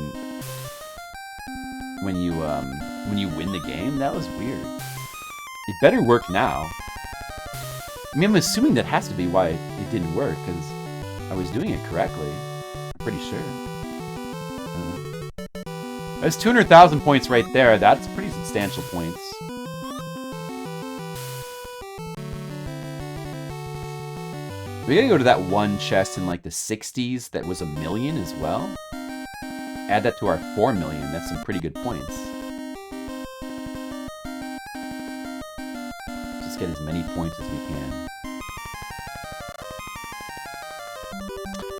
[SPEAKER 1] you win the game. That was weird. It better work now. I mean, I'm assuming that has to be why it didn't work, because I was doing it correctly. I'm pretty sure. That's 200,000 points right there. That's pretty substantial points. We gotta go to that one chest in like the 60s that was 1 million as well. Add that to our 4 million. That's some pretty good points. Just get as many points as we can.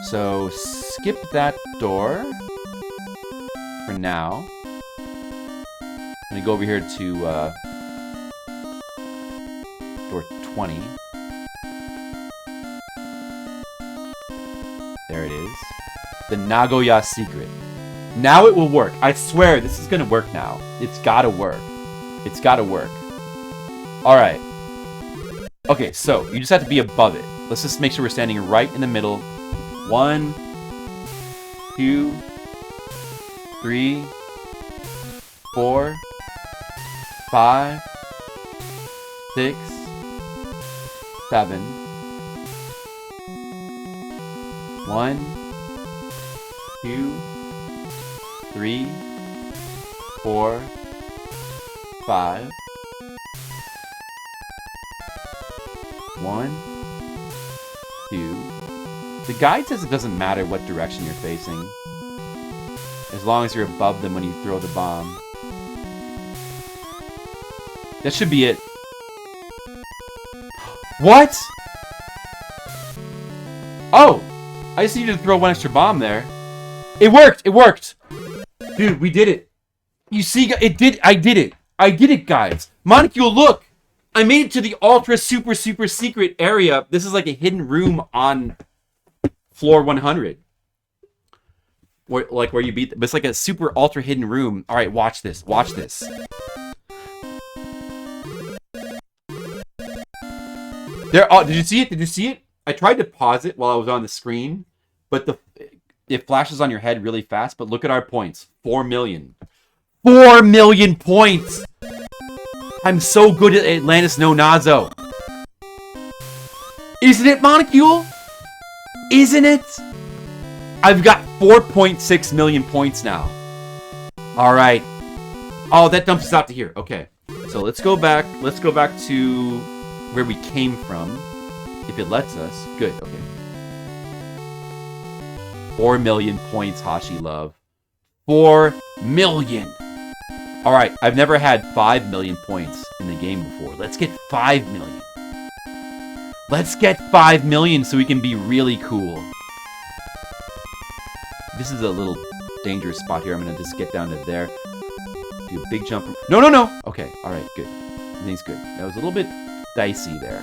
[SPEAKER 1] So skip that door for now. I'm gonna go over here to door 20. There it is. The Nagoya secret. Now it will work. I swear this is gonna work now. It's gotta work. It's gotta work. Alright. Okay, so you just have to be above it. Let's just make sure we're standing right in the middle. 1, 2, 3, 4, 5, 6, 7. 1, 2, 3, 4, 5. 1, 2. The guide says it doesn't matter what direction you're facing, as long as you're above them when you throw the bomb. That should be it. What? Oh! I just needed to throw one extra bomb there. It worked! It worked! Dude, we did it. You see, it did. I did it. I did it, guys. Monicule, look! I made it to the ultra super secret area. This is like a hidden room on floor 100. Where you beat... But it's like a super ultra hidden room. Alright, watch this. Watch this. There. Oh, did you see it? Did you see it? I tried to pause it while I was on the screen, but it flashes on your head really fast. But look at our points. 4 million. 4 million points. I'm so good at Atlantis no Nazo. Isn't it, Monocule? Isn't it? I've got 4.6 million points now. All right. Oh, that dumps us out to here. Okay. So let's go back. Let's go back to where we came from. If it lets us. Good. Okay. 4 million points, Hashi Love. 4 million. All right. I've never had 5 million points in the game before. Let's get 5 million. Let's get 5 million so we can be really cool. This is a little dangerous spot here. I'm going to just get down to there. Do a big jump. No, no, no. Okay. All right. Good. Everything's good. That was a little bit dicey there.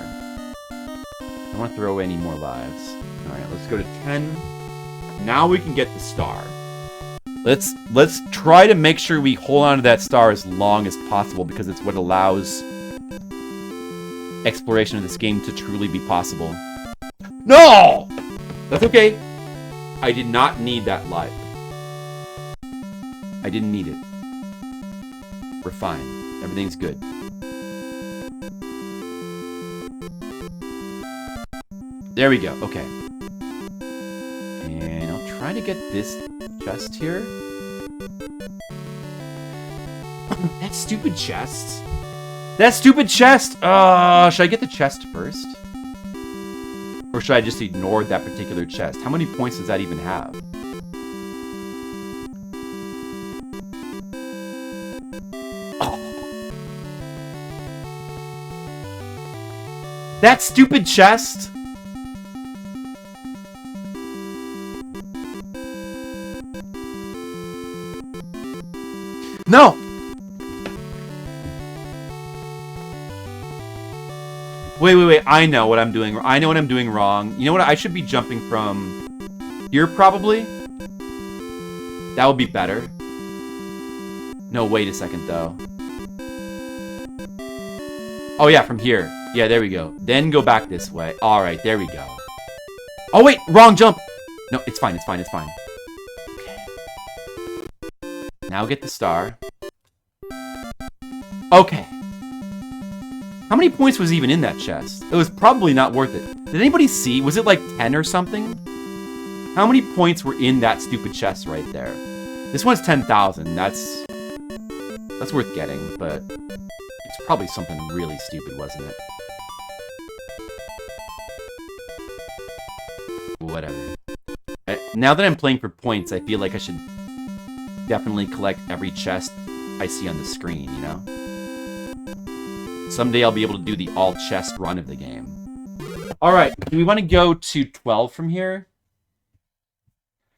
[SPEAKER 1] I don't want to throw away any more lives. All right. Let's go to 10. Now we can get the star. Let's try to make sure we hold on to that star as long as possible because it's what allows exploration of this game to truly be possible. No! That's okay. I did not need that life. I didn't need it. We're fine. Everything's good. There we go. Okay. And I'll try to get this chest here. That stupid chest. That stupid chest! Should I get the chest first? Or should I just ignore that particular chest? How many points does that even have? Oh. That stupid chest? No! Wait. I know what I'm doing. I know what I'm doing wrong. You know what? I should be jumping from here, probably. That would be better. No, wait a second, though. Oh, yeah, from here. Yeah, there we go. Then go back this way. All right, there we go. Oh, wait, wrong jump. No, it's fine. It's fine. It's fine. Okay. Now get the star. Okay. How many points was even in that chest? It was probably not worth it. Did anybody see? Was it like 10 or something? How many points were in that stupid chest right there? This one's 10,000. That's worth getting, but it's probably something really stupid, wasn't it? Whatever. Now that I'm playing for points, I feel like I should definitely collect every chest I see on the screen, you know? Someday I'll be able to do the all-chest run of the game. Alright, do we want to go to 12 from here?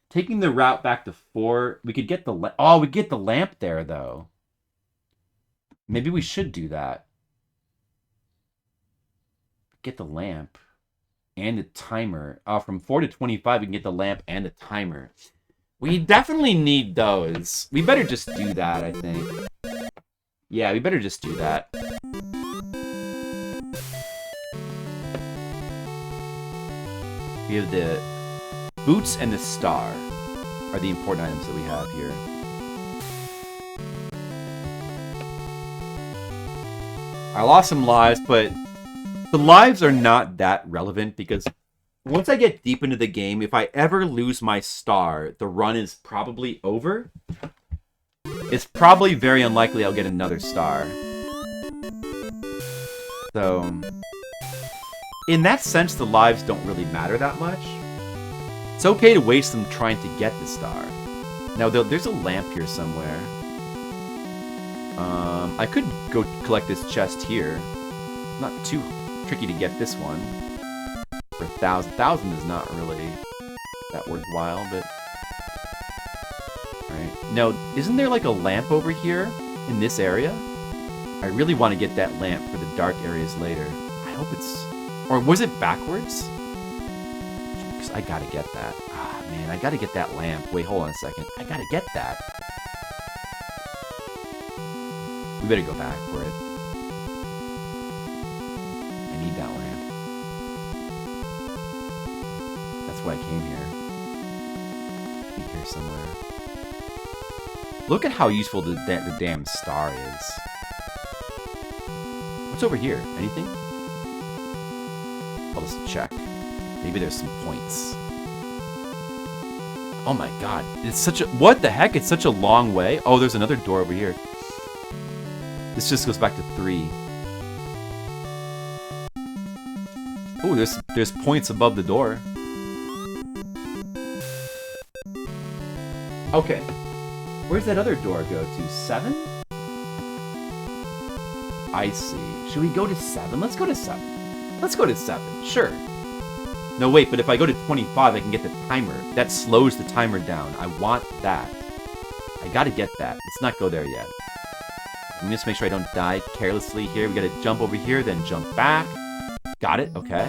[SPEAKER 1] Taking the route back to 4, we could get the... Oh, we get the lamp there, though. Maybe we should do that. Get the lamp. And a timer. From 4 to 25, we can get the lamp and a timer. We definitely need those. We better just do that, I think. Yeah, we better just do that. We have the boots and the star are the important items that we have here. I lost some lives, but the lives are not that relevant because once I get deep into the game, if I ever lose my star, the run is probably over. It's probably very unlikely I'll get another star. So, in that sense, the lives don't really matter that much. It's okay to waste them trying to get the star. Now, there's a lamp here somewhere. I could go collect this chest here. Not too tricky to get this one. For 1,000. 1,000 is not really that worthwhile, but... Alright. Now, isn't there like a lamp over here in this area? I really want to get that lamp for the dark areas later. I hope it's... Or was it backwards? Because I gotta get that. Ah, man, I gotta get that lamp. Wait, hold on a second. I gotta get that. We better go back for it. I need that lamp. That's why I came here. Be here somewhere. Look at how useful the damn star is. What's over here? Anything? I'll just check. Maybe there's some points. Oh my god. It's such a... What the heck? It's such a long way. Oh, there's another door over here. This just goes back to 3. Oh, there's points above the door. Okay. Where's that other door go to? 7? I see. Should we go to 7? Let's go to 7. Let's go to 7. Sure. No, wait, but if I go to 25, I can get the timer. That slows the timer down. I want that. I gotta get that. Let's not go there yet. Let me just make sure I don't die carelessly here. We gotta jump over here, then jump back. Got it? Okay.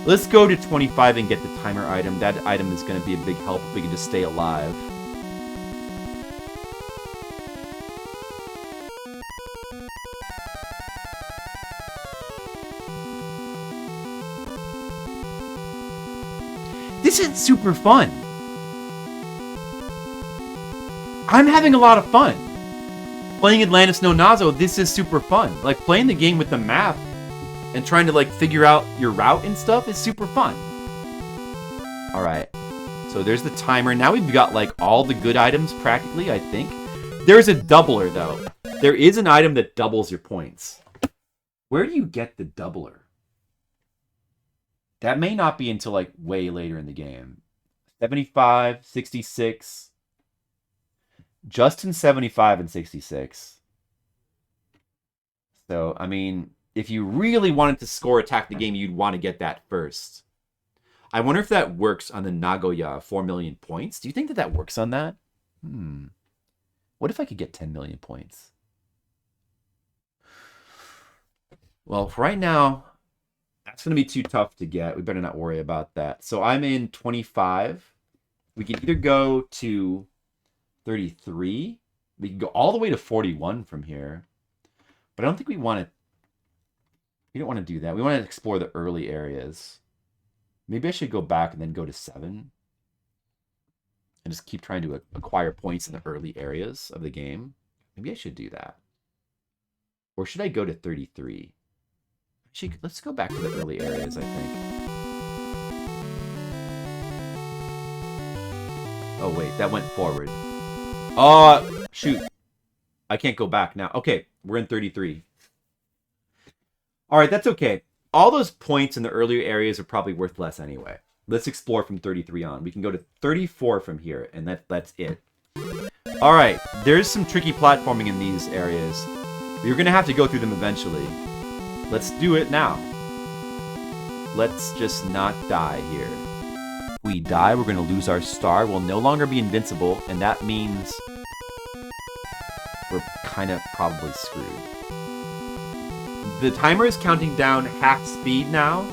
[SPEAKER 1] Let's go to 25 and get the timer item. That item is gonna be a big help if we can just stay alive. This is super fun. I'm having a lot of fun. Playing Atlantis no Nazo, this is super fun. Like, playing the game with the map and trying to, like, figure out your route and stuff is super fun. Alright. So there's the timer. Now we've got, like, all the good items, practically, I think. There's a doubler, though. There is an item that doubles your points. Where do you get the doubler? That may not be until, like, way later in the game. 75, 66. Justin 75 and 66. So, I mean, if you really wanted to score attack the game, you'd want to get that first. I wonder if that works on the Nagoya 4 million points. Do you think that that works on that? What if I could get 10 million points? Well, for right now, that's going to be too tough to get. We better not worry about that. So I'm in 25. We can either go to 33. We can go all the way to 41 from here. But I don't think we want to... We don't want to do that. We want to explore the early areas. Maybe I should go back and then go to 7. And just keep trying to acquire points in the early areas of the game. Maybe I should do that. Or should I go to 33? Let's go back to the early areas, I think. Oh, wait. That went forward. Oh, shoot. I can't go back now. Okay, we're in 33. Alright, that's okay. All those points in the earlier areas are probably worth less anyway. Let's explore from 33 on. We can go to 34 from here, and that's it. Alright, there's some tricky platforming in these areas. You're going to have to go through them eventually. Let's do it now. Let's just not die here. If we die, we're going to lose our star. We'll no longer be invincible, and that means we're kind of probably screwed. The timer is counting down half speed now.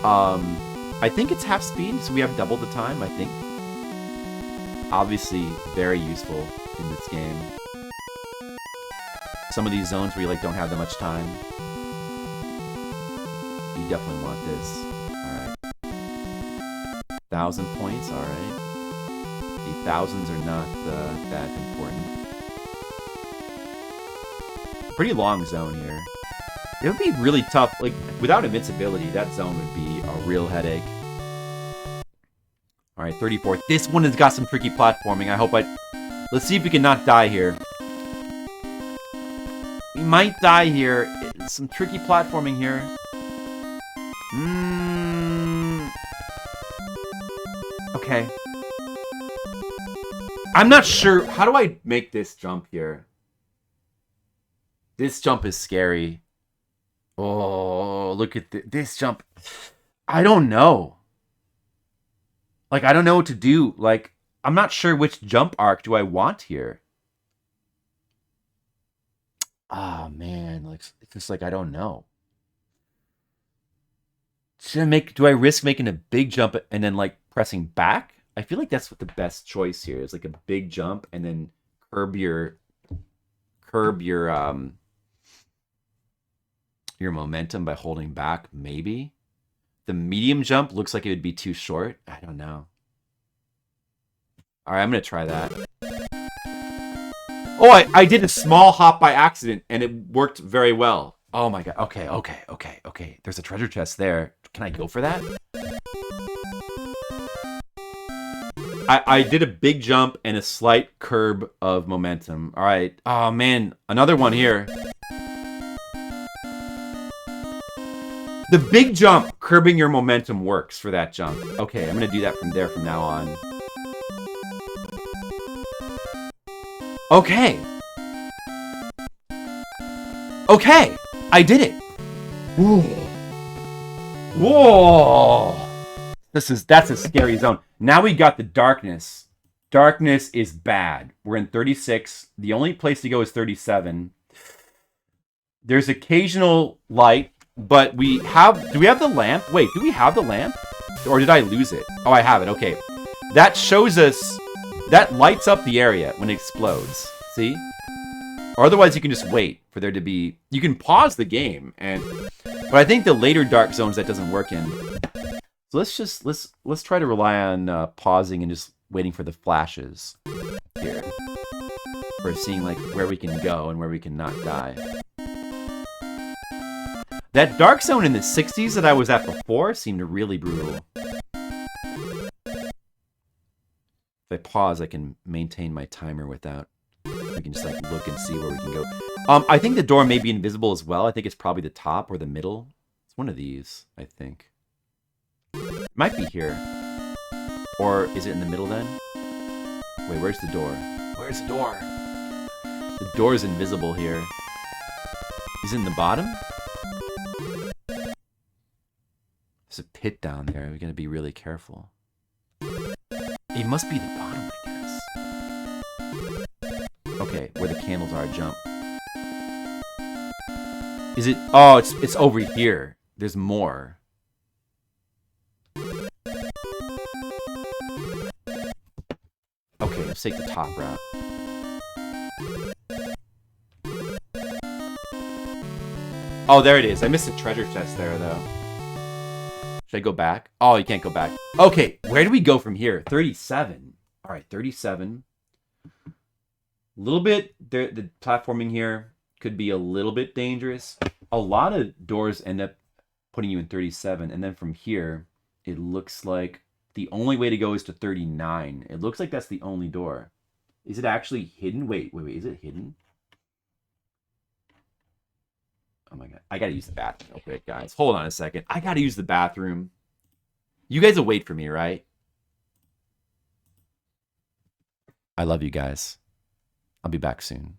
[SPEAKER 1] I think it's half speed, so we have double the time, I think. Obviously, very useful in this game. Some of these zones where you, like, don't have that much time. You definitely want this. Alright. 1,000 points, alright. The thousands are not that important. Pretty long zone here. It would be really tough. Like, without invincibility, that zone would be a real headache. Alright, 34. This one has got some tricky platforming. Let's see if we can not die here. We might die here. Some tricky platforming here. Okay. I'm not sure. How do I make this jump here? This jump is scary. Oh, look at this jump. I don't know. Like, I don't know what to do. Like, I'm not sure which jump arc do I want here. Ah, man. Like, it's just like, I don't know. Do I risk making a big jump and then, like, pressing back? I feel like that's what the best choice here is, like a big jump and then curb your momentum by holding back, maybe. The medium jump looks like it would be too short. I don't know. All right, I'm going to try that. Oh, I did a small hop by accident, and it worked very well. Oh, my God. Okay. There's a treasure chest there. Can I go for that? I did a big jump and a slight curb of momentum. All right. Oh, man. Another one here. The big jump, curbing your momentum works for that jump. Okay, I'm going to do that from there from now on. Okay. Okay. I did it. Whoa. Whoa. That's a scary zone. Now we got the darkness. Darkness is bad. We're in 36. The only place to go is 37. There's occasional light, but do we have the lamp? Wait, do we have the lamp? Or did I lose it? Oh, I have it. Okay. That shows us, that lights up the area when it explodes. See? Or otherwise you can just wait for there to be, you can pause the game, but I think the later dark zones that doesn't work in. So let's try to rely on pausing and just waiting for the flashes here. For seeing like where we can go and where we can not die. That dark zone in the 60s that I was at before seemed really brutal. If I pause, I can maintain my timer without. We can just like look and see where we can go. I think the door may be invisible as well. I think it's probably the top or the middle. It's one of these, I think. It might be here. Or is it in the middle then? Wait, where's the door? Where's the door? The door is invisible here. Is it in the bottom? There's a pit down there. We're going to be really careful. It must be the bottom, I guess. Okay, where the candles are, jump. Is it? Oh, it's over here. There's more. Okay, let's take the top route. Oh, there it is. I missed a treasure chest there, though. Should I go back? Oh, you can't go back. Okay, where do we go from here? 37. All right, 37. A little bit, the platforming here could be a little bit dangerous. A lot of doors end up putting you in 37, and then from here, it looks like the only way to go is to 39. It looks like that's the only door. Is it actually hidden? Wait, is it hidden? Oh my God, I gotta use the bathroom real quick, guys. Hold on a second. I gotta use the bathroom. You guys will wait for me, right? I love you guys. I'll be back soon.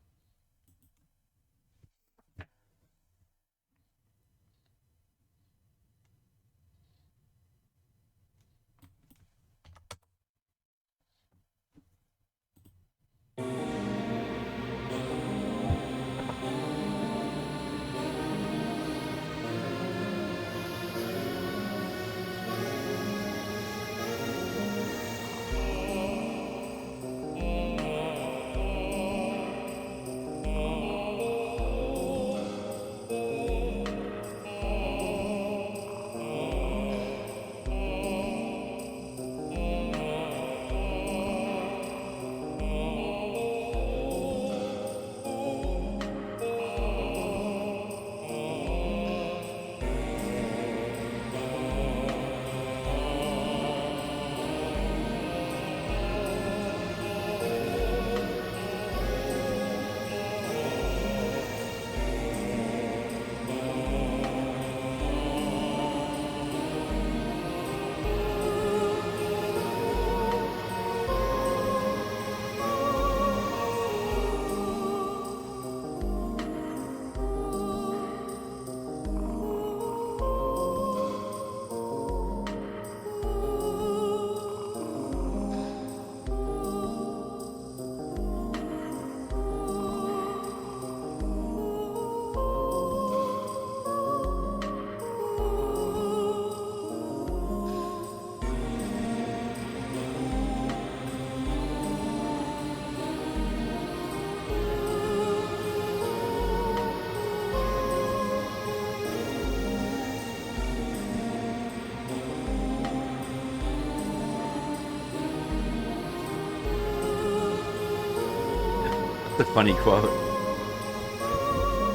[SPEAKER 1] funny quote.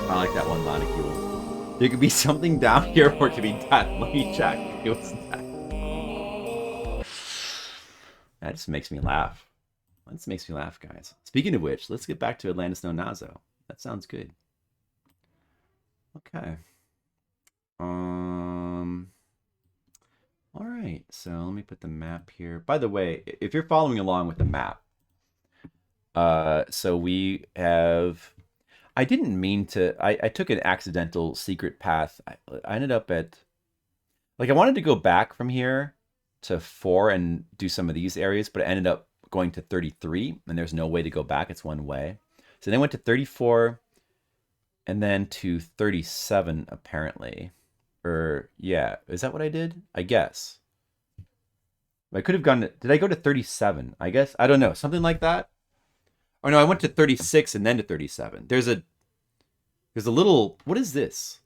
[SPEAKER 1] I like that one, Monocule. There could be something down here or it could be death. Let me check. It was death. That just makes me laugh. That just makes me laugh, guys. Speaking of which, let's get back to Atlantis no Nazo. That sounds good. Okay. All right. So let me put the map here. By the way, if you're following along with the map, so we have. I didn't mean to. I took an accidental secret path. I ended up at. Like, I wanted to go back from here to 4 and do some of these areas, but I ended up going to 33, and there's no way to go back. It's one way. So then I went to 34, and then to 37, apparently. Or, yeah. Is that what I did? I guess. I could have gone to... Did I go to 37? I guess. I don't know. Something like that? Oh, no. I went to 36 and then to 37. There's a little... What is this?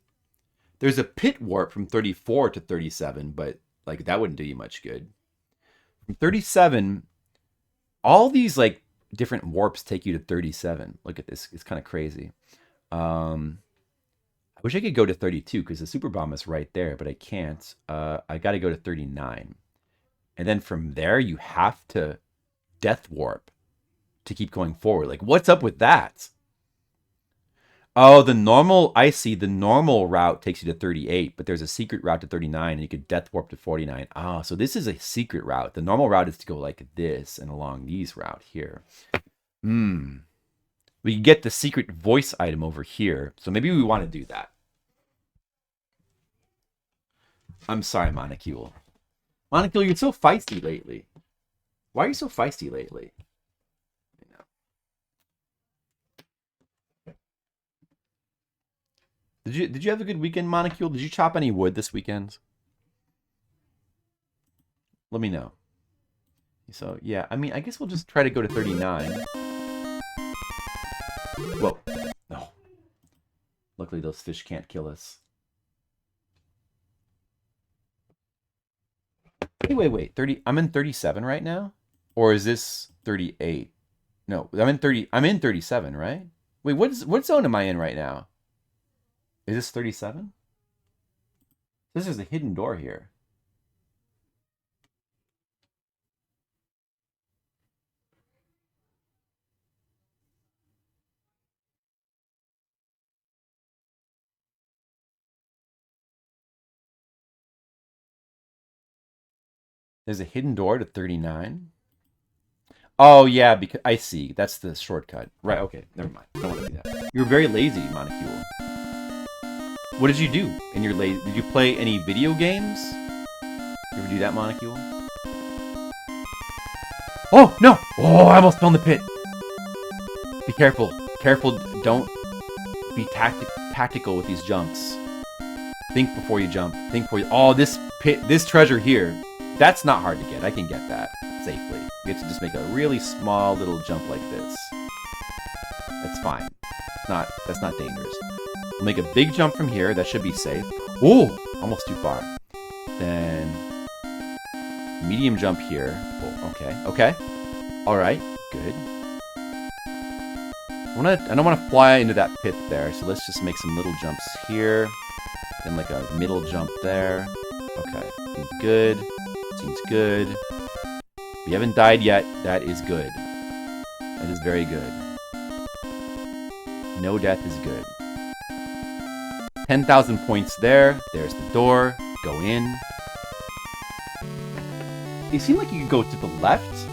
[SPEAKER 1] There's a pit warp from 34 to 37, but, like, that wouldn't do you much good. From 37... All these, like, different warps take you to 37. Look at this. It's kind of crazy. I wish I could go to 32 because the super bomb is right there, but I can't. I got to go to 39. And then from there, you have to death warp to keep going forward. Like, what's up with that? Oh, the normal, I see. The normal route takes you to 38, but there's a secret route to 39, and you could death warp to 49. Ah, so this is a secret route. The normal route is to go like this and along these route here. We can get the secret voice item over here. So maybe we want to do that. I'm sorry, Monocule. Monocule, you're so feisty lately. Why are you so feisty lately? Did you have a good weekend, Monocule? Did you chop any wood this weekend? Let me know. So, yeah, I mean, I guess we'll just try to go to 39. Whoa. No. Luckily, those fish can't kill us. Wait. 30. I'm in 37 right now? Or is this 38? No, I'm in 37, right? Wait, what zone am I in right now? Is this 37? This is a hidden door here. There's a hidden door to 39. Oh, yeah, because I see. That's the shortcut. Right, okay. Never mind. I don't want to do that. You're very lazy, Monocule. What did you do in your lazy? Did you play any video games? You ever do that, Monocule? Oh, no! Oh, I almost fell in the pit. Be careful. Careful. Don't be tactical with these jumps. Think before you jump. Think before you... Oh, this pit, this treasure here. That's not hard to get. I can get that safely. You have to just make a really small little jump like this. That's fine. That's not dangerous. We'll make a big jump from here. That should be safe. Oh, almost too far. Then medium jump here. Oh, okay. All right, good. I don't want to fly into that pit there, so let's just make some little jumps here. Then like a middle jump there. Okay, seems good. Seems good. We haven't died yet. That is good. That is very good. No death is good. 10,000 points there. There's the door. Go in. It seemed like you could go to the left.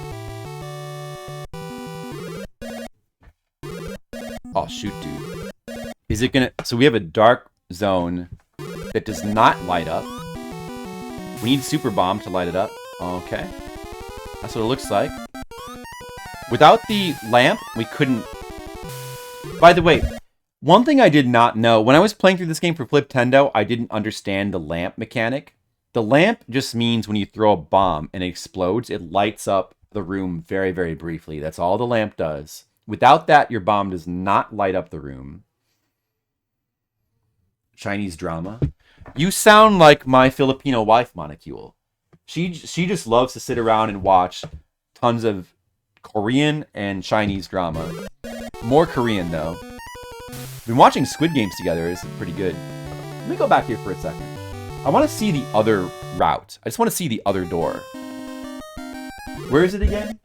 [SPEAKER 1] Oh, shoot, dude. Is it gonna... So we have a dark zone that does not light up. We need Super Bomb to light it up. Okay. That's what it looks like. Without the lamp, we couldn't... By the way, one thing I did not know, when I was playing through this game for Fliptendo, I didn't understand the lamp mechanic. The lamp just means when you throw a bomb and it explodes, it lights up the room very, very briefly. That's all the lamp does. Without that, your bomb does not light up the room. Chinese drama. You sound like my Filipino wife, Monocule. She just loves to sit around and watch tons of Korean and Chinese drama. More Korean, though. Been watching Squid Games together. It's pretty good. Let me go back here for a second. I want to see the other route. I just want to see the other door. Where is it again?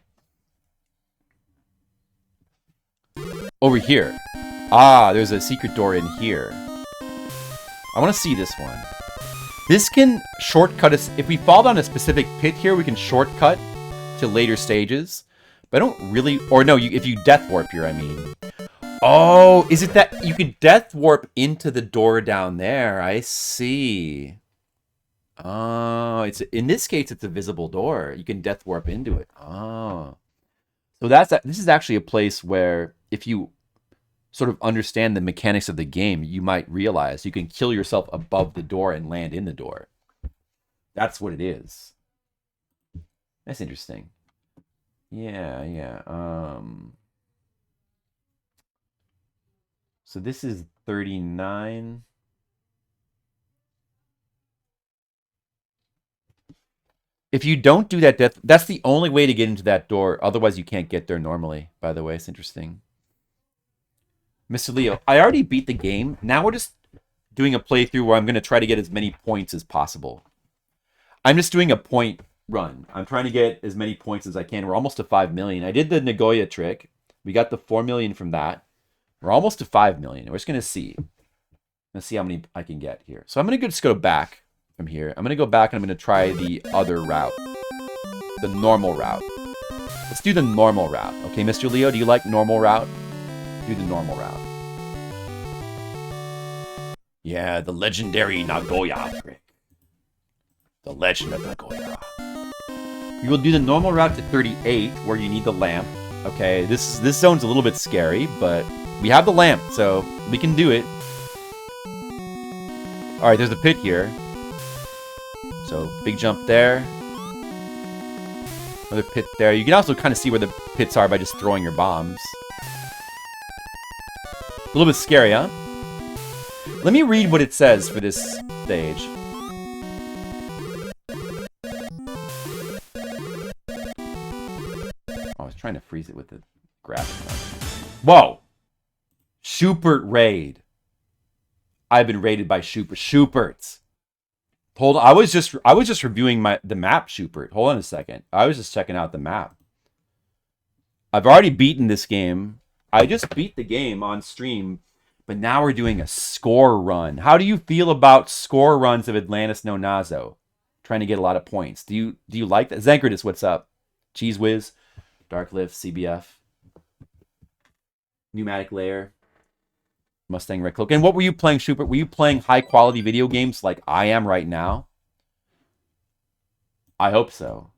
[SPEAKER 1] Over here. Ah, there's a secret door in here. I want to see this one. This can shortcut us. If we fall down a specific pit here, we can shortcut to later stages. But I don't really... Or no, if you death warp here, I mean. Oh, is it that you could death warp into the door down there? I see. Oh, in this case, it's a visible door. You can death warp into it. Oh. So this is actually a place where if you sort of understand the mechanics of the game, you might realize you can kill yourself above the door and land in the door. That's what it is. That's interesting. Yeah. So this is 39. If you don't do that death, that's the only way to get into that door. Otherwise, you can't get there normally, by the way. It's interesting. Mr. Leo, I already beat the game. Now we're just doing a playthrough where I'm going to try to get as many points as possible. I'm just doing a point run. I'm trying to get as many points as I can. We're almost to 5 million. I did the Nagoya trick. We got the 4 million from that. We're almost to 5 million. We're just going to see. Let's see how many I can get here. So I'm going to just go back from here. I'm going to go back and I'm going to try the other route. The normal route. Let's do the normal route. Okay, Mr. Leo, do you like normal route? Do the normal route. Yeah, the legendary Nagoya trick. The legend of Nagoya. We will do the normal route to 38, where you need the lamp. Okay, this zone's a little bit scary, but we have the lamp, so we can do it. Alright, there's a pit here. So, big jump there. Another pit there. You can also kind of see where the pits are by just throwing your bombs. A little bit scary, huh? Let me read what it says for this stage. Oh, I was trying to freeze it with the graphics. Whoa! Schubert raid. I've been raided by Schuberts. Hold on, I was just reviewing the map, Schubert. Hold on a second. I was just checking out the map. I've already beaten this game. I just beat the game on stream, but now we're doing a score run. How do you feel about score runs of Atlantis no Nazo? Trying to get a lot of points. Do you like that? Zankridis, what's up? Cheese Whiz, Dark Lift, CBF, Pneumatic Layer, Mustang Red Cloak. And what were you playing, Schubert? Were you playing high quality video games like I am right now? I hope so.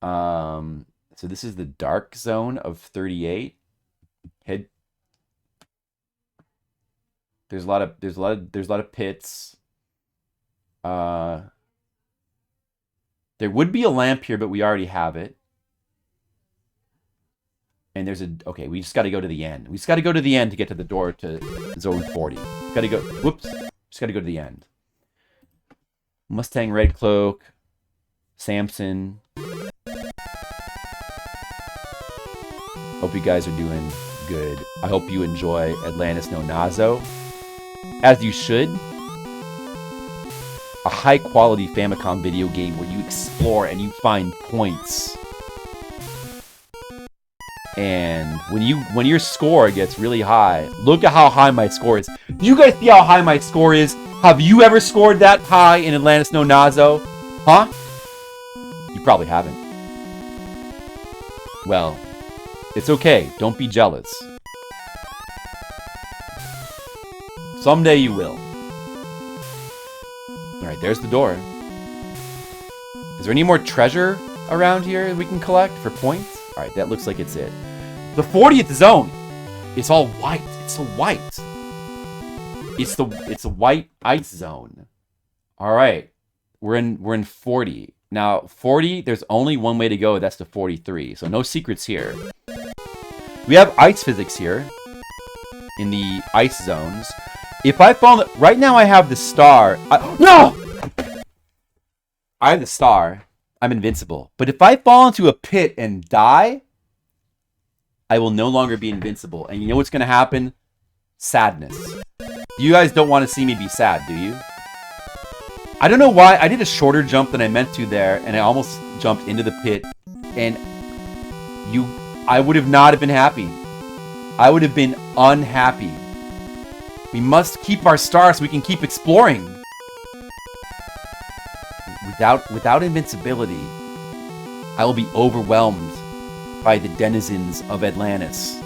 [SPEAKER 1] So this is the dark zone of 38. Head. There's a lot of pits. There would be a lamp here, but we already have it. And there's okay, we just got to go to the end. We just got to go to the end to get to the door to zone 40. Got to go, whoops. Just got to go to the end. Mustang Red Cloak. Samson. Hope you guys are doing good. I hope you enjoy Atlantis no Nazo. As you should. A high quality Famicom video game where you explore and you find points. And when your score gets really high, look at how high my score is. Do you guys see how high my score is? Have you ever scored that high in Atlantis no Nazo? Huh? You probably haven't. Well, it's okay. Don't be jealous. Someday you will. Alright, there's the door. Is there any more treasure around here we can collect for points? Alright, that looks like it's it. The 40th zone! It's all white. It's so white. It's a white ice zone. Alright. We're in 40. Now, 40, there's only one way to go. That's to 43. So no secrets here. We have ice physics here. In the ice zones. If I fall... Right now I have the star. No! I have the star. I'm invincible. But if I fall into a pit and die... I will no longer be invincible. And you know what's going to happen? Sadness. You guys don't want to see me be sad, do you? I don't know why. I did a shorter jump than I meant to there, and I almost jumped into the pit. And I would have not have been happy. I would have been unhappy. We must keep our star so we can keep exploring. Without invincibility, I will be overwhelmed by the denizens of Atlantis.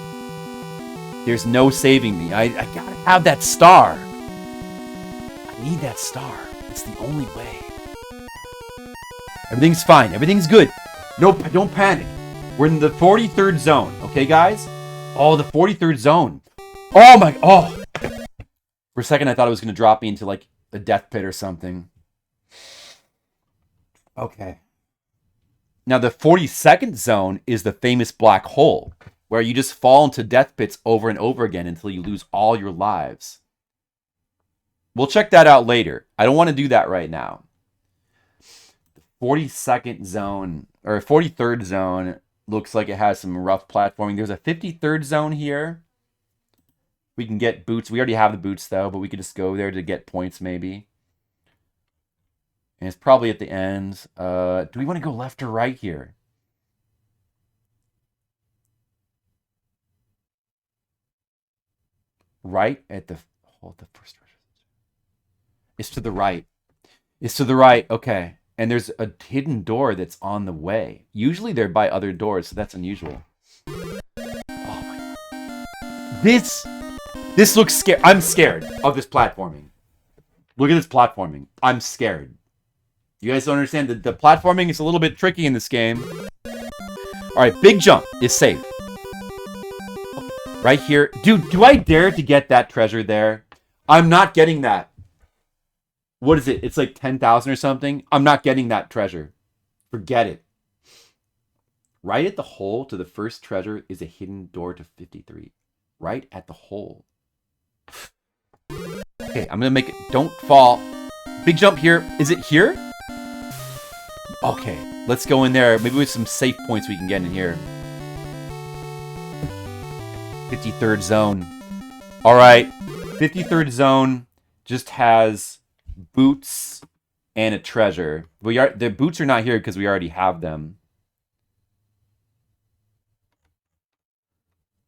[SPEAKER 1] There's no saving me. I gotta have that star. I need that star. It's the only way. Everything's fine. Everything's good. No, don't panic. We're in the 43rd zone. Okay, guys? Oh, the 43rd zone. Oh, my... Oh. For a second, I thought it was going to drop me into, like, a death pit or something. Okay. Now, the 42nd zone is the famous black hole, where you just fall into death pits over and over again until you lose all your lives. We'll check that out later. I don't want to do that right now. The 42nd zone, or 43rd zone, looks like it has some rough platforming. There's a 53rd zone here. We can get boots. We already have the boots, though, but we could just go there to get points, maybe. And it's probably at the end. Do we want to go left or right here? Right at the... Hold the first... It's to the right. It's to the right. Okay. And there's a hidden door that's on the way. Usually they're by other doors, so that's unusual. Oh my God. This looks scary. I'm scared of this platforming. Look at this platforming. I'm scared. You guys don't understand. The platforming is a little bit tricky in this game. Alright, big jump is safe. Right here. Dude, do I dare to get that treasure there? I'm not getting that. What is it? It's like 10,000 or something. I'm not getting that treasure. Forget it. Right at the hole to the first treasure is a hidden door to 53. Right at the hole. Okay, I'm going to make it. Don't fall. Big jump here. Is it here? Okay, let's go in there. Maybe with some safe points we can get in here. 53rd zone. All right. 53rd zone just has... boots and a treasure. The boots are not here because we already have them.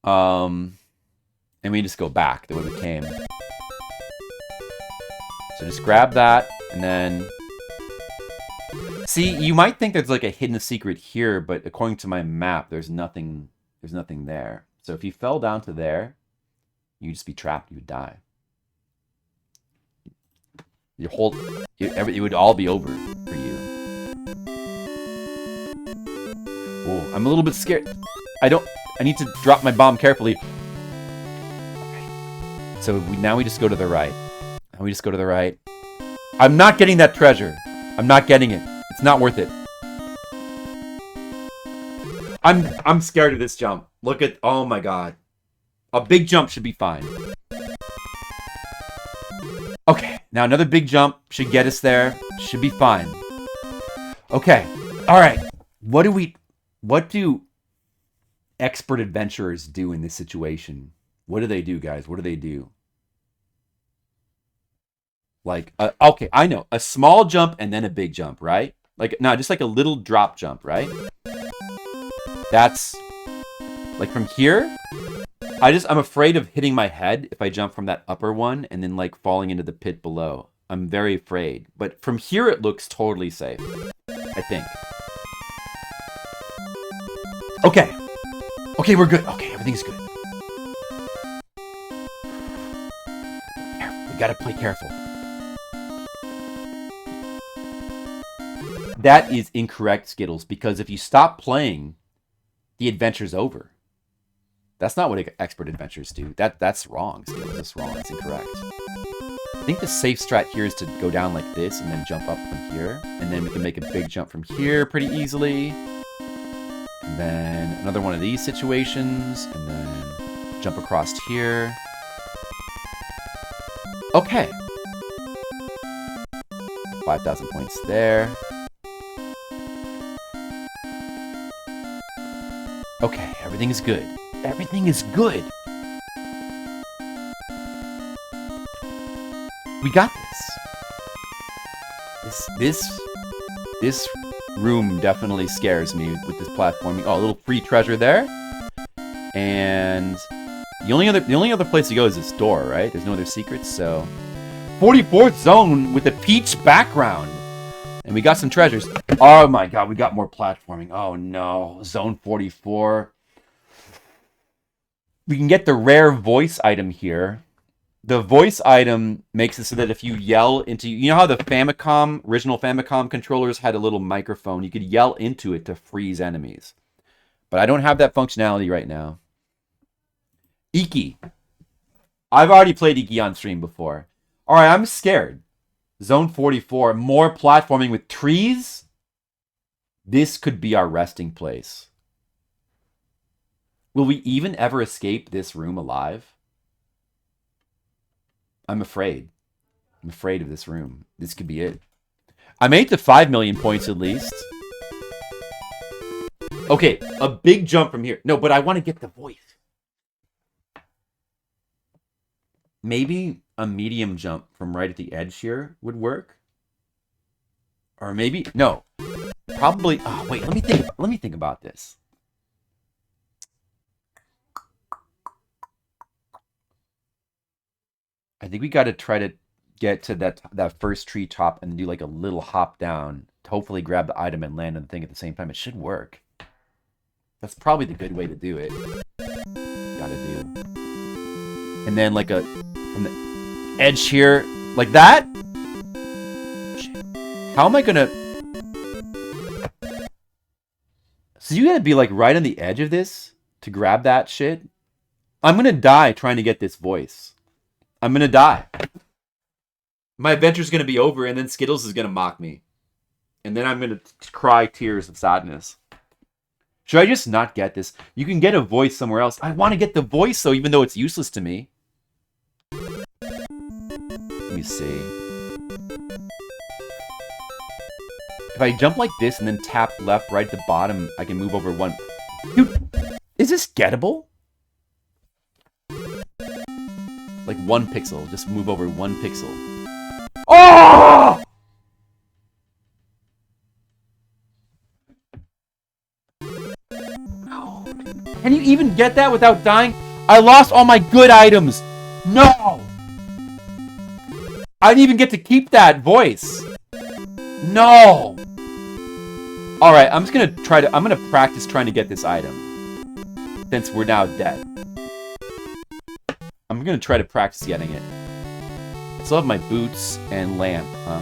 [SPEAKER 1] And we just go back the way we came. So just grab that and then... See, you might think there's like a hidden secret here, but according to my map, there's nothing there. So if you fell down to there, you'd just be trapped, you would die. It would all be over for you. Whoa, I'm a little bit scared. I need to drop my bomb carefully. Okay. So now we just go to the right. And we just go to the right. I'm not getting that treasure. I'm not getting it. It's not worth it. I'm scared of this jump. Look at, oh my God. A big jump should be fine. Okay, now another big jump should get us there. Should be fine. Okay, all right. What do expert adventurers do in this situation? What do they do, guys? What do they do? Like, okay, I know. A small jump and then a big jump, right? Like, no, just like a little drop jump, right? That's, like from here, I'm afraid of hitting my head if I jump from that upper one and then like falling into the pit below. I'm very afraid. But from here it looks totally safe, I think. Okay. Okay, we're good. Okay, everything's good. We gotta play careful. That is incorrect, Skittles, because if you stop playing, the adventure's over. That's not what expert adventurers do. That's wrong, Skittles. That's wrong. That's incorrect. I think the safe strat here is to go down like this and then jump up from here. And then we can make a big jump from here pretty easily. And then another one of these situations. And then jump across here. Okay. 5,000 points there. Okay, everything's good. Everything is good. We got this. This room definitely scares me with this platforming. Oh, a little free treasure there. And the only other place to go is this door, right? There's no other secrets, so 44th zone with a peach background. And we got some treasures. Oh my god, we got more platforming. Oh no, zone 44. We can get the rare voice item here. The voice item makes it so that if you yell into... You know how the Famicom, original Famicom controllers had a little microphone? You could yell into it to freeze enemies. But I don't have that functionality right now. Iki. I've already played Iki on stream before. Alright, I'm scared. Zone 44. More platforming with trees? This could be our resting place. Will we even ever escape this room alive? I'm afraid. I'm afraid of this room. This could be it. I made it to 5 million points at least. Okay, a big jump from here. No, but I want to get the voice. Maybe a medium jump from right at the edge here would work. Or maybe... No. Probably... Oh, wait, let me think about this. I think we got to try to get to that first tree top and do like a little hop down to hopefully grab the item and land on the thing at the same time. It should work. That's probably the good way to do it. Gotta do. And then like from the edge here, like that? How am I gonna... So you gotta be like right on the edge of this to grab that shit? I'm gonna die trying to get this voice. I'm gonna die. My adventure's gonna be over, and then Skittles is gonna mock me. And then I'm gonna cry tears of sadness. Should I just not get this? You can get a voice somewhere else. I want to get the voice, though, even though it's useless to me. Let me see. If I jump like this and then tap left, right at the bottom, I can move over one. Dude, is this gettable? Like 1 pixel. Just move over 1 pixel. Oh! No. Can you even get that without dying? I lost all my good items. No! I didn't even get to keep that voice. No! Alright, I'm just gonna try to... I'm gonna practice trying to get this item. Since we're now dead. I'm gonna try to practice getting it. I still have my boots and lamp, huh?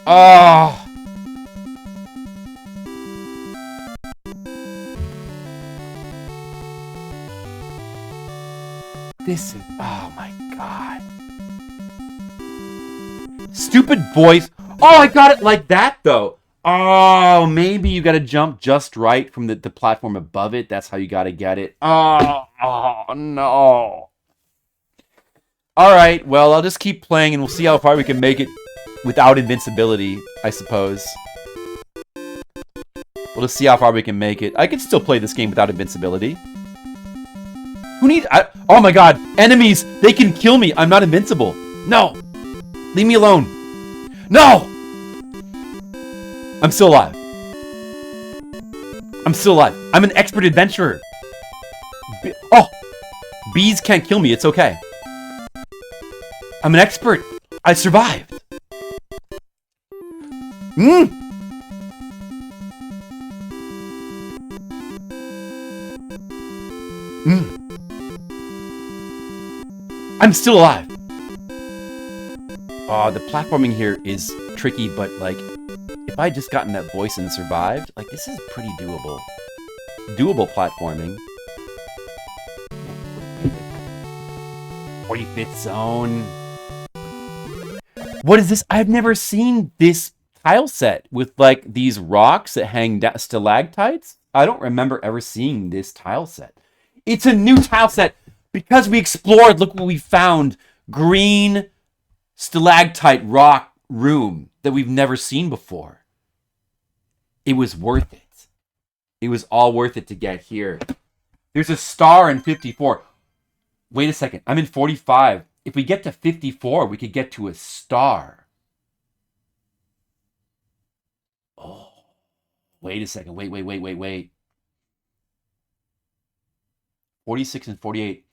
[SPEAKER 1] Oh! This is... Oh my god. Stupid voice. Oh, I got it like that, though. Oh, maybe you gotta jump just right from the platform above it. That's how you gotta get it. Oh no. Alright, well, I'll just keep playing and we'll see how far we can make it without invincibility, I suppose. We'll just see how far we can make it. I can still play this game without invincibility. Who needs... oh my god, enemies! They can kill me! I'm not invincible! No! Leave me alone! No! I'm still alive. I'm still alive. I'm an expert adventurer. Oh! Bees can't kill me, it's okay. I'm an expert. I survived. Mm. I'm still alive. Oh, the platforming here is tricky, but like, if I had just gotten that voice and survived, like, this is pretty doable. Doable platforming. 45th zone. What is this? I've never seen this tile set with, like, these rocks that hang down, stalactites. I don't remember ever seeing this tile set. It's a new tile set because we explored. Look what we found. Green stalactite rock room that we've never seen before. It was worth it. It was all worth it to get here. There's a star in 54. Wait a second. I'm in 45. If we get to 54, we could get to a star. Oh. Wait a second. Wait. 46 and 48.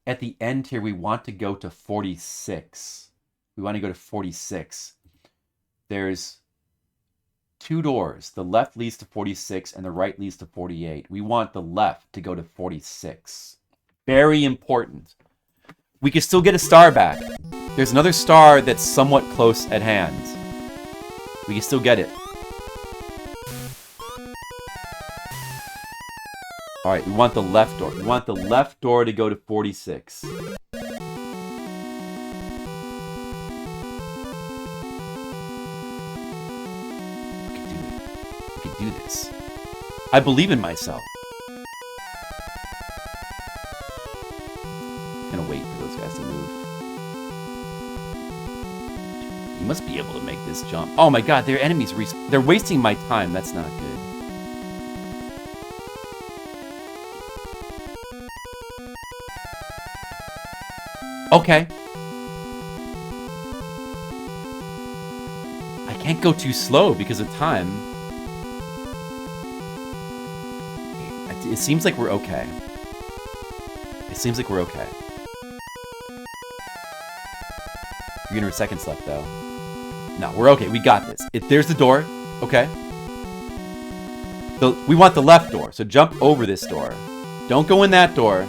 [SPEAKER 1] At the end here, we want to go to 46. We want to go to 46. There's 2 doors. The left leads to 46 and the right leads to 48. We want the left to go to 46. Very important. We can still get a star back. There's another star that's somewhat close at hand. We can still get it. Alright, we want the left door. We want the left door to go to 46. We can do it. We can do this. I believe in myself. I'm gonna wait for those guys to move. You must be able to make this jump. Oh my god, their enemies they're wasting my time. That's not good. Okay. I can't go too slow because of time. It seems like we're okay. It seems like we're okay. 300 seconds left, though. No, we're okay. We got this. There's the door. Okay. We want the left door, so jump over this door. Don't go in that door.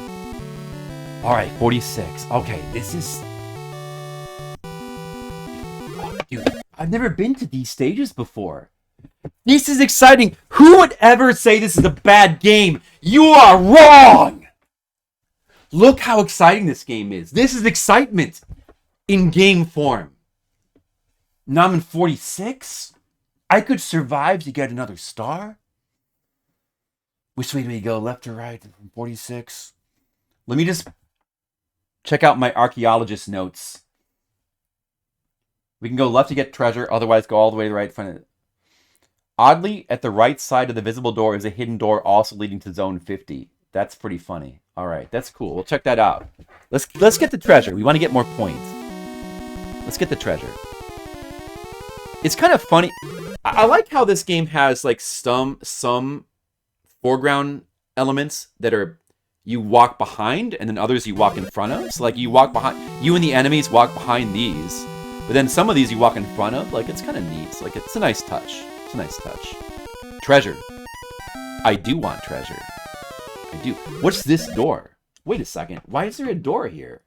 [SPEAKER 1] Alright, 46. Okay, this is... Oh, dude, I've never been to these stages before. This is exciting. Who would ever say this is a bad game? You are wrong! Look how exciting this game is. This is excitement in game form. Now I'm in 46? I could survive to get another star? Which way do we go? Left or right? 46? Let me just... check out my archaeologist notes. We can go left to get treasure, otherwise go all the way to the right front. Oddly, at the right side of the visible door is a hidden door also leading to zone 50. That's pretty funny. All right, that's cool. We'll check that out. Let's get the treasure. We want to get more points. Let's get the treasure. It's kind of funny. I like how this game has like some foreground elements that are you walk behind, and then others you walk in front of. So like you walk behind, you and the enemies walk behind these, but then some of these you walk in front of. Like it's kind of neat. It's like it's a nice touch. It's a nice touch. Treasure. I do want treasure. I do. What's this door? Wait a second. Why is there a door here?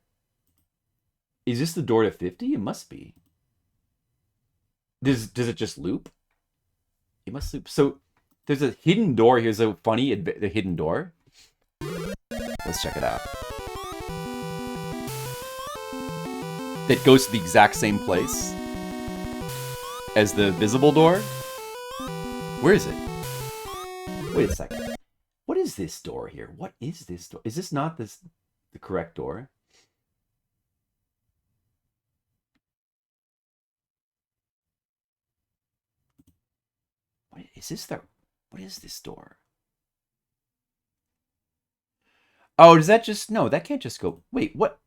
[SPEAKER 1] Is this the door to 50? It must be. Does it just loop? It must loop. So there's a hidden door. Here's a funny the hidden door. Let's check it out. That goes to the exact same place as the visible door. Where is it? Wait a second. What is this door here? What is this door? Is this not the correct door? What is this door? Oh, does that just... No, that can't just go... Wait, what?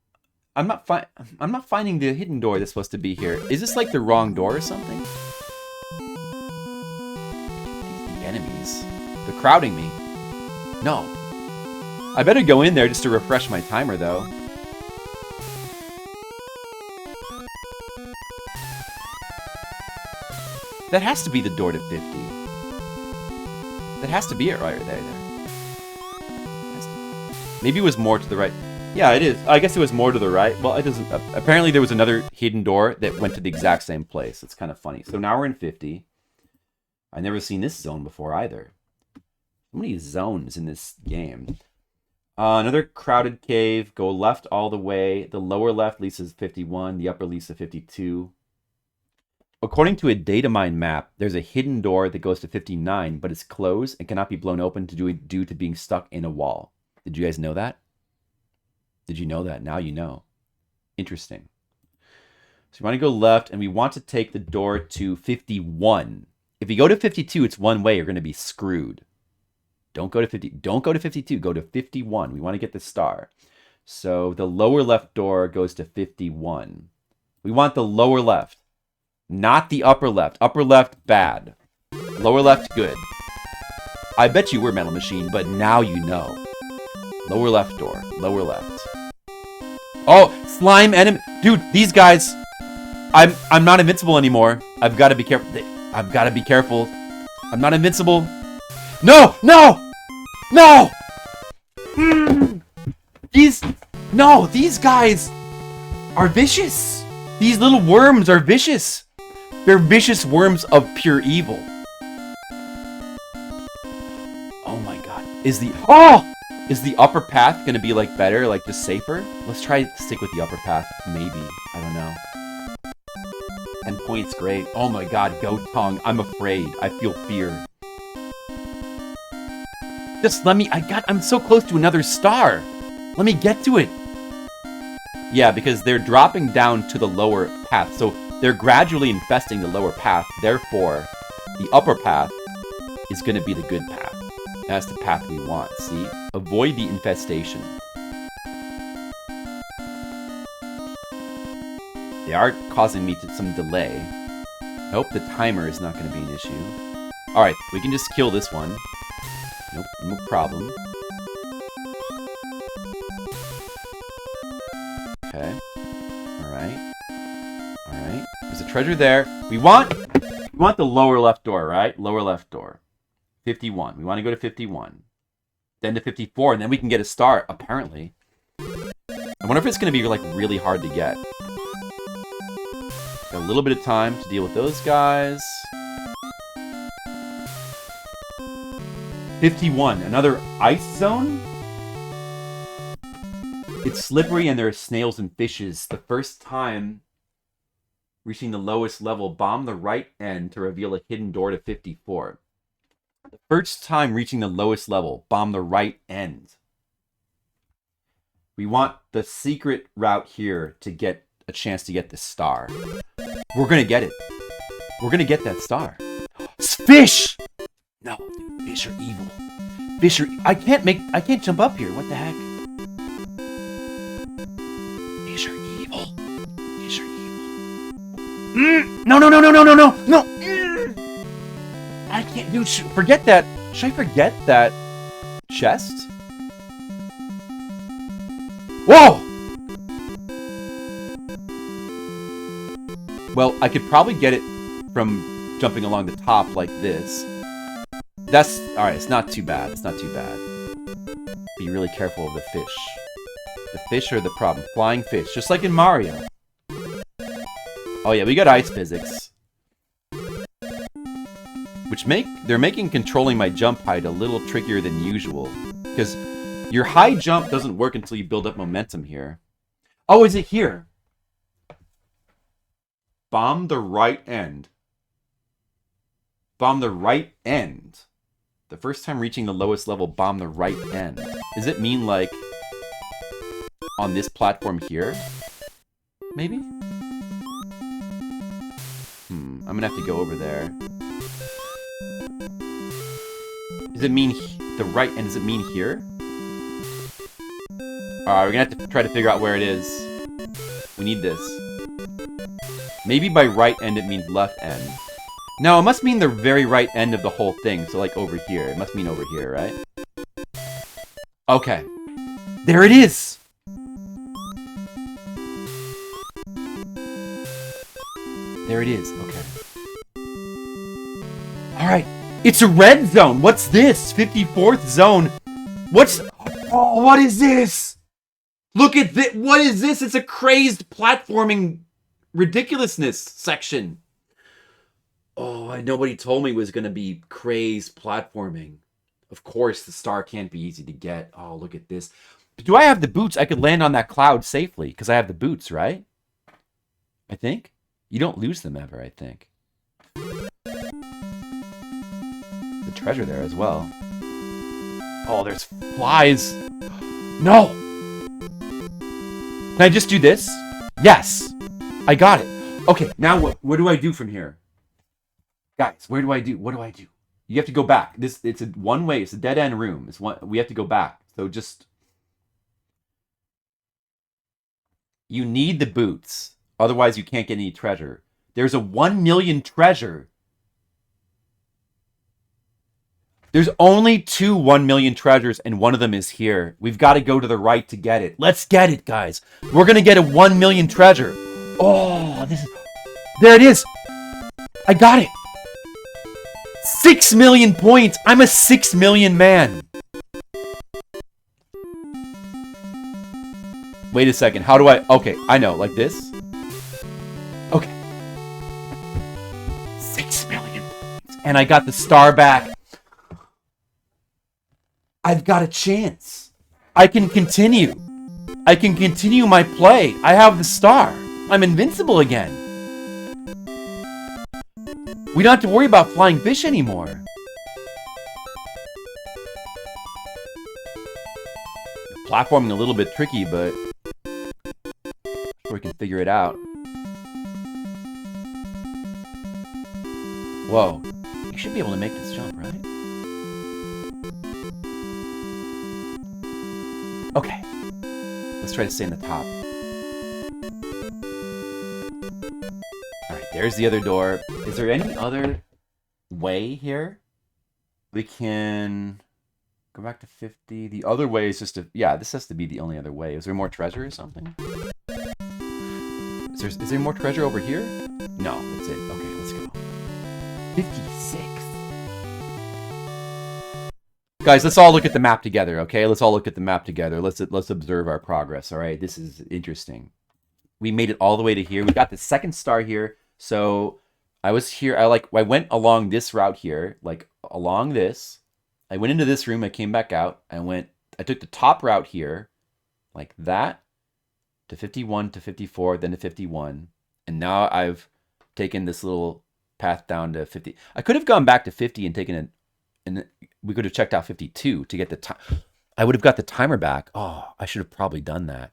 [SPEAKER 1] I'm not finding the hidden door that's supposed to be here. Is this like the wrong door or something? The enemies. They're crowding me. No. I better go in there just to refresh my timer, though. That has to be the door to 50. That has to be it right there. Maybe it was more to the right. Yeah, it is. I guess it was more to the right. Well, it doesn't... Apparently, there was another hidden door that went to the exact same place. It's kind of funny. So now we're in 50. I've never seen this zone before either. So many zones in this game. Another crowded cave. Go left all the way. The lower left leads to 51. The upper leads to 52. According to a datamine map, there's a hidden door that goes to 59, but it's closed and cannot be blown open due to being stuck in a wall. Did you guys know that? Did you know that? Now you know. Interesting. So we want to go left, and we want to take the door to 51. If you go to 52, it's one way. You're going to be screwed. Don't go to 50. Don't go to 52. Go to 51. We want to get the star. So the lower left door goes to 51. We want the lower left, not the upper left. Upper left, bad. Lower left, good. I bet you were Metal Machine, but now you know. Lower left door. Lower left. Oh, slime enemy. Dude, these guys. I'm not invincible anymore. I've got to be careful. I've got to be careful. I'm not invincible. No! No! No! These guys are vicious. These little worms are vicious. They're vicious worms of pure evil. Oh my god. Is the upper path gonna be like better, like just safer? Let's try to stick with the upper path, maybe. I don't know. 10 points, great. Oh my god, goat tongue. I'm afraid. I feel fear. Just let me, I'm so close to another star. Let me get to it. Yeah, because they're dropping down to the lower path. So they're gradually infesting the lower path. Therefore, the upper path is going to be the good path. That's the path we want, see? Avoid the infestation. They are causing me some delay. I hope the timer is not going to be an issue. Alright, we can just kill this one. Nope, no problem. Okay. Alright. Alright. There's a treasure there. We want the lower left door, right? Lower left door. 51. We want to go to 51. Then to 54, and then we can get a star, apparently. I wonder if it's going to be like really hard to get. Got a little bit of time to deal with those guys. 51. Another ice zone? It's slippery and there are snails and fishes. The first time reaching the lowest level, bomb the right end to reveal a hidden door to 54. The first time reaching the lowest level, bomb the right end. We want the secret route here to get a chance to get the star. We're gonna get it. We're gonna get that star. Fish! No, dude, fish are evil. Fish are... I can't jump up here. What the heck? Fish are evil. Fish are evil. No, no, no, no, no, no, no, no! I can't, dude, forget that. Should I forget that chest? Whoa! Well, I could probably get it from jumping along the top like this. That's... Alright, it's not too bad. It's not too bad. Be really careful of the fish. The fish are the problem. Flying fish, just like in Mario. Oh yeah, we got ice physics. Which they're making controlling my jump height a little trickier than usual. Because your high jump doesn't work until you build up momentum here. Oh, is it here? Bomb the right end. Bomb the right end. The first time reaching the lowest level, bomb the right end. Does it mean like on this platform here? Maybe? I'm gonna have to go over there. Does it mean the right end? Does it mean here? Alright, we're gonna have to try to figure out where it is. We need this. Maybe by right end it means left end. No, it must mean the very right end of the whole thing. So like over here. It must mean over here, right? Okay. There it is! There it is. Okay. Alright. It's a red zone. What's this? 54th zone. What's... Oh, what is this? Look at this. What is this? It's a crazed platforming ridiculousness section. Oh, nobody told me it was going to be crazed platforming. Of course, the star can't be easy to get. Oh, look at this. Do I have the boots? I could land on that cloud safely because I have the boots, right? I think. You don't lose them ever, I think. The treasure there as well. Oh, there's flies. No! Can I just do this? Yes! I got it. Okay, now what do I do from here? Guys, what do I do? What do I do? You have to go back. It's a one way. It's a dead end room. We have to go back. So just you need the boots. Otherwise, you can't get any treasure. There's a 1 million treasure. There's only 2 1 million treasures, and one of them is here. We've got to go to the right to get it. Let's get it, guys. We're going to get a 1 million treasure. Oh, there it is. I got it. 6 million points. I'm a 6 million man. Wait a second. How do I... Okay, I know. Like this? Okay. 6 million. And I got the star back. I've got a chance. I can continue. I can continue my play. I have the star. I'm invincible again. We don't have to worry about flying fish anymore. Platforming a little bit tricky, but we can figure it out. Whoa. You should be able to make this jump, right? Okay. Let's try to stay in the top. Alright, there's the other door. Is there any other way here? We can go back to 50. The other way is just to... Yeah, this has to be the only other way. Is there more treasure or something? Is there more treasure over here? No, that's it. Okay, let's go. 56. Guys, let's all look at the map together, okay? Let's all look at the map together. Let's observe our progress, all right? This is interesting. We made it all the way to here. We got the second star here. So I was here. I went along this route here, like along this. I went into this room. I came back out. I took the top route here, like that, to 51, to 54, then to 51. And now I've taken this little path down to 50. I could have gone back to 50 and taken it. And we could have checked out 52 to get the time. I would have got the timer back. Oh, I should have probably done that.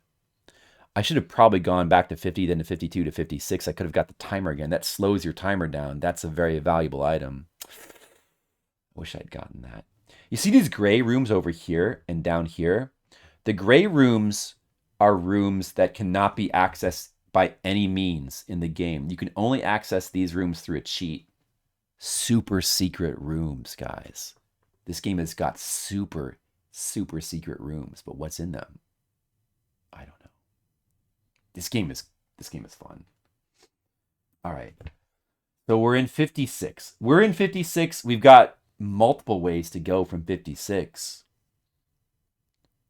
[SPEAKER 1] I should have probably gone back to 50, then to 52, to 56. I could have got the timer again. That slows your timer down. That's a very valuable item. I wish I'd gotten that. You see these gray rooms over here and down here? The gray rooms are rooms that cannot be accessed by any means in the game. You can only access these rooms through a cheat. Super secret rooms, guys. This game has got super secret rooms, but what's in them? I don't know. This game is fun. All right. So we're in 56. We're in 56. We've got multiple ways to go from 56.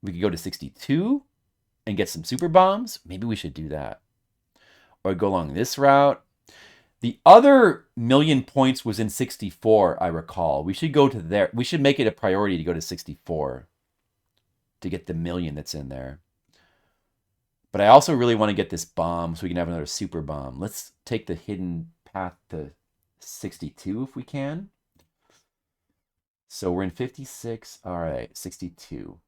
[SPEAKER 1] We could go to 62 and get some super bombs. Maybe we should do that. Or go along this route. The other million points was in 64, I recall. We should go to there. We should make it a priority to go to 64 to get the million that's in there. But I also really want to get this bomb so we can have another super bomb. Let's take the hidden path to 62 if we can. So we're in 56. All right, 62.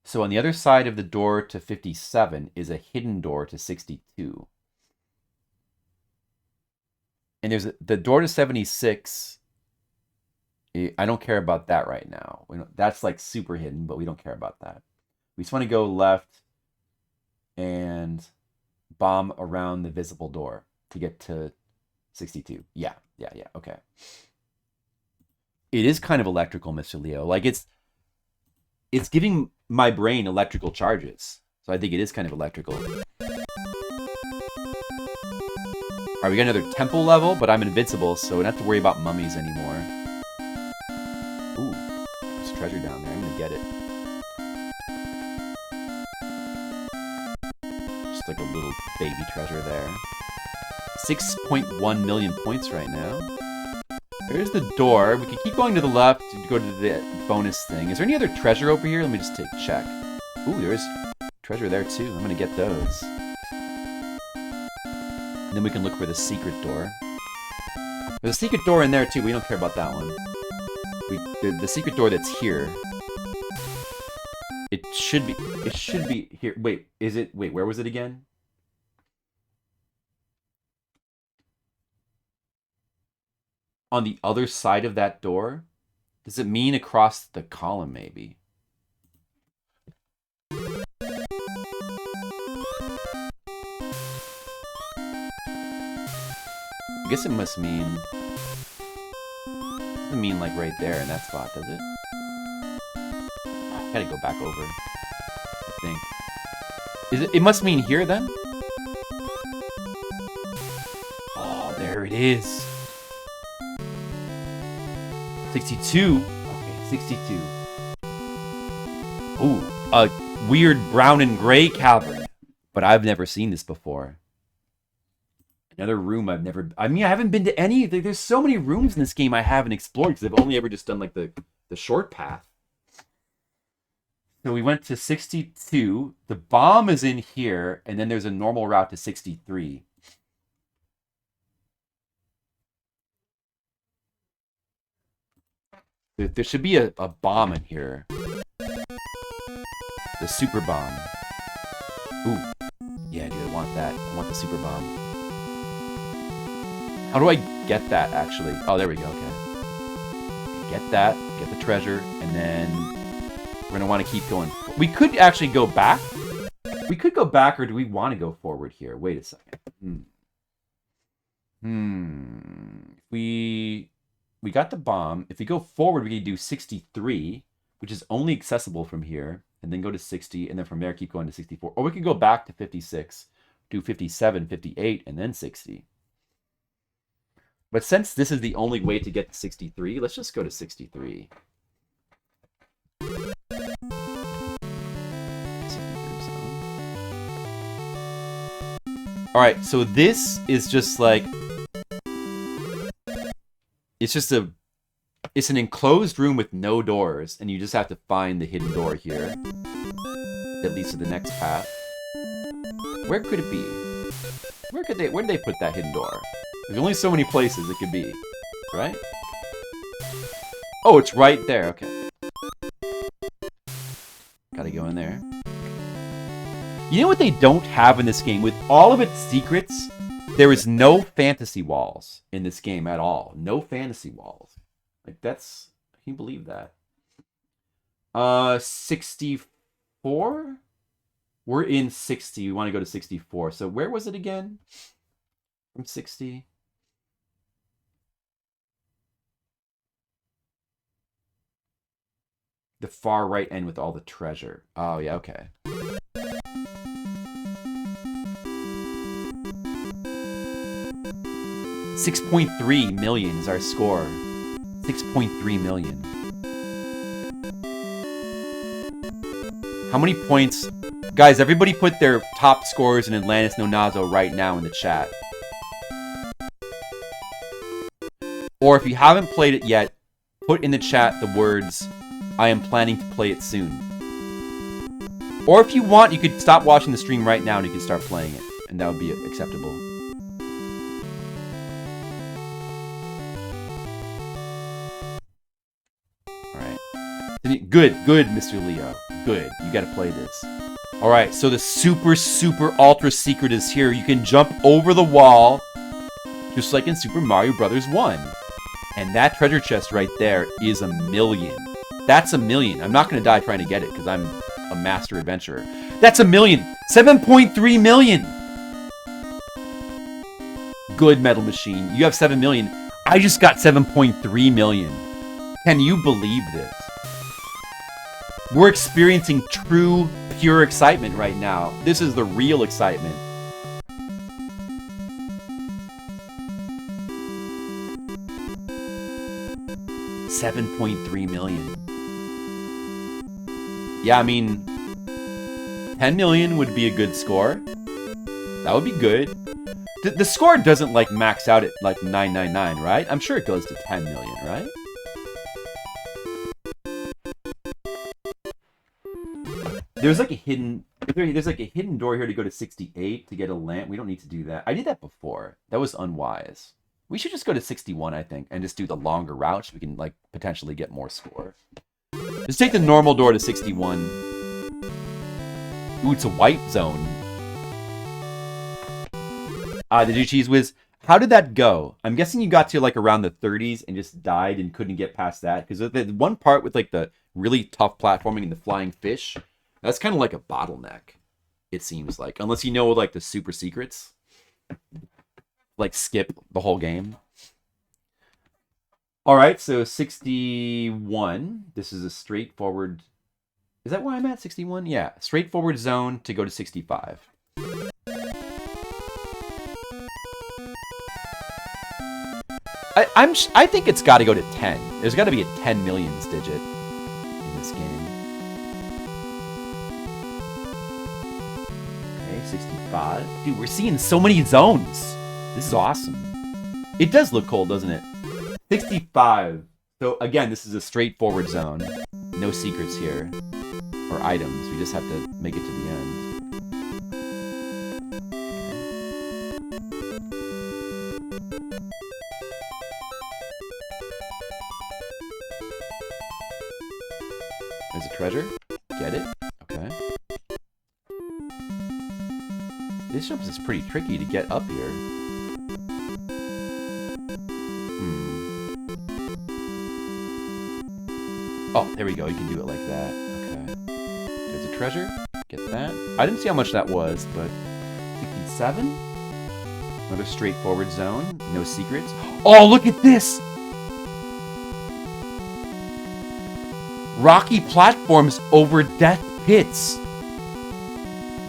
[SPEAKER 1] So on the other side of the door to 57 is a hidden door to 62. And there's the door to 76. I don't care about that right now. That's like super hidden, but we don't care about that. We just want to go left and bomb around the visible door to get to 62. Yeah, okay. It is kind of electrical, Mr. Leo. Like it's giving my brain electrical charges. So I think it is kind of electrical. Alright, we got another temple level, but I'm invincible, so we don't have to worry about mummies anymore. Ooh, there's treasure down there. I'm gonna get it. Just like a little baby treasure there. 6.1 million points right now. There's the door. We can keep going to the left to go to the bonus thing. Is there any other treasure over here? Let me just check. Ooh, there's treasure there too. I'm gonna get those. And then we can look for the secret door. There's a secret door in there too. We don't care about that one. The secret door that's here. It should be here. Wait, where was it again? on the other side of that door? Does it mean across the column, maybe? I guess it must mean... It doesn't mean, like, right there in that spot, does it? I gotta go back over, I think. It must mean here, then? Oh, there it is. 62. Okay, 62. Ooh, a weird brown and gray cavern. But I've never seen this before. Another room I've never... I mean, I haven't been to any... There's so many rooms in this game I haven't explored because I've only ever just done, like, the short path. So we went to 62. The bomb is in here, and then there's a normal route to 63. There should be a bomb in here. The super bomb. Ooh. Yeah, dude, I want that. I want the super bomb. How do I get that, actually? Oh, there we go, okay. Get that, get the treasure, and then we're going to want to keep going. We could actually go back. We could go back, or do we want to go forward here? Wait a second. We got the bomb. If we go forward, we can do 63, which is only accessible from here, and then go to 60, and then from there keep going to 64. Or we could go back to 56, do 57, 58, and then 60. But since this is the only way to get to 63, let's just go to 63. Alright, so this is just like... It's an enclosed room with no doors, and you just have to find the hidden door here. That leads to the next path. Where could it be? Where did they put that hidden door? There's only so many places it could be, right? Oh, it's right there, okay. Gotta go in there. You know what they don't have in this game? With all of its secrets, there is no fantasy walls in this game at all. No fantasy walls. Like, that's... Can you believe that? 64? We're in 60. We want to go to 64. So where was it again? From 60? The far right end with all the treasure. Oh, yeah, okay. $6.3 million is our score. 6.3 million. How many points? Guys, everybody put their top scores in Atlantis no Nazo right now in the chat. Or if you haven't played it yet, put in the chat the words, I am planning to play it soon. Or if you want, you could stop watching the stream right now and you can start playing it. And that would be acceptable. Alright. Good, Mr. Leo. Good. You gotta play this. Alright, so the super ultra secret is here. You can jump over the wall, just like in Super Mario Bros. 1. And that treasure chest right there is $1 million. That's $1 million. I'm not going to die trying to get it because I'm a master adventurer. That's $1 million. 7.3 million. Good, Metal Machine. You have 7 million. I just got 7.3 million. Can you believe this? We're experiencing true, pure excitement right now. This is the real excitement. $7.3 million. Yeah, I mean, 10 million would be a good score. That would be good. The score doesn't, like, max out at, like, 999, right? I'm sure it goes to 10 million, right? There's, like, a hidden... There's, like, a hidden door here to go to 68 to get a lamp. We don't need to do that. I did that before. That was unwise. We should just go to 61, I think, and just do the longer route so we can, like, potentially get more score. Just take the normal door to 61. Ooh, it's a white zone. Did you cheese whiz? How did that go? I'm guessing you got to like around the 30s and just died and couldn't get past that. Because the one part with like the really tough platforming and the flying fish, that's kind of like a bottleneck, it seems like. Unless you know like the super secrets. Like skip the whole game. Alright, so 61. This is a straightforward... Is that where I'm at? 61? Yeah. Straightforward zone to go to 65. I think it's got to go to 10. There's got to be a 10 millions digit in this game. Okay, 65. Dude, we're seeing so many zones. This is awesome. It does look cool, doesn't it? 65. So again, this is a straightforward zone. No secrets here. Or items. We just have to make it to the end. There's a treasure. Get it. Okay. This jump is pretty tricky to get up here. Oh, there we go. You can do it like that. Okay. There's a treasure. Get that. I didn't see how much that was, but 67? Another straightforward zone. No secrets. Oh, look at this! Rocky platforms over death pits.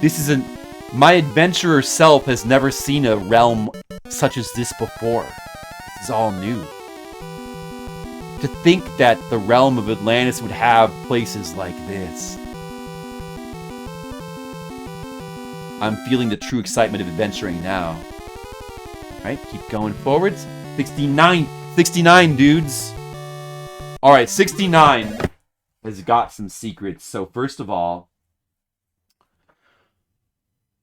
[SPEAKER 1] This is my adventurer self has never seen a realm such as this before. This is all new. To think that the realm of Atlantis would have places like this. I'm feeling the true excitement of adventuring now. Alright, keep going forwards. 69! 69, dudes! Alright, 69 has got some secrets. So first of all...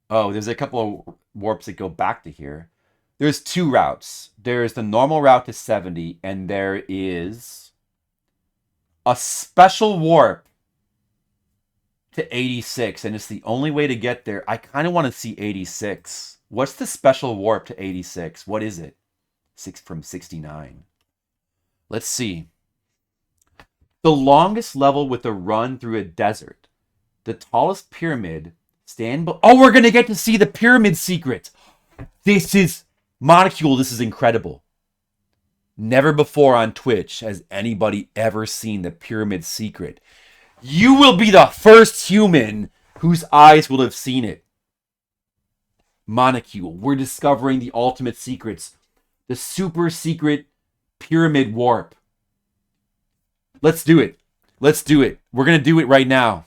[SPEAKER 1] Oh, there's a couple of warps that go back to here. There's two routes. There's the normal route to 70, and there is a special warp to 86, and it's the only way to get there. I kind of want to see 86. What's the special warp to 86? What is it? 6 from 69. Let's see. The longest level with a run through a desert. The tallest pyramid. Oh, we're going to get to see the pyramid secret. This is... Monocule, this is incredible. Never before on Twitch has anybody ever seen the pyramid secret. You will be the first human whose eyes will have seen it. Monocule, we're discovering the ultimate secrets. The super secret pyramid warp. Let's do it. Let's do it. We're going to do it right now.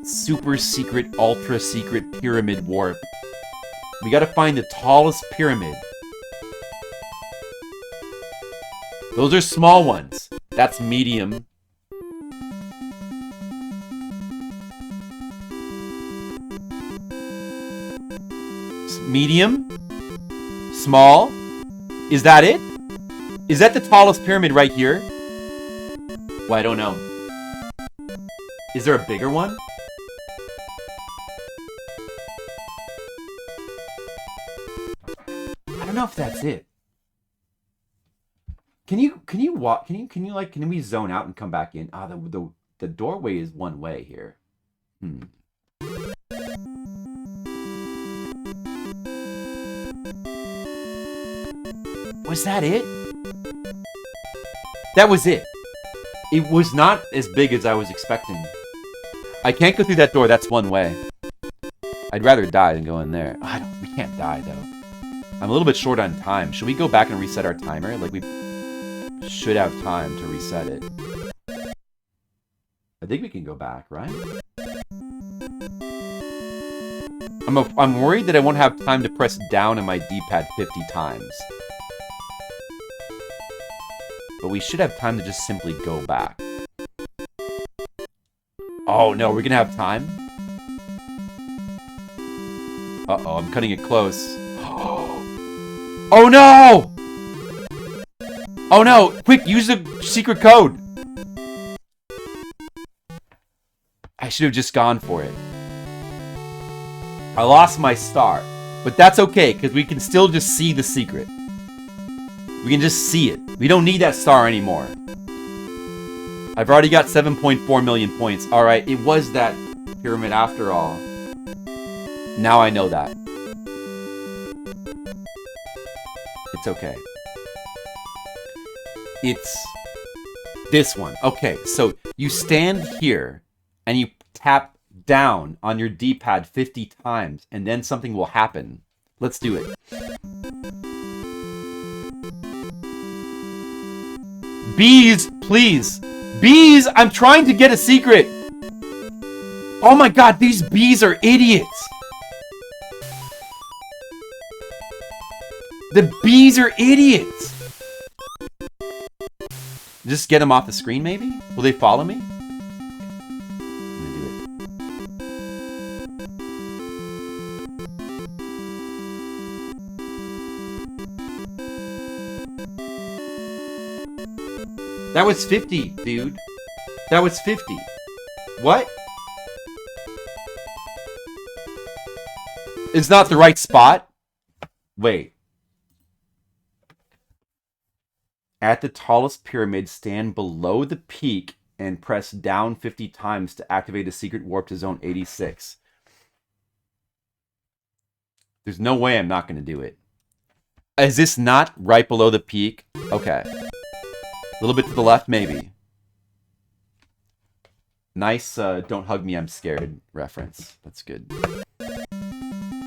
[SPEAKER 1] Super secret, ultra secret pyramid warp. We gotta find the tallest pyramid. Those are small ones. That's medium. Medium? Small? Is that it? Is that the tallest pyramid right here? Well, I don't know. Is there a bigger one? I don't know if that's it. Can you walk? Can we zone out and come back in? Ah, the doorway is one way here. Was that it? That was it. It was not as big as I was expecting. I can't go through that door. That's one way. I'd rather die than go in there. We can't die though. I'm a little bit short on time. Should we go back and reset our timer? Like, we should have time to reset it. I think we can go back, right? I'm worried that I won't have time to press down on my D-pad 50 times. But we should have time to just simply go back. Oh no, we're gonna have time? Uh-oh, I'm cutting it close. Oh no! Oh no! Quick, use the secret code! I should have just gone for it. I lost my star. But that's okay, because we can still just see the secret. We can just see it. We don't need that star anymore. I've already got 7.4 million points. Alright, it was that pyramid after all. Now I know that. It's okay. It's this one. Okay, so you stand here and you tap down on your D-pad 50 times and then something will happen. Let's do it. Bees, please. Bees, I'm trying to get a secret. Oh my god, these bees are idiots. The bees are idiots. Just get them off the screen, maybe? Will they follow me? I'm gonna do it. That was 50, dude. That was 50. What? It's not the right spot? Wait. At the tallest pyramid, stand below the peak and press down 50 times to activate a secret warp to zone 86. There's no way I'm not going to do it. Is this not right below the peak? Okay. A little bit to the left, maybe. Nice, don't hug me, I'm scared reference. That's good.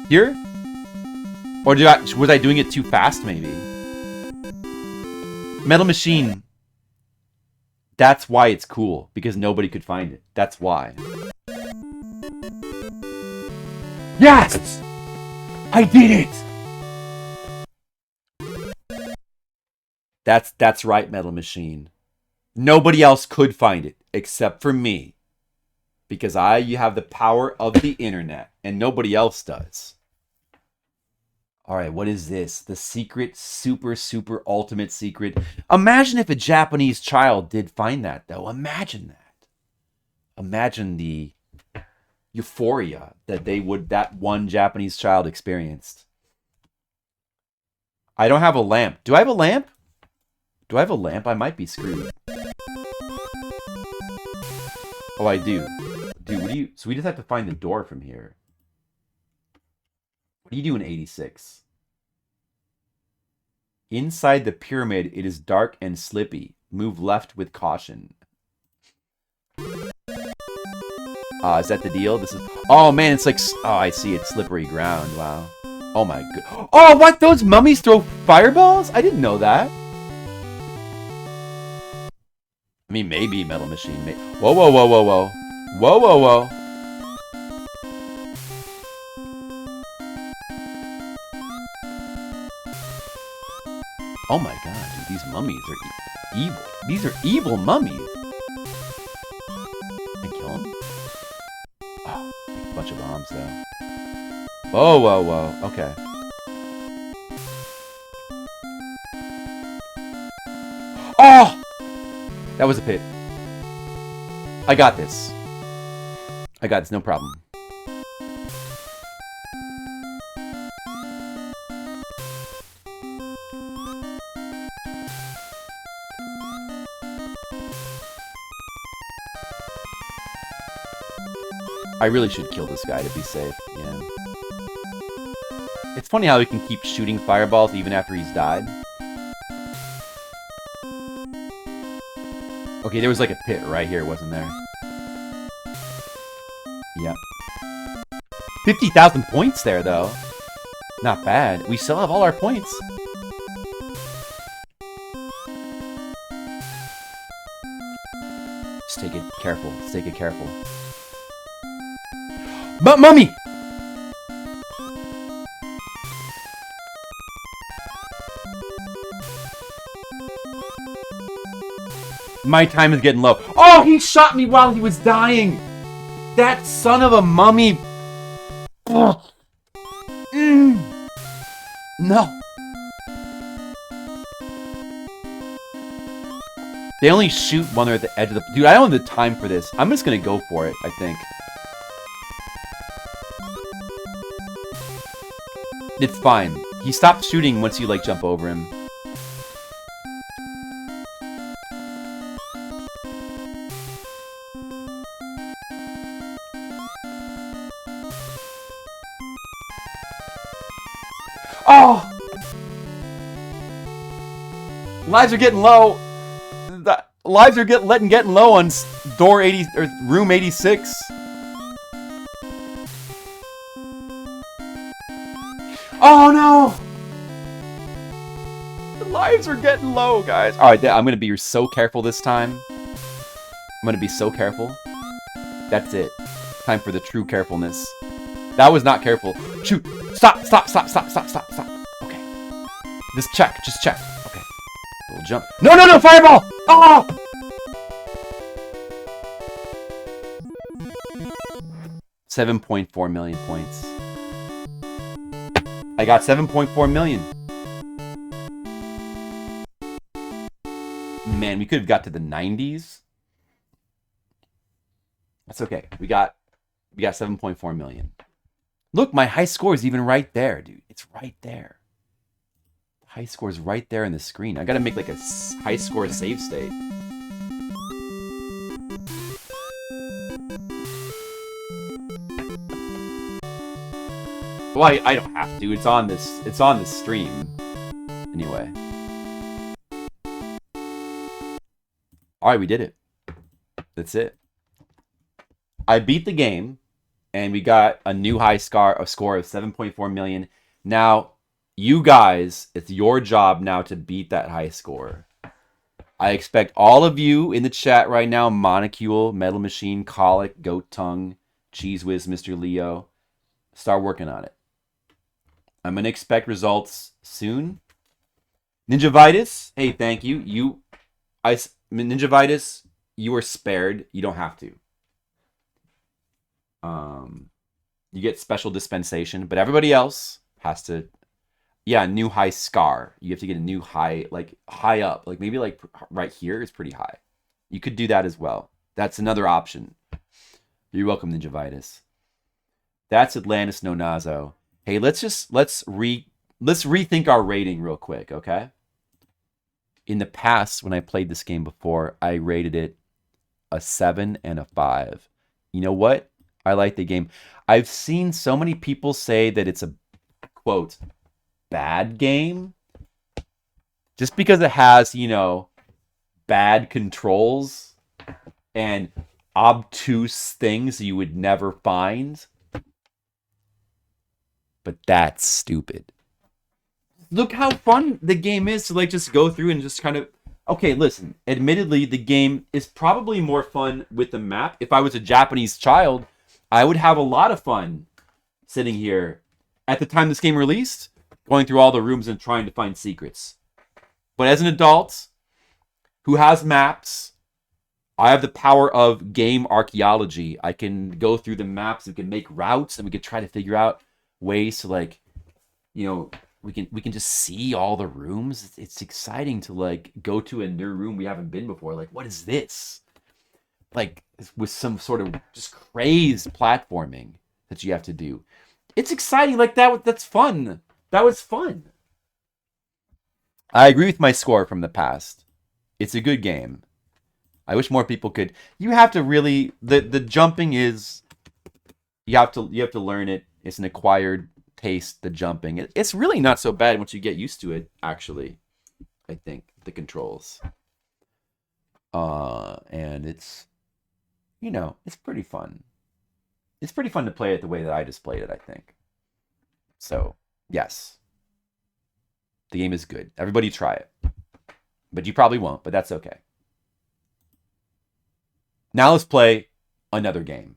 [SPEAKER 1] Here? Or was I doing it too fast, maybe? Metal Machine. That's why it's cool. Because nobody could find it. That's why. Yes! I did it! That's right, Metal Machine. Nobody else could find it. Except for me. Because you have the power of the internet. And nobody else does. Alright, what is this? The secret, super ultimate secret. Imagine if a Japanese child did find that, though. Imagine that. Imagine the euphoria that one Japanese child experienced. I don't have a lamp. Do I have a lamp? Do I have a lamp? I might be screwed. Oh, I do. Dude, so we just have to find the door from here. What do you do in 86? Inside the pyramid, it is dark and slippy. Move left with caution. Is that the deal? This is... Oh, man, it's like... Oh, I see. It's slippery ground. Wow. Oh, my god. Oh, what? Those mummies throw fireballs? I didn't know that. I mean, maybe Metal Machine. Whoa, whoa, whoa, whoa, whoa. Whoa, whoa, whoa. Oh my god, dude, these mummies are evil. These are evil mummies. Can I kill them? Oh, make a bunch of bombs, though. Whoa, whoa, whoa. Okay. Oh! That was a pit. I got this. I got this, no problem. I really should kill this guy to be safe, yeah. It's funny how he can keep shooting fireballs even after he's died. Okay, there was like a pit right here, wasn't there? Yep. 50,000 points there, though. Not bad. We still have all our points. Just take it careful. Just take it careful. But mummy! My time is getting low. Oh, he shot me while he was dying! That son of a mummy! No! They only shoot when they're at the edge of the... Dude, I don't have the time for this. I'm just gonna go for it, I think. It's fine. He stops shooting once you, like, jump over him. Oh! Lives are getting low. Lives are getting low on door 80 or room 86. Oh no! The lives are getting low, guys. All right, I'm gonna be so careful this time. I'm gonna be so careful. That's it. Time for the true carefulness. That was not careful. Shoot! Stop! Stop! Stop! Stop! Stop! Stop! Stop! Okay. Just check. Just check. Okay. Little jump. No! No! No! Fireball! Oh! $7.4 million points. I got 7.4 million. Man, we could have got to the 90s. That's okay. We got 7.4 million. Look, my high score is even right there, dude. It's right there. High score is right there in the screen. I gotta make like a high score save state. Well, I don't have to. It's on this stream. Anyway. Alright, we did it. That's it. I beat the game, and we got a new high score of 7.4 million. Now, you guys, it's your job now to beat that high score. I expect all of you in the chat right now, Monocule, Metal Machine, Colic, Goat Tongue, Cheese Whiz, Mr. Leo, start working on it. I'm going to expect results soon. Ninjavitis, hey, thank you. Ninjavitis, you were spared. You don't have to. You get special dispensation, but everybody else has to. Yeah, new high scar. You have to get a new high, like high up, like maybe like right here is pretty high. You could do that as well. That's another option. You're welcome, Ninjavitis. That's Atlantis, no Nazo. Hey, let's rethink our rating real quick, okay? In the past, when I played this game before, I rated it a 7 and a 5. You know what? I like the game. I've seen so many people say that it's a, quote, bad game. Just because it has, bad controls and obtuse things you would never find. But that's stupid. Look how fun the game is to like just go through and just kind of... Okay, listen. Admittedly, the game is probably more fun with the map. If I was a Japanese child, I would have a lot of fun sitting here at the time this game released, going through all the rooms and trying to find secrets. But as an adult who has maps, I have the power of game archaeology. I can go through the maps, we can make routes, and we can try to figure out ways to like, we can just see all the rooms. It's exciting to like go to a new room we haven't been before. Like, what is this? Like with some sort of just crazed platforming that you have to do. It's exciting like that. That's fun. That was fun. I agree with my score from the past. It's a good game. I wish more people could. You have to really the jumping is you have to learn it. It's an acquired taste, the jumping. It's really not so bad once you get used to it, actually. I think the controls. And it's it's pretty fun. It's pretty fun to play it the way that I just played it, I think. So, yes. The game is good. Everybody try it. But you probably won't, but that's okay. Now let's play another game.